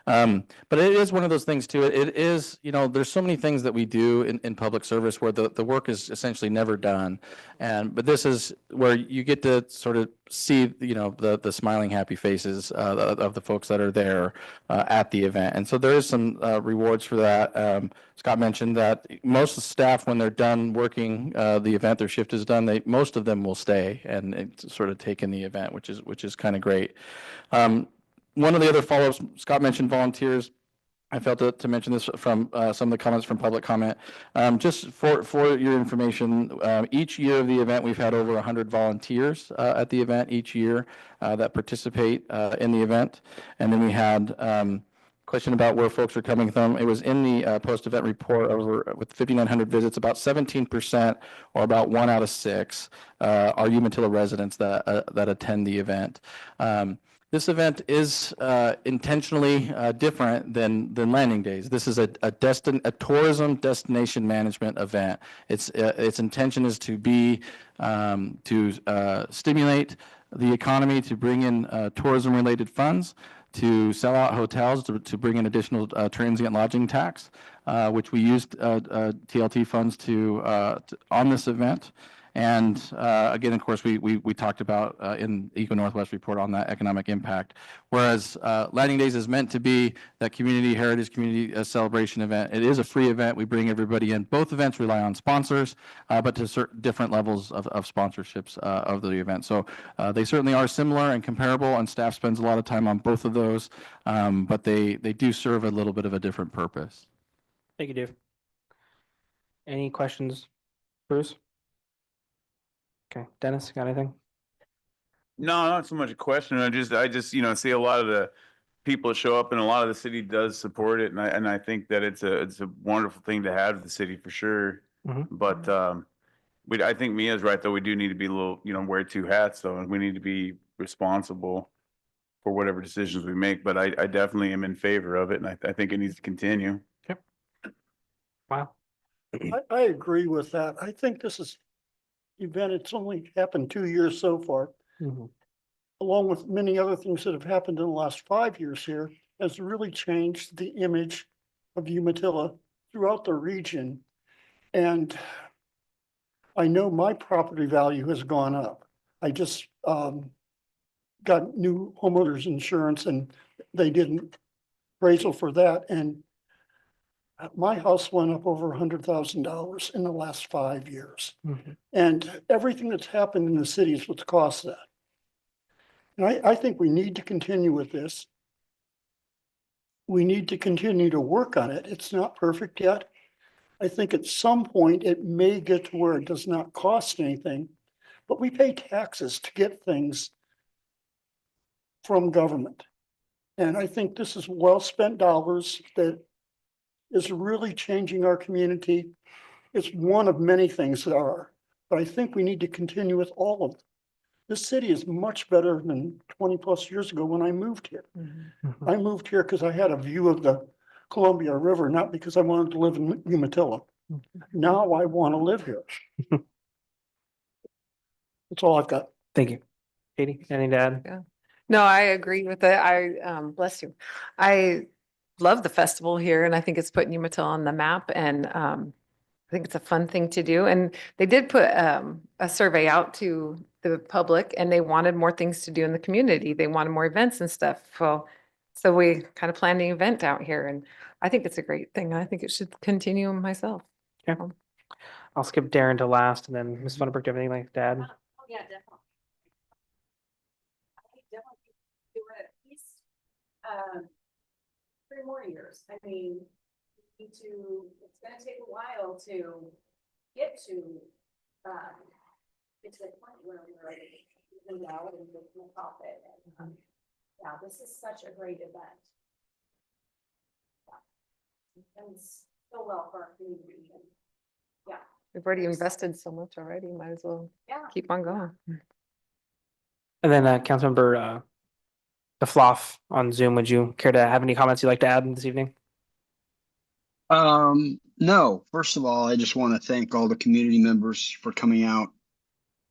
But it is one of those things too. It is, there's so many things that we do in public service where the work is essentially never done. But this is where you get to sort of see, the smiling, happy faces of the folks that are there at the event. And so there is some rewards for that. Scott mentioned that most of the staff, when they're done working the event, their shift is done, most of them will stay and sort of take in the event, which is kind of great. One of the other follow-ups, Scott mentioned volunteers. I felt to mention this from some of the comments from public comment. Just for your information, each year of the event, we've had over 100 volunteers at the event each year that participate in the event. And then we had question about where folks are coming from. It was in the post-event report over with 5,900 visits, about 17% or about 1 out of 6 are Umatilla residents that attend the event. This event is intentionally different than landing days. This is a tourism destination management event. Its intention is to be to stimulate the economy, to bring in tourism related funds, to sell out hotels, to bring in additional transient lodging tax, which we used TLT funds on this event. And again, of course, we talked about in the Eco Northwest report on that economic impact. Whereas Landing Days is meant to be that community heritage, community celebration event. It is a free event. We bring everybody in. Both events rely on sponsors, but to certain different levels of sponsorships of the event. So they certainly are similar and comparable, and staff spends a lot of time on both of those, but they do serve a little bit of a different purpose. Thank you, Dave. Any questions, Bruce? Okay, Dennis, got anything? No, not so much a question. I just, see a lot of the people show up, and a lot of the city does support it. And I think that it's a wonderful thing to have the city for sure. But, I think Mia's right though. We do need to be a little, wear two hats though, and we need to be responsible for whatever decisions we make. But I definitely am in favor of it. And I think it needs to continue. Okay. Wow. I agree with that. I think this is event, it's only happened 2 years so far, along with many other things that have happened in the last 5 years here, has really changed the image of Umatilla throughout the region. And I know my property value has gone up. I just got new homeowners insurance, and they did an appraisal for that, and my house went up over $100,000 in the last 5 years. And everything that's happened in the city is what's caused that. And I think we need to continue with this. We need to continue to work on it. It's not perfect yet. I think at some point it may get to where it does not cost anything, but we pay taxes to get things from government. And I think this is well-spent dollars that is really changing our community. It's one of many things that are, but I think we need to continue with all of them. This city is much better than 20 plus years ago when I moved here. I moved here because I had a view of the Columbia River, not because I wanted to live in Umatilla. Now I want to live here. That's all I've got. Thank you. Katie, anything to add? No, I agree with it. Bless you. I love the festival here, and I think it's putting Umatilla on the map, and I think it's a fun thing to do. And they did put a survey out to the public, and they wanted more things to do in the community. They wanted more events and stuff. So we kind of planned an event out here, and I think it's a great thing. I think it should continue myself. Yeah. I'll skip Darren to last, and then Ms. Funderburk, do you have anything like to add? Oh, yeah, definitely. I definitely do it at least 3 more years. I mean, it's gonna take a while to get to the point where we're ready to go out and make a profit. And yeah, this is such a great event. Yeah. And it's so well for our community. And yeah. We've already invested so much already. Might as well keep on going. And then Councilmember DeFloff on Zoom, would you care to have any comments you'd like to add this evening? No, first of all, I just want to thank all the community members for coming out.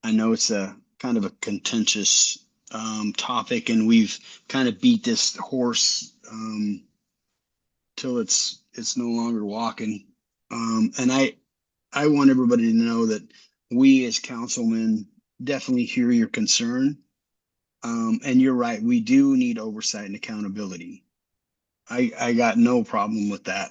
I know it's a kind of a contentious topic, and we've kind of beat this horse till it's no longer walking. And I want everybody to know that we as councilmen definitely hear your concern. And you're right, we do need oversight and accountability. I got no problem with that.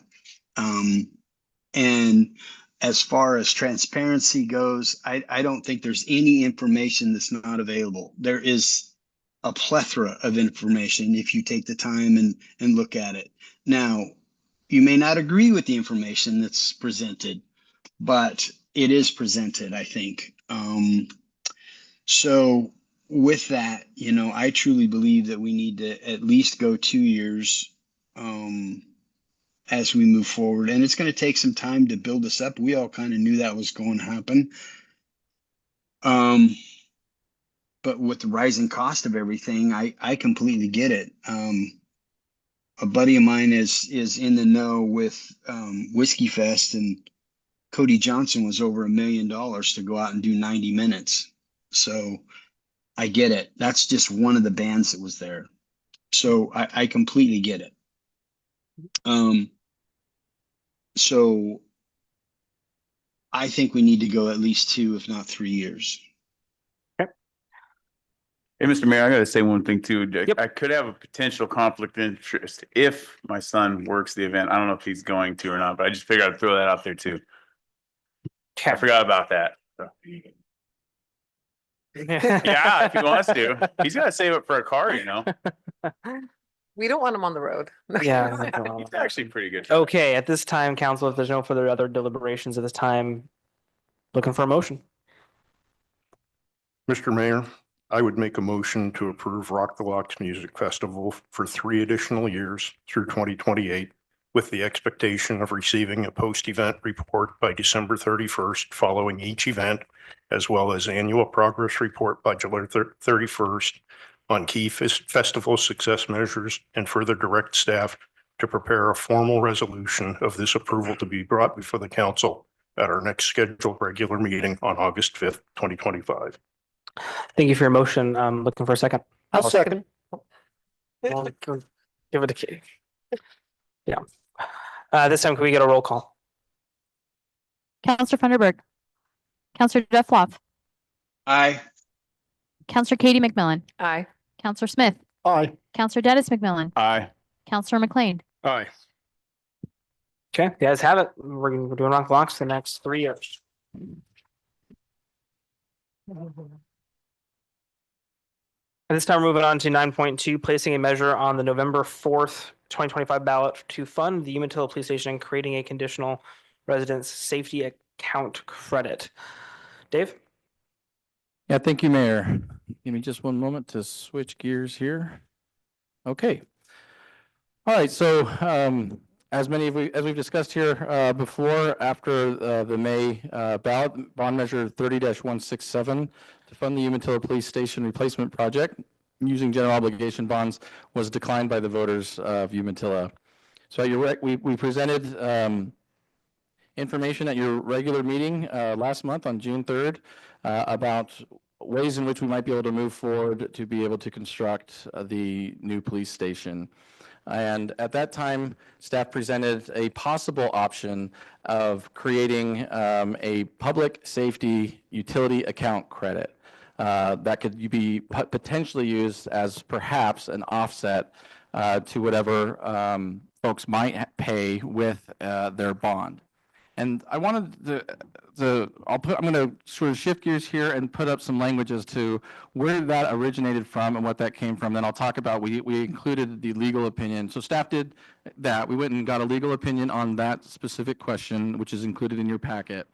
And as far as transparency goes, I don't think there's any information that's not available. There is a plethora of information if you take the time and look at it. Now, you may not agree with the information that's presented, but it is presented, I think. So with that, you know, I truly believe that we need to at least go 2 years as we move forward. And it's going to take some time to build this up. We all kind of knew that was going to happen. But with the rising cost of everything, I completely get it. A buddy of mine is in the know with Whiskey Fest, and Cody Johnson was over $1 million to go out and do 90 minutes. So I get it. That's just one of the bands that was there. So I completely get it. So I think we need to go at least 2, if not 3 years. Hey, Mr. Mayor, I gotta say one thing too. I could have a potential conflict of interest if my son works the event. I don't know if he's going to or not, but I just figured I'd throw that out there too. I forgot about that. So. Yeah, if he wants to. He's gotta save it for a car, you know. We don't want him on the road. Yeah. He's actually pretty good. Okay, at this time, council, if there's no further other deliberations at this time, looking for a motion. Mr. Mayor, I would make a motion to approve Rock the Locks Music Festival for 3 additional years through 2028, with the expectation of receiving a post-event report by December 31st following each event, as well as annual progress report by July 31st on key festival success measures, and further direct staff to prepare a formal resolution of this approval to be brought before the council at our next scheduled regular meeting on August 5th, 2025. Thank you for your motion. Looking for a second. I'll second. Well, give it a key. Yeah. This time, can we get a roll call? Counselor Funderburg. Counselor Jeff Loff. Aye. Counselor Katie McMillan. Aye. Counselor Smith. Aye. Counselor Dennis McMillan. Aye. Counselor McLean. Aye. Okay, you guys have it. We're doing Rock the Locks the next 3 years. At this time, we're moving on to 9.2, placing a measure on the November 4th, 2025 ballot to fund the Umatilla Police Station and creating a conditional residence safety account credit. Dave? Yeah, thank you, Mayor. Give me just one moment to switch gears here. Okay. All right, so as we've discussed here before, after the May ballot, bond measure 30-167 to fund the Umatilla Police Station replacement project using general obligation bonds was declined by the voters of Umatilla. So we presented information at your regular meeting last month on June 3rd about ways in which we might be able to move forward to be able to construct the new police station. And at that time, staff presented a possible option of creating a public safety utility account credit that could be potentially used as perhaps an offset to whatever folks might pay with their bond. And I wanted I'm going to sort of shift gears here and put up some language as to where that originated from and what that came from. Then I'll talk about, we included the legal opinion. So staff did that. We went and got a legal opinion on that specific question, which is included in your packet.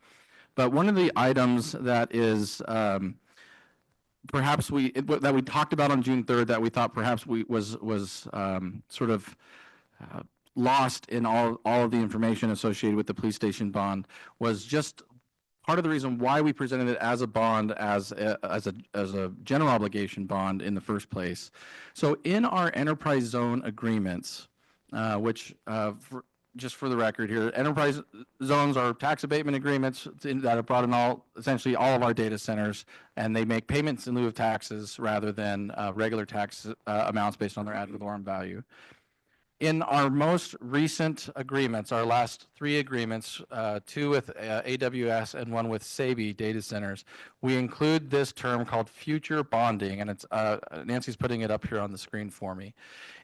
But one of the items that is perhaps that we talked about on June 3rd that we thought perhaps was sort of lost in all of the information associated with the police station bond was just part of the reason why we presented it as a bond, as a general obligation bond in the first place. So in our enterprise zone agreements, which just for the record here, enterprise zones are tax abatement agreements that are brought in essentially all of our data centers, and they make payments in lieu of taxes rather than regular tax amounts based on their ad valorem value. In our most recent agreements, our last 3 agreements, 2 with AWS and 1 with Sabi data centers, we include this term called future bonding, and it's Nancy's putting it up here on the screen for me.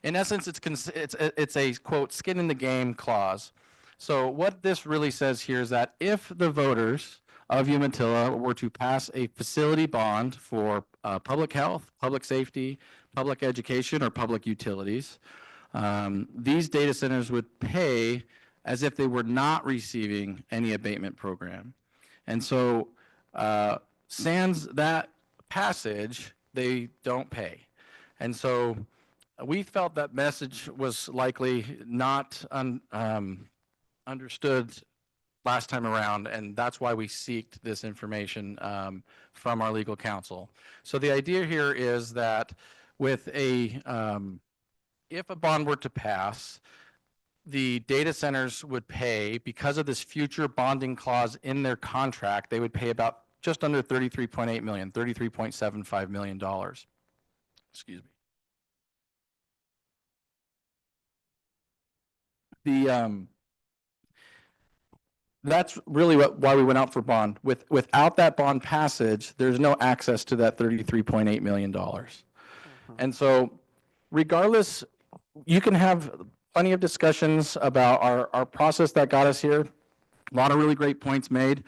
In essence, it's a quote skin in the game clause. So what this really says here is that if the voters of Umatilla were to pass a facility bond for public health, public safety, public education, or public utilities, these data centers would pay as if they were not receiving any abatement program. And so, sans that passage, they don't pay. And so we felt that message was likely not understood last time around, and that's why we seeked this information from our legal counsel. So the idea here is that with a, if a bond were to pass, the data centers would pay, because of this future bonding clause in their contract, they would pay about just under $33.8 million, $33.75 million. Excuse me. That's really why we went out for bond. Without that bond passage, there's no access to that $33.8 million. And so regardless, you can have plenty of discussions about our process that got us here. A lot of really great points made,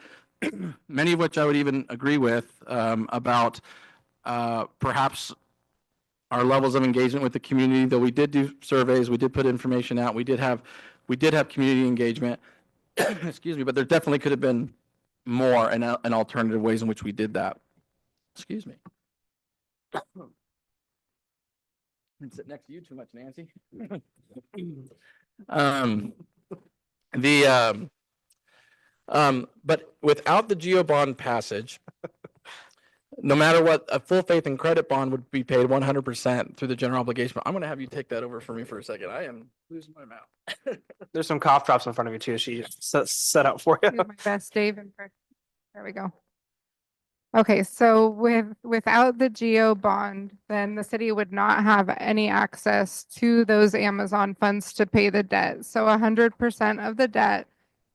many of which I would even agree with, about perhaps our levels of engagement with the community. Though we did do surveys, we did put information out, we did have community engagement. Excuse me, but there definitely could have been more and alternative ways in which we did that. Excuse me. I didn't sit next to you too much, Nancy. But without the GeoBond passage, no matter what, a full faith and credit bond would be paid 100% through the general obligation. I'm going to have you take that over for me for a second. I am losing my mouth. There's some cough drops in front of you too. She set up for you. Do my best, Dave. There we go. Okay, so without the Geo bond, then the city would not have any access to those Amazon funds to pay the debt. So 100% of the debt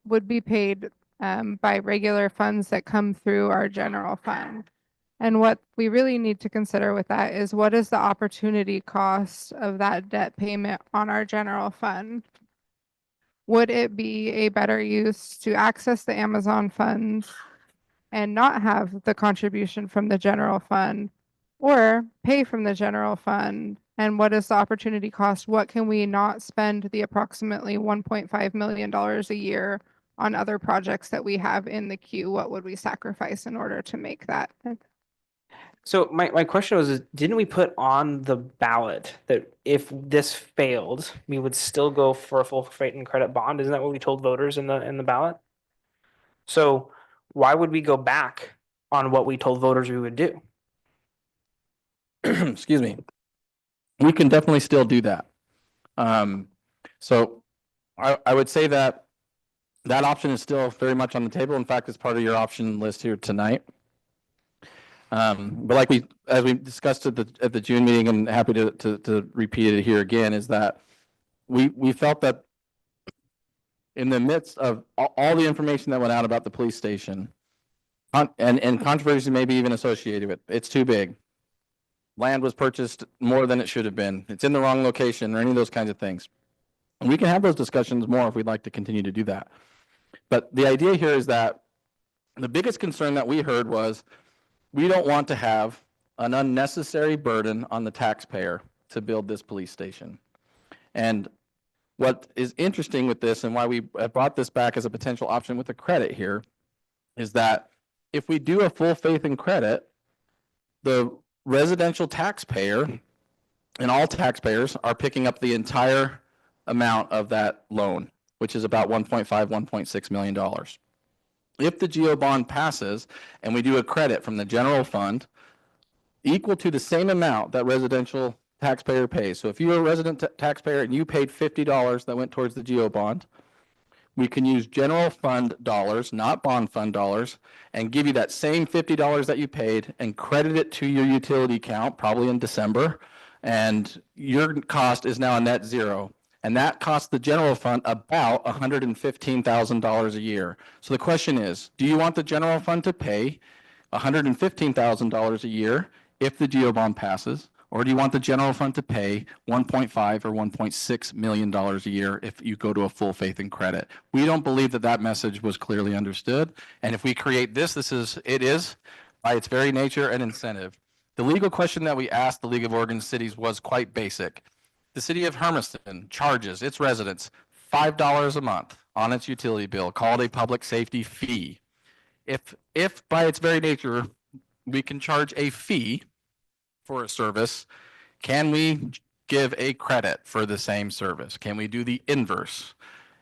would be paid by regular funds that come through our general fund. And what we really need to consider with that is, what is the opportunity cost of that debt payment on our general fund? Would it be a better use to access the Amazon funds and not have the contribution from the general fund, or pay from the general fund? And what is the opportunity cost? What can we not spend the approximately $1.5 million a year on other projects that we have in the queue? What would we sacrifice in order to make that? So my question was, didn't we put on the ballot that if this failed, we would still go for a full faith and credit bond? Isn't that what we told voters in the ballot? So why would we go back on what we told voters we would do? Excuse me. We can definitely still do that. So I would say that that option is still very much on the table. In fact, it's part of your option list here tonight. But as we discussed at the June meeting, and happy to repeat it here again, is that we felt that in the midst of all the information that went out about the police station, and controversy maybe even associated with it, it's too big. Land was purchased more than it should have been. It's in the wrong location, or any of those kinds of things. And we can have those discussions more if we'd like to continue to do that. But the idea here is that the biggest concern that we heard was, we don't want to have an unnecessary burden on the taxpayer to build this police station. And what is interesting with this, and why we brought this back as a potential option with the credit here, is that if we do a full faith and credit, the residential taxpayer and all taxpayers are picking up the entire amount of that loan, which is about $1.5, $1.6 million. If the GEO bond passes and we do a credit from the general fund equal to the same amount that residential taxpayer pays. So if you're a resident taxpayer and you paid $50 that went towards the GEO bond, we can use general fund dollars, not bond fund dollars, and give you that same $50 that you paid and credit it to your utility account, probably in December. And your cost is now a net zero. And that costs the general fund about $115,000 a year. So the question is, do you want the general fund to pay $115,000 a year if the GEO bond passes? Or do you want the general fund to pay $1.5 or $1.6 million a year if you go to a full faith and credit? We don't believe that that message was clearly understood. And if we create this, it is by its very nature an incentive. The legal question that we asked the League of Oregon Cities was quite basic. The city of Hermiston charges its residents $5 a month on its utility bill called a public safety fee. If by its very nature, we can charge a fee for a service, can we give a credit for the same service? Can we do the inverse?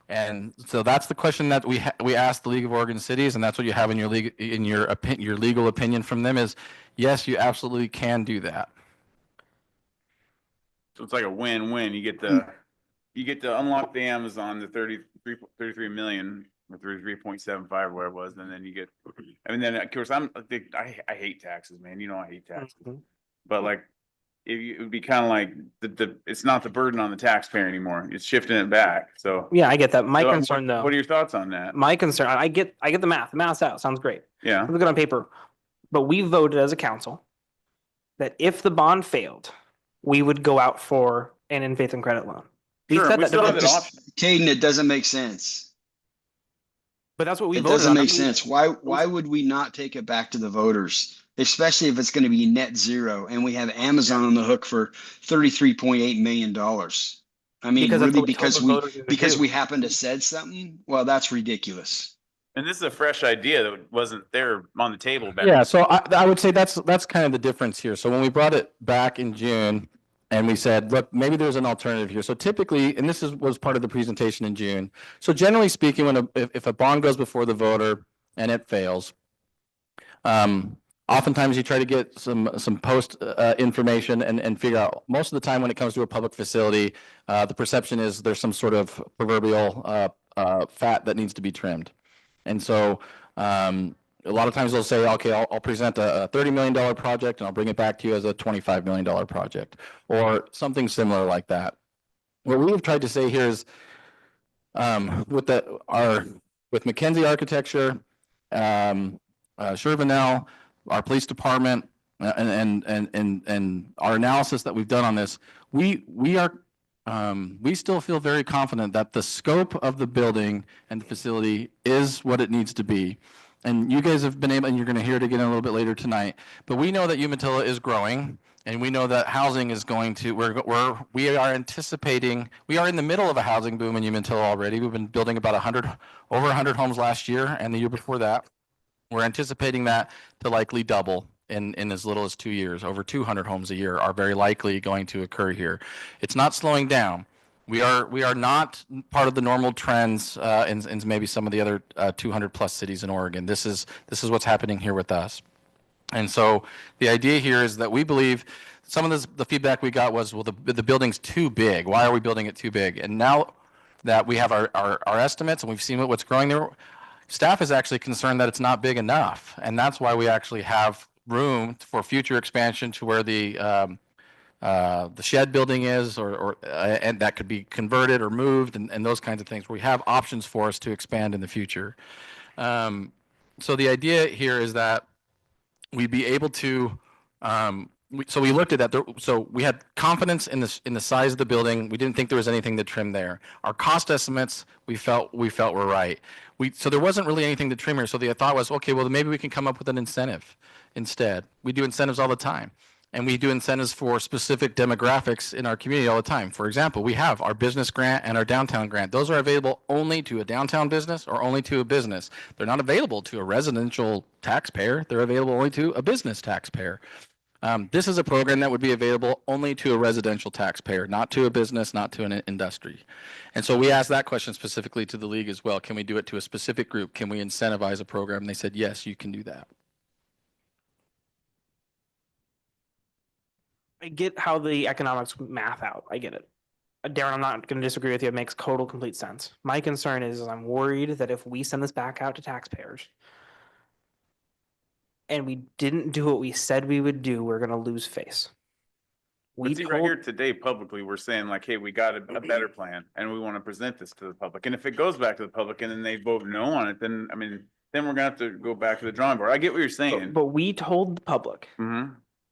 And so that's the question that we asked the League of Oregon Cities, and that's what you have in your your legal opinion from them is, yes, you absolutely can do that. So it's like a win-win. You get to unlock the Amazon, the 33 million or 33.75 or whatever it was, and then you get, I mean, then of course I hate taxes, man. You know, I hate taxes, but like, it would be kind of like it's not the burden on the taxpayer anymore. It's shifting it back. So Yeah, I get that. My so concern though. what are your thoughts on that? My concern, I get the math. The math's out. Sounds great. Yeah. Look good on paper. But we voted as a council that if the bond failed, we would go out for an in faith and credit loan. We Sure, said we that. still have that option. Caden, it doesn't make sense. But that's what we It voted doesn't on. make sense. Why would we not take it back to the voters? Especially if it's going to be net zero and we have Amazon on the hook for $33.8 million. I mean, Because that's really, what we told the voters to because do. we happened to said something? Well, that's ridiculous. And this is a fresh idea that wasn't there on the table back. Yeah, so I would say that's kind of the difference here. So when we brought it back in June and we said, look, maybe there's an alternative here. So typically, and this was part of the presentation in June. So generally speaking, if a bond goes before the voter and it fails, oftentimes you try to get some post information and figure out, most of the time when it comes to a public facility, the perception is there's some sort of proverbial fat that needs to be trimmed. And so a lot of times they'll say, okay, I'll present a $30 million project and I'll bring it back to you as a $25 million project or something similar like that. What we have tried to say here is with McKenzie Architecture, Shervinell, our police department, and our analysis that we've done on this, we still feel very confident that the scope of the building and the facility is what it needs to be. And you guys have been able, and you're going to hear it again a little bit later tonight, but we know that Umatilla is growing, and we know that housing is going to, we are anticipating, we are in the middle of a housing boom in Umatilla already. We've been building about over 100 homes last year and the year before that. We're anticipating that to likely double in as little as 2 years. Over 200 homes a year are very likely going to occur here. It's not slowing down. We are not part of the normal trends in maybe some of the other 200 plus cities in Oregon. This is what's happening here with us. And so the idea here is that we believe some of the feedback we got was, well, the building's too big. Why are we building it too big? And now that we have our estimates and we've seen what's growing there, staff is actually concerned that it's not big enough. And that's why we actually have room for future expansion to where the shed building is, and that could be converted or moved, and those kinds of things. We have options for us to expand in the future. So the idea here is that we'd be able to. So we looked at that. So we had confidence in the size of the building. We didn't think there was anything to trim there. Our cost estimates we felt were right. So there wasn't really anything to trim here. So the thought was, okay, well maybe we can come up with an incentive instead. We do incentives all the time. And we do incentives for specific demographics in our community all the time. For example, we have our business grant and our downtown grant. Those are available only to a downtown business or only to a business. They're not available to a residential taxpayer. They're available only to a business taxpayer. This is a program that would be available only to a residential taxpayer, not to a business, not to an industry. And so we asked that question specifically to the league as well. Can we do it to a specific group? Can we incentivize a program? And they said, yes, you can do that. I get how the economics math out. I get it. Darren, I'm not going to disagree with you. It makes total, complete sense. My concern is I'm worried that if we send this back out to taxpayers and we didn't do what we said we would do, we're going to lose face. We right here today publicly, we're saying like, hey, we got a better plan and we want to present this to the public. And if it goes back to the public and then they vote no on it, then, I mean, then we're going to have to go back to the drawing board. I get what you're saying. But we told the public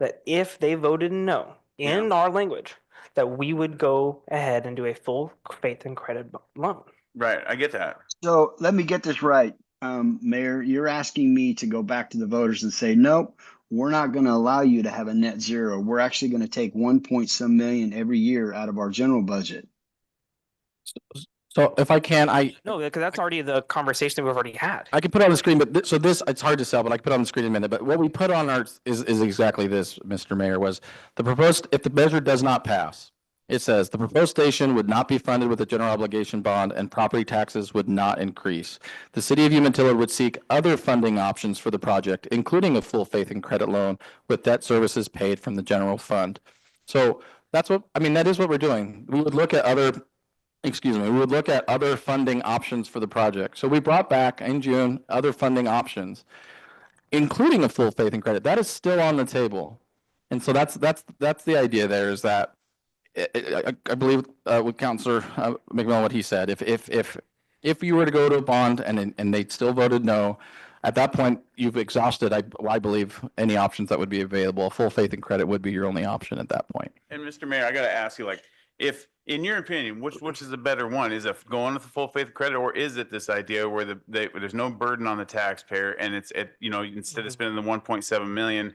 that if they voted no in our language, that we would go ahead and do a full faith and credit loan. Right. I get that. So let me get this right. Mayor, you're asking me to go back to the voters and say, nope, we're not going to allow you to have a net zero. We're actually going to take 1 point some million every year out of our general budget. So if I can, No, because that's already the conversation that we've already had. I can put it on the screen, but so this, it's hard to sell, but I can put it on the screen in a minute. But what we put on our is exactly this, Mr. Mayor, was the proposed, if the measure does not pass, it says the proposed station would not be funded with a general obligation bond and property taxes would not increase. The city of Umatilla would seek other funding options for the project, including a full faith and credit loan with debt services paid from the general fund. So that's what, I mean, that is what we're doing. We would look at other we would look at other funding options for the project. So we brought back in June other funding options, including a full faith and credit. That is still on the table. And so that's the idea there, is that I believe with Councilor McMillan, what he said, if you were to go to a bond and they still voted no, at that point you've exhausted, I believe, any options that would be available. Full faith and credit would be your only option at that point. And Mr. Mayor, I got to ask you, like, if, in your opinion, which is the better one? Is it going with the full faith credit, or is it this idea where there's no burden on the taxpayer and it's instead of spending the 1.7 million,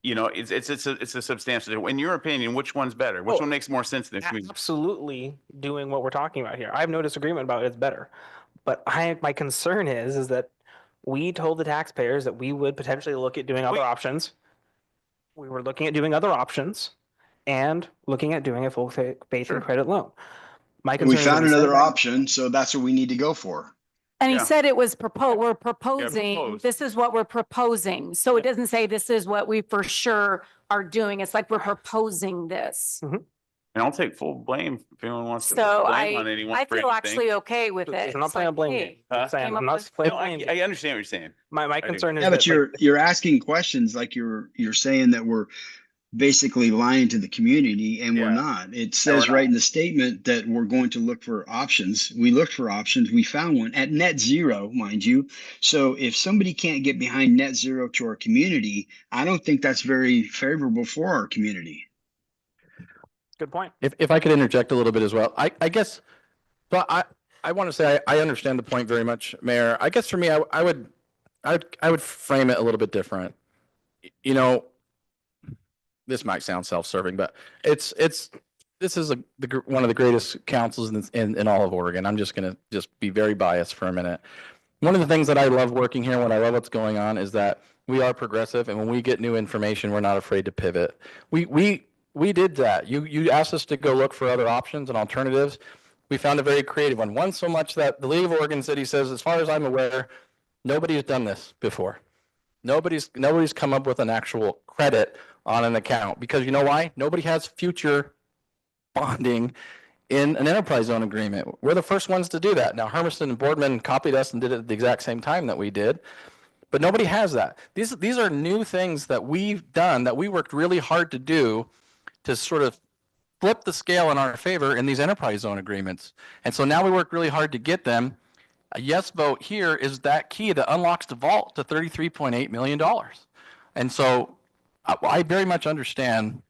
it's a substantial. In your opinion, which one's better? Which one makes more sense than Absolutely doing what we're talking about here. I have no disagreement about it's better. But my concern is that we told the taxpayers that we would potentially look at doing other options. We were looking at doing other options and looking at doing a full faith and credit loan. My And concern we is found that another option, so that's what we need to go for. And he Yeah. said it was we're proposing, proposed. this is what we're proposing. So it doesn't say this is what we for sure are doing. It's like we're proposing this. And I'll take full blame if anyone wants to So blame on anyone I for feel anything. actually okay with it. I'm not It's playing a like, blame hey, game. I'm saying came I'm up not with- playing No, a blame game. I understand what you're saying. My do. concern is Yeah, that, but you're asking questions like you're saying that we're basically lying to the community, and we're Yeah. not. It says we're right not. in the statement that we're going to look for options. We looked for options. We found one at net zero, mind you. So if somebody can't get behind net zero to our community, I don't think that's very favorable for our community. good point. If I could interject a little bit as well, I guess, but I want to say I understand the point very much, Mayor. I guess for me, I would frame it a little bit different. This might sound self-serving, but this is one of the greatest councils in all of Oregon. I'm just going to be very biased for a minute. One of the things that I love working here, what I love what's going on, is that we are progressive, and when we get new information, we're not afraid to pivot. We did that. You asked us to go look for other options and alternatives. We found a very creative one. One so much that the League of Oregon Cities says, as far as I'm aware, nobody has done this before. Nobody's come up with an actual credit on an account, because you know why? Nobody has future bonding in an enterprise zone agreement. We're the first ones to do that. Now, Hermiston and Boardman copied us and did it at the exact same time that we did, but nobody has that. These are new things that we've done, that we worked really hard to do, to sort of flip the scale in our favor in these enterprise zone agreements. And so now we work really hard to get them. A yes vote here is that key that unlocks the vault to $33.8 million. And so I very much understand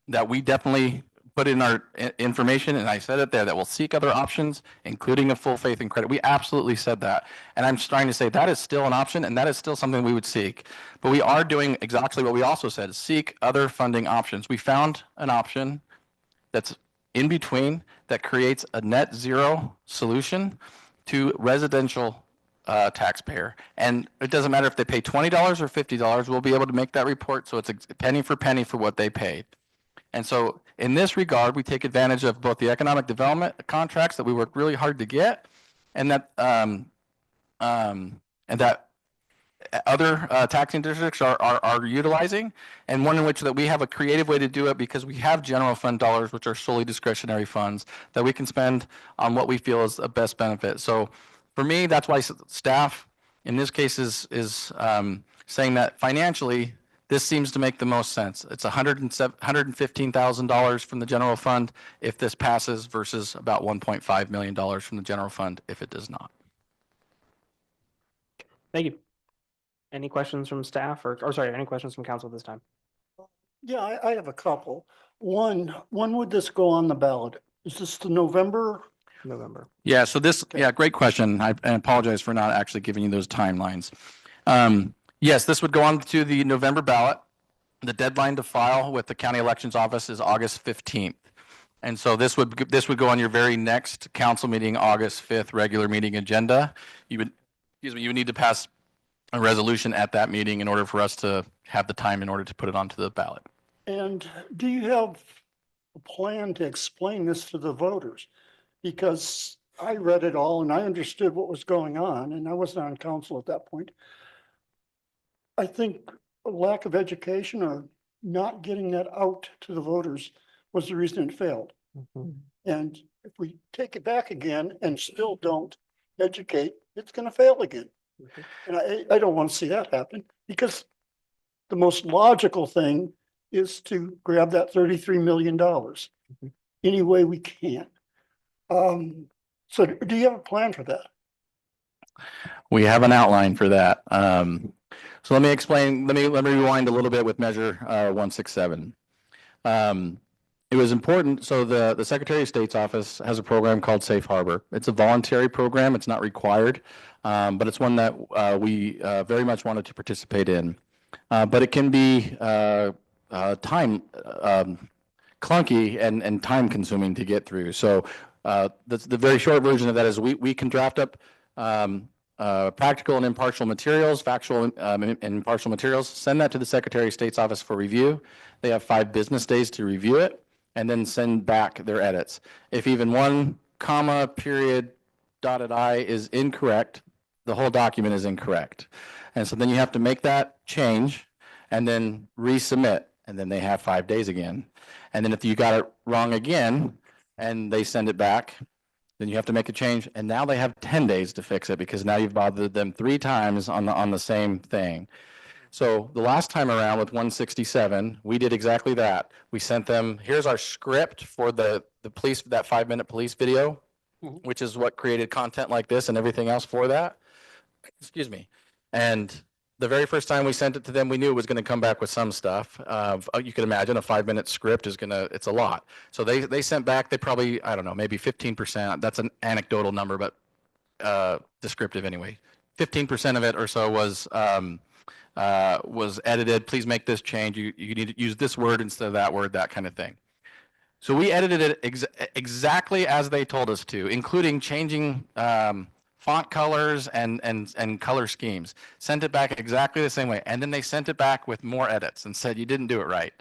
that we definitely put in our information, and I said it there, that we'll seek other options, including a full faith and credit. We absolutely said that. And I'm just trying to say that is still an option, and that is still something we would seek. But we are doing exactly what we also said, seek other funding options. We found an option that's in between, that creates a net zero solution to residential taxpayer. And it doesn't matter if they pay $20 or $50, we'll be able to make that report so it's penny for what they paid. And so in this regard, we take advantage of both the economic development contracts that we worked really hard to get, and that other taxing districts are utilizing, and one in which that we have a creative way to do it, because we have general fund dollars, which are solely discretionary funds that we can spend on what we feel is the best benefit. So for me, that's why staff in this case is saying that financially, this seems to make the most sense. It's $115,000 from the general fund if this passes, versus about $1.5 million from the general fund if it does not. Thank you. Any questions from staff or sorry, any questions from council this time? Yeah, I have a couple. One, when would this go on the ballot? Is this the November? Yeah, so great question. I apologize for not actually giving you those timelines. Yes, this would go on to the November ballot. The deadline to file with the county elections office is August 15th. And so this would go on your very next council meeting, August 5th, regular meeting agenda. You would, excuse me, you would need to pass a resolution at that meeting in order for us to have the time in order to put it onto the ballot. And do you have a plan to explain this to the voters? Because I read it all and I understood what was going on, and I wasn't on council at that point. I think a lack of education or not getting that out to the voters was the reason it failed. And if we take it back again and still don't educate, it's going to fail again. And I don't want to see that happen, because the most logical thing is to grab that $33 million any way we can. So do you have a plan for that? We have an outline for that. So let me explain, let me rewind a little bit with Measure 167. It was important, so the Secretary of State's office has a program called Safe Harbor. It's a voluntary program, it's not required, but it's one that we very much wanted to participate in. But it can be time clunky and time consuming to get through. So the very short version of that is we can draft up practical and impartial materials, factual and impartial materials, send that to the Secretary of State's office for review. They have 5 business days to review it and then send back their edits. If even one comma, period, dotted I is incorrect, the whole document is incorrect. And so then you have to make that change and then resubmit, and then they have 5 days again. And then if you got it wrong again and they send it back, then you have to make a change, and now they have 10 days to fix it because now you've bothered them 3 times on the same thing. So the last time around with 167, we did exactly that. We sent them, here's our script for the police, that 5-minute police video, which is what created content like this and everything else for that. Excuse me. And the very first time we sent it to them, we knew it was going to come back with some stuff. You can imagine a 5-minute script is it's a lot. So they sent back, they probably, I don't know, maybe 15%. That's an anecdotal number, but descriptive anyway. 15% of it or so was edited. Please make this change. You need to use this word instead of that word, that kind of thing. So we edited it exactly as they told us to, including changing font colors and color schemes. Sent it back exactly the same way. And then they sent it back with more edits and said, you didn't do it right.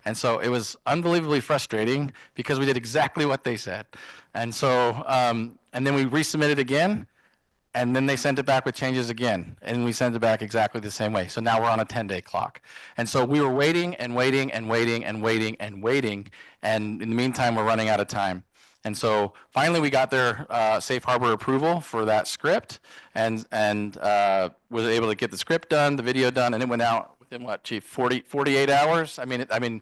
And so it was unbelievably frustrating because we did exactly what they said. And so, and then we resubmitted again, and then they sent it back with changes again, and we sent it back exactly the same way. So now we're on a 10-day clock. And so we were waiting and waiting and waiting and waiting and waiting. And in the meantime, we're running out of time. And so finally we got their safe harbor approval for that script and was able to get the script done, the video done, and it went out within what, Chief, 48 hours? I mean,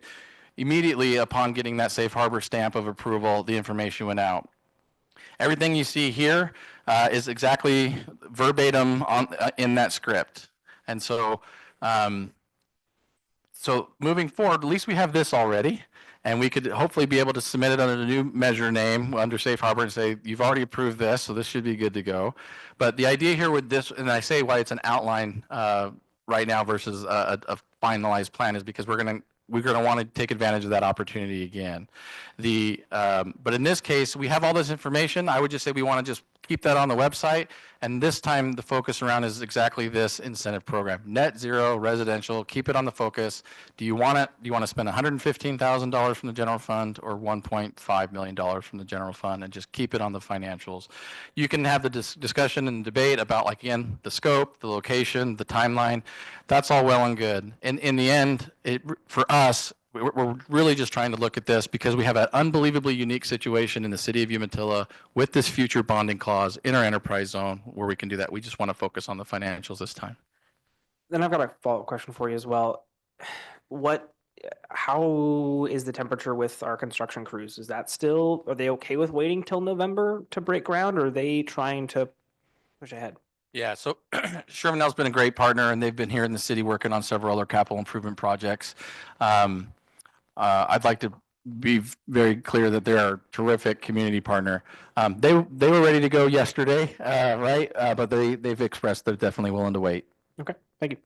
immediately upon getting that safe harbor stamp of approval, the information went out. Everything you see here is exactly verbatim in that script. And so, so moving forward, at least we have this already. And we could hopefully be able to submit it under the new measure name under Safe Harbor and say, you've already approved this, so this should be good to go. But the idea here with this, and I say why it's an outline right now versus a finalized plan, is because we're going to want to take advantage of that opportunity again. But in this case, we have all this information. I would just say we want to just keep that on the website. And this time the focus around is exactly this incentive program. Net zero residential, keep it on the focus. Do you want to spend $115,000 from the general fund or $1.5 million from the general fund, and just keep it on the financials? You can have the discussion and debate about, like, again, the scope, the location, the timeline. That's all well and good. In the end, for us, we're really just trying to look at this because we have an unbelievably unique situation in the city of Umatilla with this future bonding clause in our enterprise zone where we can do that. We just want to focus on the financials this time. Then I've got a follow-up question for you as well. How is the temperature with our construction crews? Are they okay with waiting till November to break ground, or are they trying to push ahead? Yeah, so Sherman-Nell's been a great partner, and they've been here in the city working on several other capital improvement projects. I'd like to be very clear that they're a terrific community partner. They were ready to go yesterday, right? But they've expressed they're definitely willing to wait. Okay, thank you.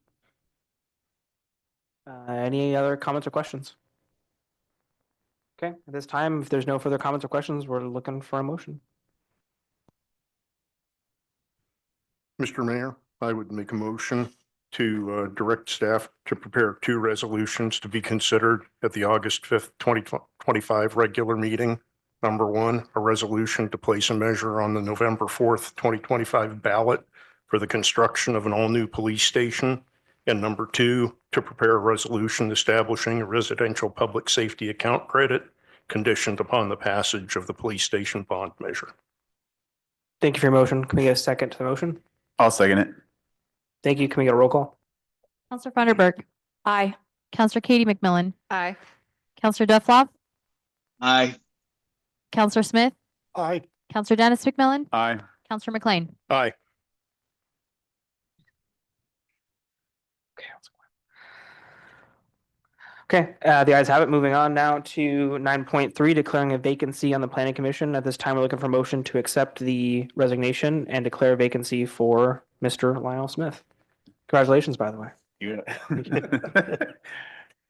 Any other comments or questions? Okay, at this time, if there's no further comments or questions, we're looking for a motion. Mr. Mayor, I would make a motion to direct staff to prepare 2 resolutions to be considered at the August 5th, 2025 regular meeting. Number 1, a resolution to place a measure on the November 4th, 2025 ballot for the construction of an all-new police station. And number 2, to prepare a resolution establishing a residential public safety account credit conditioned upon the passage of the police station bond measure. Thank you for your motion. Can we get a second to the motion? I'll second it. Thank you. Can we get a roll call? Counselor Funderburk. Aye. Counselor Katie McMillan. Aye. Counselor Duffloff. Aye. Counselor Smith. Aye. Counselor Dennis McMillan. Aye. Counselor McLean. Aye. Okay, the ayes have it. Moving on now to 9.3, declaring a vacancy on the planning commission. At this time, we're looking for a motion to accept the resignation and declare a vacancy for Mr. Lionel Smith. Congratulations, by the way.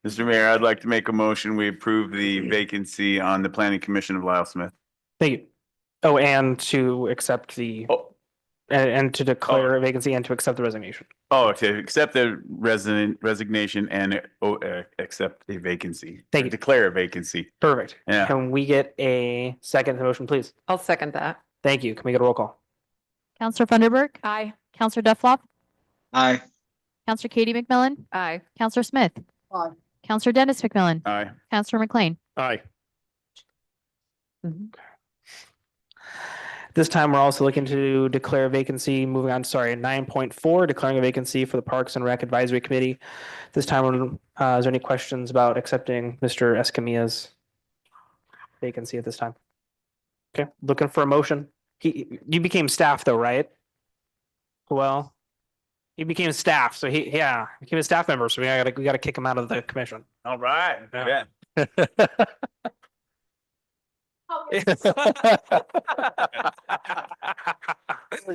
Mr. Mayor, I'd like to make a motion. We approve the vacancy on the planning commission of Lyle Smith. Thank you. Oh, and to accept the, and to declare a vacancy and to accept the resignation. Oh, to accept the resignation and accept a vacancy. Thank you. Declare a vacancy. Perfect. Yeah. Can we get a second to the motion, please? I'll second that. Thank you. Can we get a roll call? Counselor Funderburk. Aye. Counselor Duffloff. Aye. Counselor Katie McMillan. Aye. Counselor Smith. Aye. Counselor Dennis McMillan. Aye. Counselor McLean. Aye. This time, we're also looking to declare a vacancy, moving on, sorry, 9.4, declaring a vacancy for the Parks and Rec Advisory Committee. This time, is there any questions about accepting Mr. Escamilla's vacancy at this time? Okay, looking for a motion. You became staff though, right? Well, he became staff, so he became a staff member, so we gotta kick him out of the commission. All right. Yeah.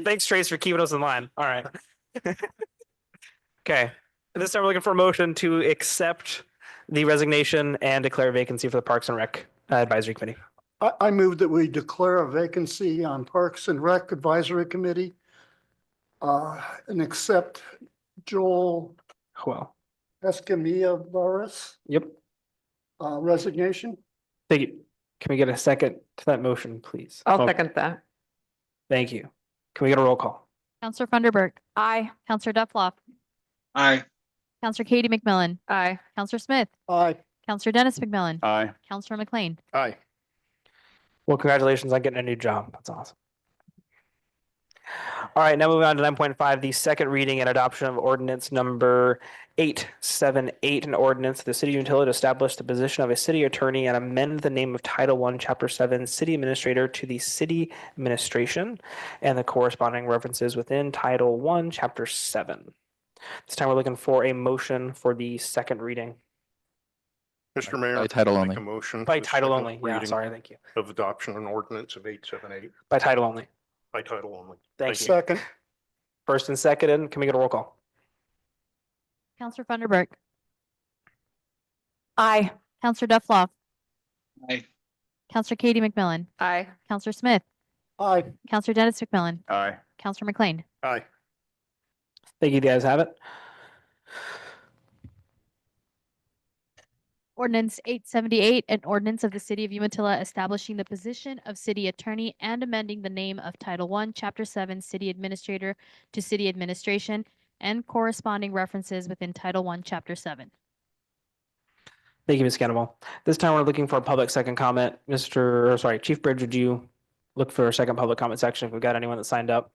Thanks, Trace, for keeping us in line. All right. Okay. This time we're looking for a motion to accept the resignation and declare a vacancy for the Parks and Rec Advisory Committee. I move that we declare a vacancy on Parks and Rec Advisory Committee and accept Joel Well, Escamilla Barris yep. resignation. Thank you. Can we get a second to that motion, please? I'll second that. Thank you. Can we get a roll call? Counselor Funderburk. Aye. Counselor Duffloff. Aye. Counselor Katie McMillan. Aye. Counselor Smith. Aye. Counselor Dennis McMillan. Aye. Counselor McLean. Aye. Well, congratulations on getting a new job. That's awesome. All right, now moving on to 9.5, the second reading and adoption of ordinance number 878, an ordinance of the city of Umatilla to establish the position of a city attorney and amend the name of Title I, Chapter 7, City Administrator to the City Administration and the corresponding references within Title I, Chapter 7. This time we're looking for a motion for the second reading. Mr. Mayor. By title I only. make a motion. By for the title second only. Yeah, reading sorry, thank you. Of adoption and ordinance of 878 By title only. by title only. Thank you. Second. First and second, can we get a roll call? Counselor Funderburk. Aye. Counselor Duffloff. Aye. Counselor Katie McMillan. Aye. Counselor Smith. Aye. Counselor Dennis McMillan. Aye. Counselor McLean. Aye. Thank you, guys have it. Ordinance 878, an ordinance of the city of Umatilla establishing the position of city attorney and amending the name of Title I, Chapter 7, City Administrator to City Administration and corresponding references within Title I, Chapter 7. Thank you, Ms. Cannibal. This time we're looking for a public second comment. Chief Bridge, would you look for a second public comment section if we've got anyone that signed up?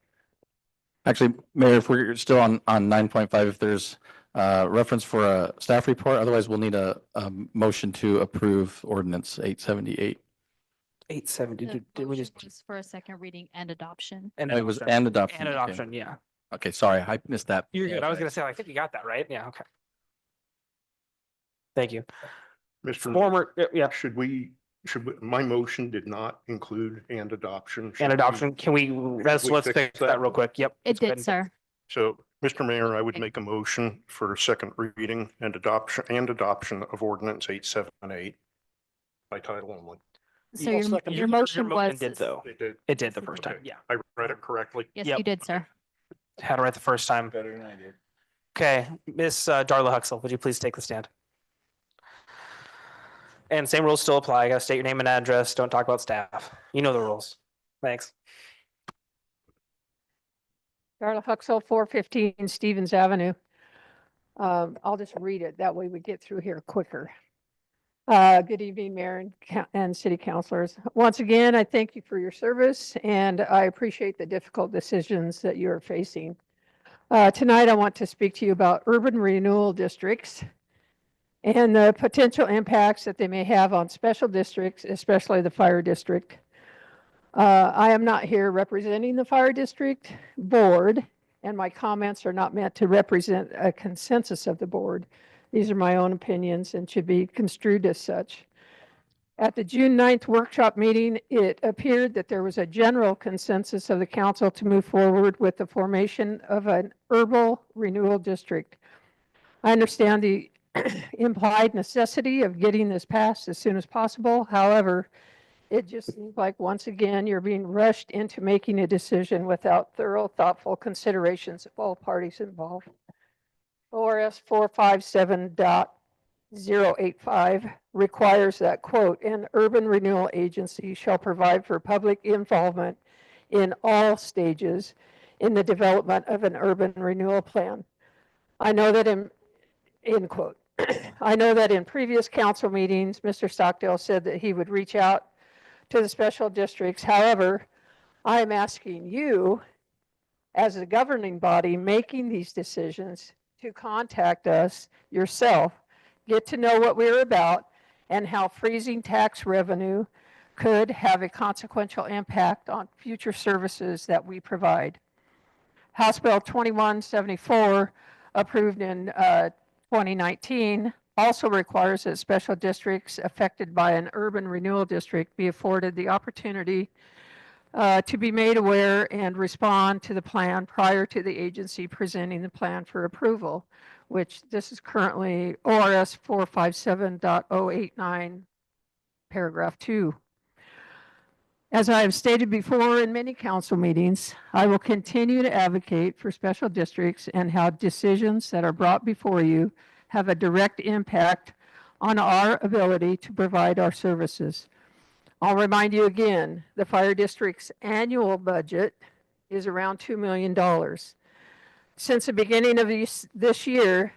Actually, Mayor, if we're still on 9.5, if there's reference for a staff report, otherwise we'll need a motion to approve ordinance 878. 870, The did we motion just? was for a second reading and adoption. And It was adoption. and adoption. And okay. adoption, yeah. Okay, sorry, I missed that. You're Yeah, good. I was okay. gonna say, I think you got that right. Yeah, okay. Thank you. Mr. Former, yeah, My motion did not include and adoption. Should and we- adoption. Can we, let's we fix fix that real quick. Yep. It let's go ahead did, and sir. So, Mr. Mayor, I would make a motion for a second reading and adoption of ordinance 878. by title only. So I'll your, second your it. motion was, did though. It did. It did the first time. Okay. Yeah. I read it correctly. yes, Yep. you did, sir. Had it right the first time. Better than I did. Okay, Miss Darla Huxell, would you please take the stand? And same rules still apply. I gotta state your name and address. Don't talk about staff. You know the rules. Thanks. Darla Huxell, 415 Stevens Avenue. I'll just read it. That way we get through here quicker. Good evening, Mayor and City Councilors. Once again, I thank you for your service and I appreciate the difficult decisions that you are facing. Tonight, I want to speak to you about urban renewal districts and the potential impacts that they may have on special districts, especially the fire district. I am not here representing the fire district board, and my comments are not meant to represent a consensus of the board. These are my own opinions and should be construed as such. At the June 9th workshop meeting, it appeared that there was a general consensus of the council to move forward with the formation of an urban renewal district. I understand the implied necessity of getting this passed as soon as possible. However, it just seems like once again, you're being rushed into making a decision without thorough, thoughtful considerations of all parties involved. ORS 457.085 requires that, quote, an urban renewal agency shall provide for public involvement in all stages in the development of an urban renewal plan. I know that end quote. I know that in previous council meetings, Mr. Stockdale said that he would reach out to the special districts. However, I am asking you, as a governing body making these decisions, to contact us yourself, get to know what we're about, and how freezing tax revenue could have a consequential impact on future services that we provide. House Bill 2174, approved in 2019, also requires that special districts affected by an urban renewal district be afforded the opportunity to be made aware and respond to the plan prior to the agency presenting the plan for approval, which this is currently ORS 457.089, paragraph 2. As I have stated before in many council meetings, I will continue to advocate for special districts and how decisions that are brought before you have a direct impact on our ability to provide our services. I'll remind you again, the fire district's annual budget is around $2 million. Since the beginning of this year,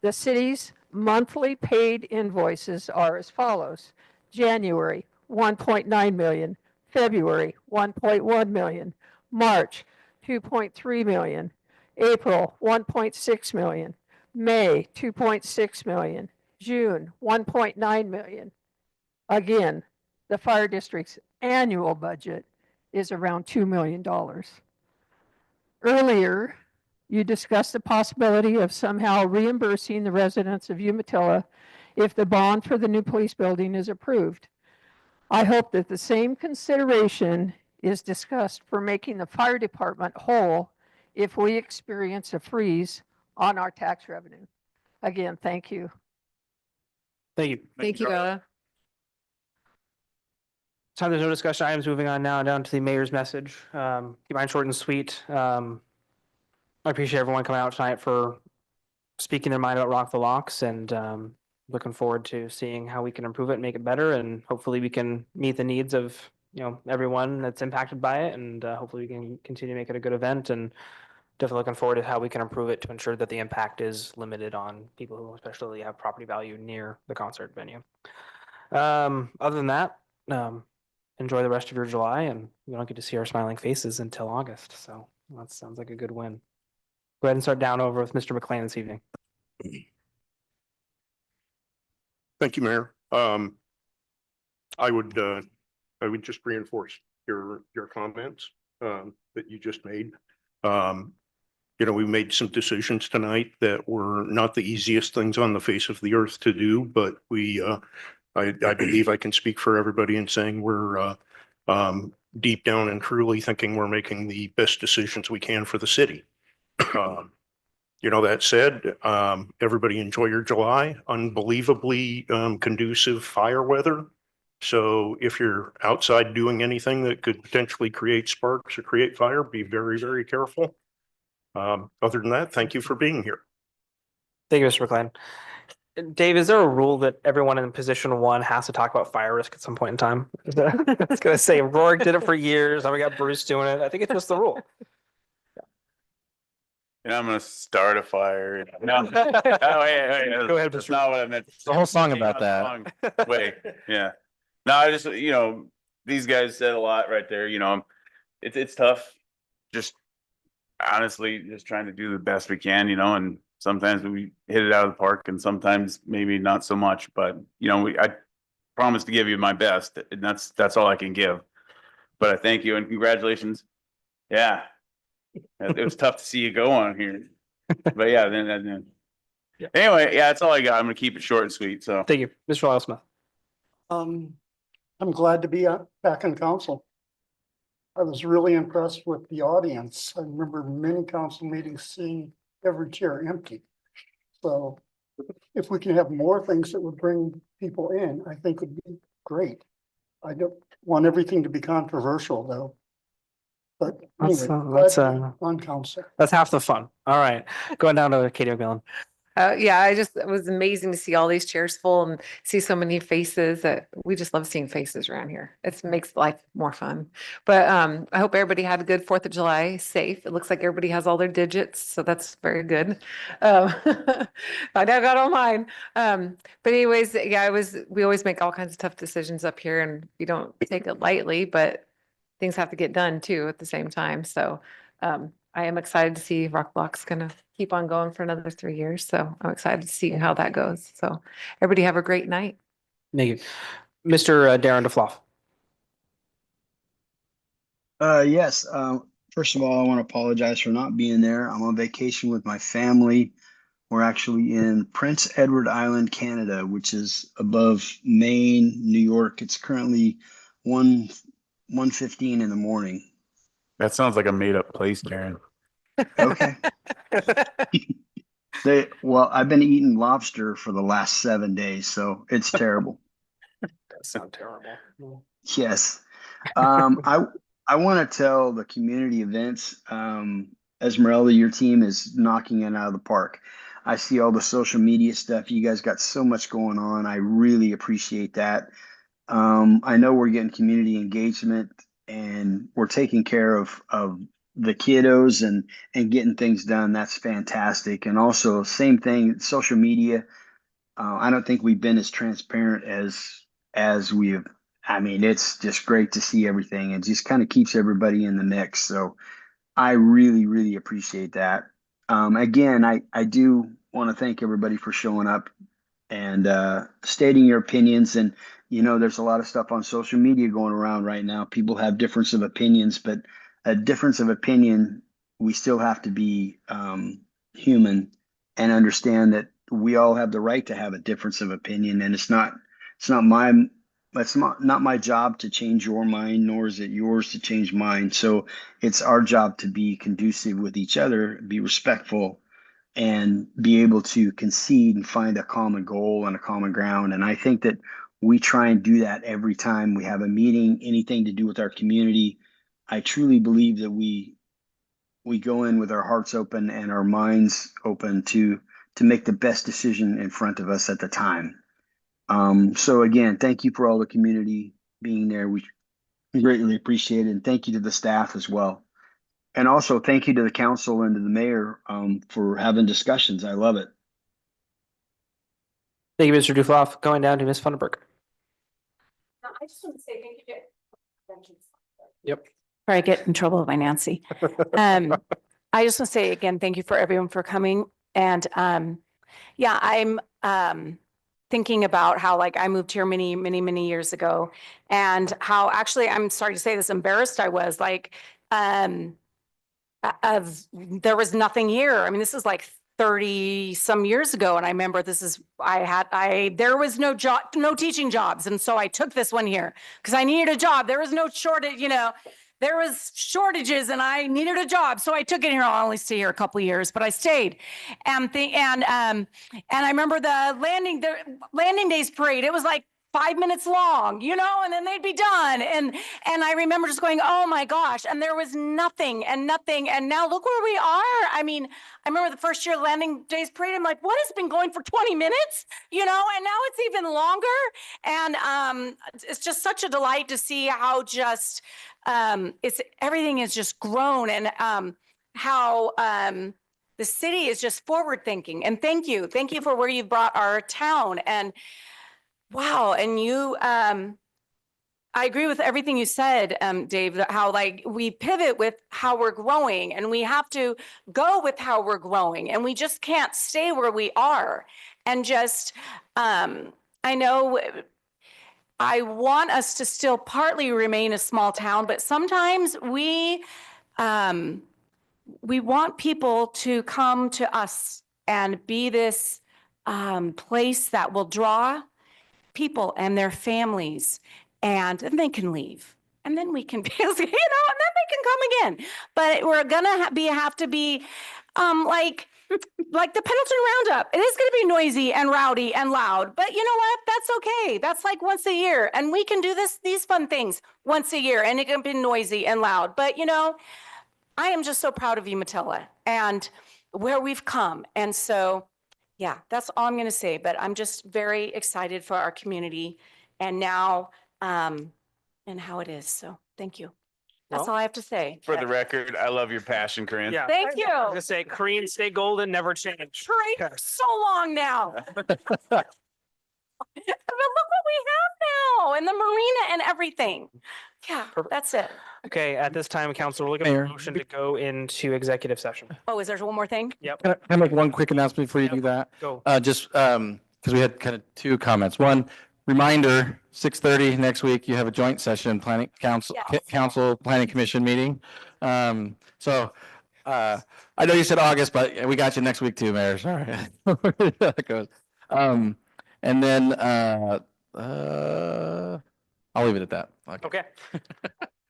the city's monthly paid invoices are as follows. January, 1.9 million. February, 1.1 million. March, 2.3 million. April, 1.6 million. May, 2.6 million. June, 1.9 million. Again, the fire district's annual budget is around $2 million. Earlier, you discussed the possibility of somehow reimbursing the residents of Umatilla if the bond for the new police building is approved. I hope that the same consideration is discussed for making the fire department whole if we experience a freeze on our tax revenue. Again, thank you. Thank you. Thank you, Darla. So there's no discussion items. Moving on now down to the mayor's message. Keep mine short and sweet. I appreciate everyone coming out tonight for speaking their mind about Rock the Locks, and looking forward to seeing how we can improve it and make it better. And hopefully we can meet the needs of, everyone that's impacted by it. And hopefully we can continue to make it a good event, and definitely looking forward to how we can improve it to ensure that the impact is limited on people who especially have property value near the concert venue. Other than that, enjoy the rest of your July, and we don't get to see our smiling faces until August. So that sounds like a good win. Go ahead and start down over with Mr. McLean this evening. Thank you, Mayor. I would just reinforce your comments that you just made. We made some decisions tonight that were not the easiest things on the face of the earth to do, but I believe I can speak for everybody in saying we're deep down and truly thinking we're making the best decisions we can for the city. That said, everybody enjoy your July. Unbelievably conducive fire weather. So if you're outside doing anything that could potentially create sparks or create fire, be very, very careful. Other than that, thank you for being here. Thank you, Mr. McLean. Dave, is there a rule that everyone in position one has to talk about fire risk at some point in time? I was gonna say Rourke did it for years. Now we got Bruce doing it. I think it's just the rule. And I'm gonna start a fire. No, wait. Go ahead, That's Mr. not what I meant. The whole song about Not that. the wrong Way, yeah. No, I just, these guys said a lot right there, it's tough. Just honestly, just trying to do the best we can, and sometimes we hit it out of the park and sometimes maybe not so much, but I promise to give you my best, and that's all I can give. But I thank you and congratulations. Yeah. It was tough to see you go on here, but yeah, then anyway, yeah, that's all I got. I'm gonna keep it short and sweet. So Thank you, Mr. Lyle Smith. I'm glad to be back in council. I was really impressed with the audience. I remember many council meetings seeing every chair empty. So if we can have more things that would bring people in, I think would be great. I don't want everything to be controversial though. But anyway, on council. That's half the fun. All right, going down to Katie McMillan. Yeah, it was amazing to see all these chairs full and see so many faces. That we just love seeing faces around here. It makes life more fun. But I hope everybody had a good 4th of July, safe. It looks like everybody has all their digits, so that's very good. I got all mine. But anyways, yeah, we always make all kinds of tough decisions up here, and we don't take it lightly, but things have to get done too at the same time. So I am excited to see Rock Block's gonna keep on going for another 3 years. So I'm excited to see how that goes. So everybody have a great night. Thank you. Mr. Darren DeFloff. Yes. First of all, I want to apologize for not being there. I'm on vacation with my family. We're actually in Prince Edward Island, Canada, which is above Maine, New York. It's currently 1:15 in the morning. that sounds like a made up place, Darren. Okay. I've been eating lobster for the last 7 days, so it's terrible. That sounds terrible. Yes. I want to tell the community events, Esmeralda, your team is knocking it out of the park. I see all the social media stuff. You guys got so much going on. I really appreciate that. I know we're getting community engagement and we're taking care of the kiddos and getting things done. That's fantastic. And also same thing, social media. I don't think we've been as transparent as we have. I mean, it's just great to see everything. It just kind of keeps everybody in the mix. So I really, really appreciate that. Again, I do want to thank everybody for showing up and stating your opinions. And, there's a lot of stuff on social media going around right now. People have difference of opinions, but a difference of opinion, we still have to be human and understand that we all have the right to have a difference of opinion. And it's not my job to change your mind, nor is it yours to change mine. So it's our job to be conducive with each other, be respectful, and be able to concede and find a common goal and a common ground. And I think that we try and do that every time we have a meeting, anything to do with our community. I truly believe that we go in with our hearts open and our minds open to make the best decision in front of us at the time. So again, thank you for all the community being there. We greatly appreciate it. And thank you to the staff as well. And also thank you to the council and to the mayor for having discussions. I love it. Thank you, Mr. Dufloff. Going down to Ms. Funderburg. I just want to say thank you. Yep. Before I get in trouble by Nancy. I just want to say again, thank you for everyone for coming. And yeah, I'm thinking about how I moved here many years ago, and how actually, I'm sorry to say this, embarrassed I was there was nothing here. I mean, this is 30 some years ago. And I remember there was no job, no teaching jobs. And so I took this one here because I needed a job. There was no shortage, there was shortages and I needed a job. So I took it here. I'll only stay here a couple of years, but I stayed. And I remember the landing days parade. It was 5 minutes long, and then they'd be done. And I remember just going, oh my gosh, and there was nothing and nothing. And now look where we are. I mean, I remember the first year landing days parade, I'm like, what has been going for 20 minutes? And now it's even longer. And it's just such a delight to see how just everything is just grown, and how the city is just forward thinking. And thank you for where you've brought our town. And wow. And you, I agree with everything you said, Dave, that how like we pivot with how we're growing, and we have to go with how we're growing, and we just can't stay where we are. And just, I know I want us to still partly remain a small town, but sometimes we want people to come to us and be this place that will draw people and their families, and then they can leave, and then we can be, and then they can come again. But we're gonna have to be like the Pendleton Roundup. It is gonna be noisy and rowdy and loud, but you know what? That's okay. That's like once a year, and we can do these fun things once a year, and it can be noisy and loud. But I am just so proud of Umatilla and where we've come. And so, yeah, that's all I'm going to say, but I'm just very excited for our community and now, and how it is. So thank you. That's Well, all I have to say. For the record, I love your passion, Corinne. Yeah. Thank you. I was gonna say, Korean stay golden, never change. Trade for so long now. But look what we have now, and the marina and everything. Yeah, that's it. Okay, at this time, council, we're looking for Mayor. a motion to go into executive session. Oh, is there one more thing? Yep. Can I make one quick announcement before you do that? Go. Just because we had kind of two comments. One, reminder, 6:30 next week, you have a joint session, planning council, council planning commission meeting. So I know you said August, but we got you next week too, Mayor. Sorry. That goes. And then I'll leave it at that. Okay.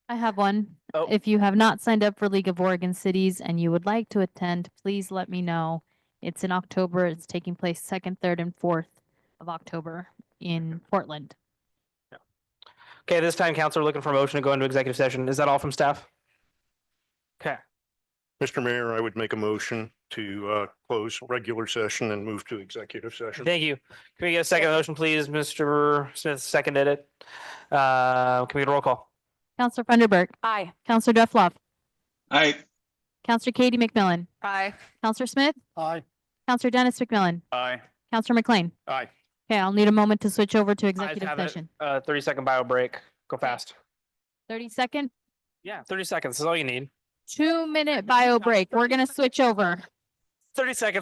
I have one. Oh. If you have not signed up for League of Oregon Cities and you would like to attend, please let me know. It's in October. It's taking place 2nd, 3rd, and 4th of October in Portland. Okay, this time, council, we're looking for a motion to go into executive session. Is that all from staff? Okay. Mr. Mayor, I would make a motion to close regular session and move to executive session. Thank you. Can we get a second motion, please? Mr. Smith seconded it. Can we get a roll call? Counselor Funderburk. Aye. Counselor Duffloff. Aye. Counselor Katie McMillan. Aye. Counselor Smith. Aye. Counselor Dennis McMillan. Aye. Counselor McLean. Aye. Okay, I'll need a moment to switch over to Ayes executive have it. session. 30-second bio break. Go fast. 30-second, Yeah, 30 seconds is all you need. 2-minute bio break. We're gonna switch over. 30 seconds.